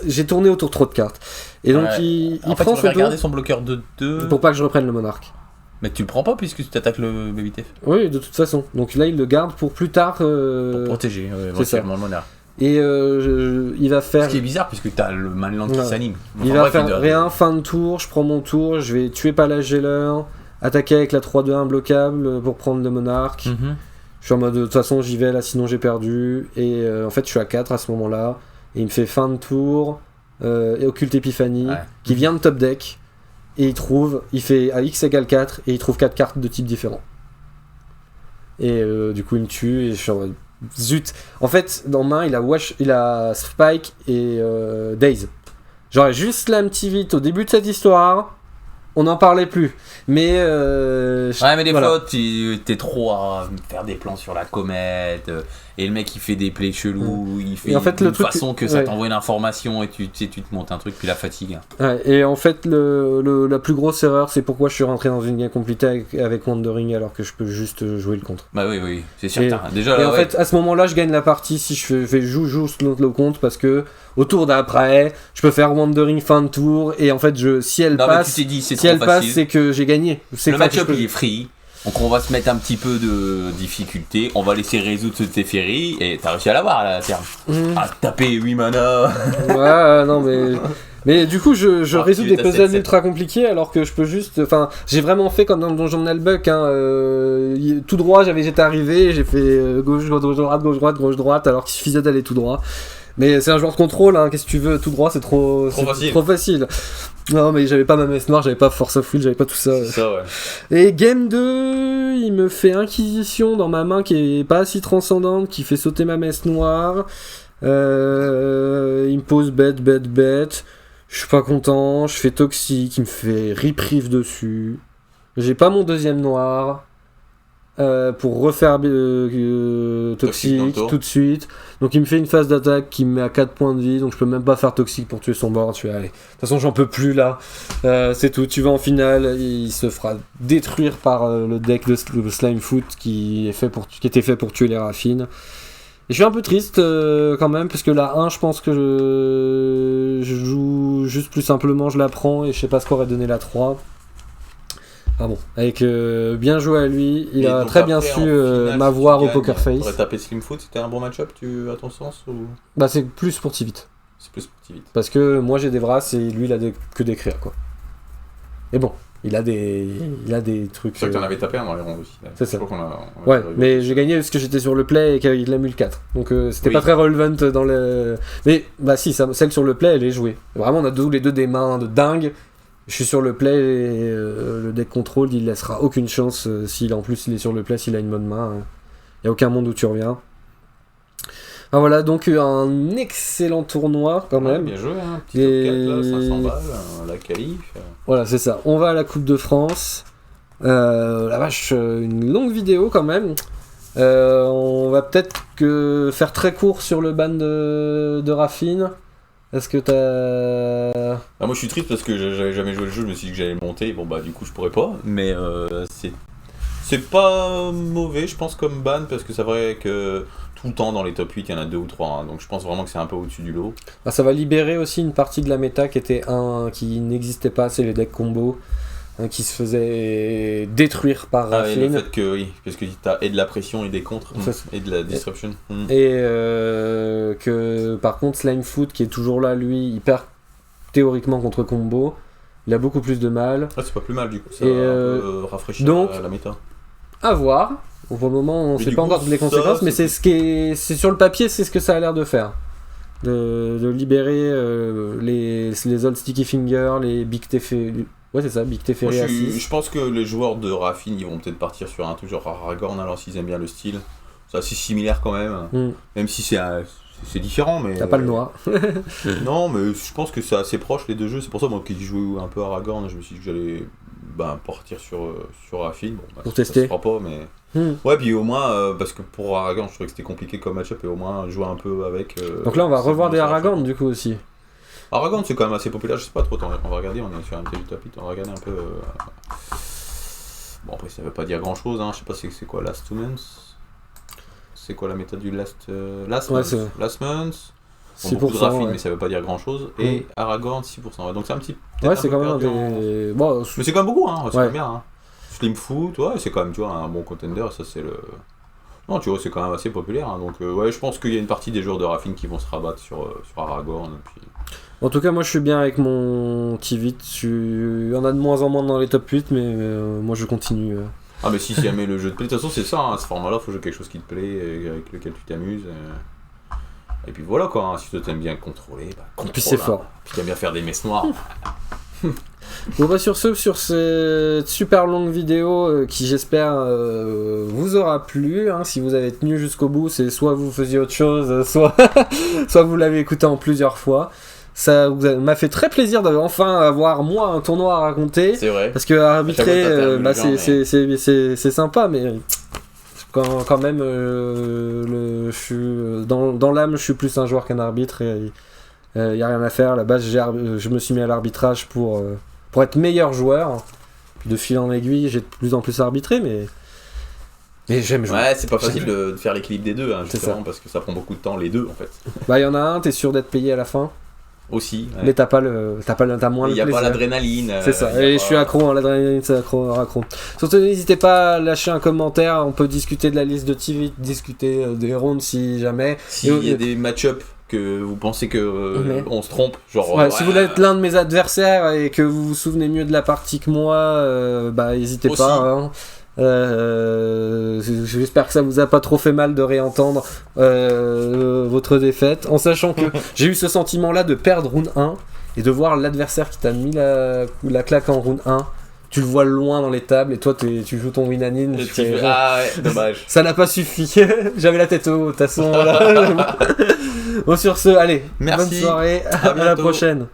S1: j'ai tourné autour trop de cartes. Et donc il prend son
S2: garder son bloqueur de 2
S1: pour pas que je reprenne le monarque.
S2: Mais tu le prends pas puisque tu t'attaques le Baby Tef.
S1: Oui, de toute façon. Donc là, il le garde pour plus tard.
S2: Pour protéger, éventuellement le monarque.
S1: Et il va faire...
S2: Ce qui est bizarre puisque t'as le Manland qui s'anime.
S1: Il va faire rien, fin de tour, je prends mon tour, je vais tuer Palace Jailer, attaquer avec la 3-2 imbloquable pour prendre le monarque. Je suis en mode, de toute façon j'y vais là, sinon j'ai perdu. Et en fait je suis à 4 à ce moment-là. Et il me fait fin de tour, et Occulte Epiphanie, qui vient de top deck. Et il fait à X égale 4, et il trouve 4 cartes de types différents. Et du coup il me tue, et je suis en mode... Zut. En fait, dans main, il a Spike et Daze. J'aurais juste slam Tivit au début de cette histoire, on n'en parlait plus. Mais
S2: mais des fois, t'es trop à faire des plans sur la comète, et le mec il fait des plays chelous, il fait de façon que ça t'envoie une information et tu te montes un truc, puis la fatigue.
S1: Ouais, et en fait, la plus grosse erreur, c'est pourquoi je suis rentré dans une game compliquée avec Wandering alors que je peux juste jouer le contre.
S2: Bah oui, c'est certain.
S1: Et en fait, à ce moment-là, je gagne la partie si je fais joue le contre, parce que au tour d'après, je peux faire Wandering fin de tour, et en fait, si elle passe, c'est que j'ai gagné.
S2: Le match-up il est free, donc on va se mettre un petit peu de difficulté, on va laisser résoudre ce Teferi, et t'as réussi à l'avoir à la terme. À taper 8 mana.
S1: Ouais, non mais du coup je résous des puzzles ultra compliqués alors que je peux juste... Enfin, j'ai vraiment fait comme dans le donjon de Nalbuck, tout droit j'étais arrivé, j'ai fait gauche droite alors qu'il suffisait d'aller tout droit. Mais c'est un joueur de contrôle, qu'est-ce que tu veux, tout droit c'est trop facile. Non mais j'avais pas ma messe noire, j'avais pas Force of Will, j'avais pas tout ça.
S2: C'est ça, ouais.
S1: Et game 2, il me fait Inquisition dans ma main qui est pas si transcendante, qui fait sauter ma messe noire. Il me pose bête. Je suis pas content, je fais Toxique, il me fait Reprieve dessus. J'ai pas mon deuxième noir. Pour refaire Toxique tout de suite. Donc il me fait une phase d'attaque qui me met à 4 points de vie, donc je peux même pas faire Toxique pour tuer son board. De toute façon j'en peux plus là, c'est tout, tu vas en finale, il se fera détruire par le deck de Slimefoot qui était fait pour tuer les raffines. Et je suis un peu triste quand même, parce que la 1 je pense que je joue juste plus simplement, je la prends, et je sais pas ce qu'aurait donné la 3. Ah bon, avec bien joué à lui, il a très bien su m'avoir au Poker Face.
S2: T'aurais tapé Slimfoot, c'était un bon match-up à ton sens ou...
S1: Bah c'est plus pour Tivit. Parce que moi j'ai des Vras et lui il a que des créas quoi. Et bon, il a des trucs...
S2: C'est vrai que t'en avais tapé un dans les ronds aussi. Là.
S1: C'est ça. Ouais, mais j'ai gagné parce que j'étais sur le play et qu'il a mis le 4. Donc c'était pas très relevant dans le... Mais bah si, celle sur le play elle est jouée. Vraiment on a tous les deux des mains de dingue. Je suis sur le play et le deck contrôle il laissera aucune chance s'il est sur le play, s'il a une bonne main. Il n'y a aucun monde où tu reviens. Ah, voilà, donc un excellent tournoi quand même.
S2: Bien joué, petit top 4 là, 500 balles, la qualif.
S1: Voilà, c'est ça. On va à la Coupe de France. La vache, une longue vidéo quand même. On va peut-être faire très court sur le ban de Raffine. Est-ce que t'as...
S2: Moi je suis triste parce que j'avais jamais joué le jeu, je me suis dit que j'allais le monter, bon bah du coup je pourrais pas, mais C'est pas mauvais, je pense, comme ban, parce que c'est vrai que tout le temps dans les top 8, il y en a 2 ou 3, hein, donc je pense vraiment que c'est un peu au-dessus du lot.
S1: Bah, ça va libérer aussi une partie de la méta qui n'existait pas, c'est les decks combo, hein, qui se faisaient détruire par
S2: Ah, et le
S1: Raffine.
S2: fait que, oui, parce que t'as et de la pression et des contres, et de la disruption.
S1: Et que par contre Slimefoot, qui est toujours là, lui, il perd théoriquement contre combo. Il a beaucoup plus de mal.
S2: Ah, c'est pas plus mal du coup, ça
S1: Et,
S2: va un peu rafraîchir
S1: donc,
S2: la méta.
S1: À voir. Pour le moment, on ne
S2: Mais
S1: sait
S2: du
S1: pas
S2: coup,
S1: encore les
S2: ça,
S1: conséquences, mais
S2: c'est-
S1: c'est sur le papier, c'est ce que ça a l'air de faire. De libérer les Old Sticky Finger, les Big Teferi. Ouais, c'est ça, Big
S2: Moi,
S1: Teferi à 6.
S2: je pense que les joueurs de Raffine, ils vont peut-être partir sur un truc genre Aragorn, alors s'ils aiment bien le style. C'est assez similaire quand même, même si c'est différent, mais...
S1: T'as pas le noir.
S2: Non, mais je pense que c'est assez proche les deux jeux, c'est pour ça moi qui joue un peu Aragorn, je me suis dit que j'allais partir sur Raffine. Bon,
S1: Pour
S2: ça
S1: tester.
S2: se fera pas, mais...
S1: Hmm.
S2: Ouais, puis au moins, parce que pour Aragorn, je trouvais que c'était compliqué comme match-up, et au moins jouer un peu avec...
S1: Donc là, on va
S2: c'est
S1: revoir
S2: bien
S1: des
S2: sur la
S1: Aragorn du coup aussi.
S2: Aragorn, c'est quand même assez populaire, je sais pas trop, on va regarder, on est sur un petit top 8, on va regarder un peu... Bon, après, ça veut pas dire grand-chose, hein. Je sais pas c'est quoi Last 2 Months. C'est quoi la méthode du Last
S1: Ouais,
S2: Month. Last Month. Bon,
S1: 6%,
S2: beaucoup de Raffine,
S1: ouais.
S2: mais ça veut pas dire grand-chose. Et Aragorn, 6%. Ouais, donc c'est un petit...
S1: Ouais,
S2: peut-être
S1: c'est
S2: un peu
S1: quand même un
S2: perdu en-
S1: des... Bon,
S2: Mais c'est quand même beaucoup, hein. C'est
S1: Ouais.
S2: quand même bien, hein. Slimfoot, ouais, c'est quand même, tu vois, un bon contender, ça c'est le... Non, tu vois, c'est quand même assez populaire, hein. Donc ouais, je pense qu'il y a une partie des joueurs de Raffine qui vont se rabattre sur Aragorn, et puis...
S1: en tout cas, moi je suis bien avec mon Tivit. Il y en a de moins en moins dans les top 8, mais moi je continue.
S2: Ah, mais si jamais le jeu te plaît, de toute façon c'est ça, hein, ce format-là, faut jouer quelque chose qui te plaît, et avec lequel tu t'amuses. Et puis voilà quoi, hein, si toi t'aimes bien contrôler, contrôle.
S1: Puis c'est
S2: hein.
S1: fort.
S2: Puis t'aimes bien faire des messes noires.
S1: Bon bah sur cette super longue vidéo qui j'espère vous aura plu, hein. Si vous avez tenu jusqu'au bout, c'est soit vous faisiez autre chose, soit soit vous l'avez écouté en plusieurs fois. Ça m'a fait très plaisir d'enfin avoir moi un tournoi à raconter,
S2: C'est vrai.
S1: parce que arbitrer
S2: À chaque fois, t'as perdu les gens,
S1: c'est sympa, mais quand même je suis dans l'âme, je suis plus un joueur qu'un arbitre, et y a rien à faire. À la base, je me suis mis à l'arbitrage pour être meilleur joueur. Puis de fil en aiguille, j'ai de plus en plus arbitré, mais j'aime jouer.
S2: Ouais, c'est pas facile de faire l'équilibre des deux, hein,
S1: C'est
S2: justement,
S1: ça.
S2: parce que ça prend beaucoup de temps, les deux en fait.
S1: Bah, il y en a un, t'es sûr d'être payé à la fin,
S2: Aussi. Ouais.
S1: mais t'as moins
S2: Il
S1: le
S2: n'y a
S1: plaisir.
S2: pas l'adrénaline.
S1: C'est ça,
S2: il y a
S1: et je
S2: pas-
S1: suis accro, hein, l'adrénaline c'est accro. Surtout n'hésitez pas à lâcher un commentaire, on peut discuter de la liste de TV, discuter des rounds si jamais.
S2: S'il y a des match-up que vous pensez que
S1: Mais-
S2: on se trompe, genre...
S1: Ouais, si vous êtes l'un de mes adversaires et que vous vous souvenez mieux de la partie que moi, bah n'hésitez
S2: Aussi.
S1: pas. Hein. J'espère que ça vous a pas trop fait mal de réentendre votre défaite, en sachant que j'ai eu ce sentiment là de perdre round 1 et de voir l'adversaire qui t'a mis la claque en round 1, tu le vois loin dans les tables et toi tu joues ton Winanin.
S2: Ah ouais, dommage.
S1: Ça n'a pas suffi. J'avais la tête haute, de toute façon. Bon, sur ce, allez,
S2: Merci.
S1: bonne soirée,
S2: À
S1: à la
S2: bientôt.
S1: prochaine.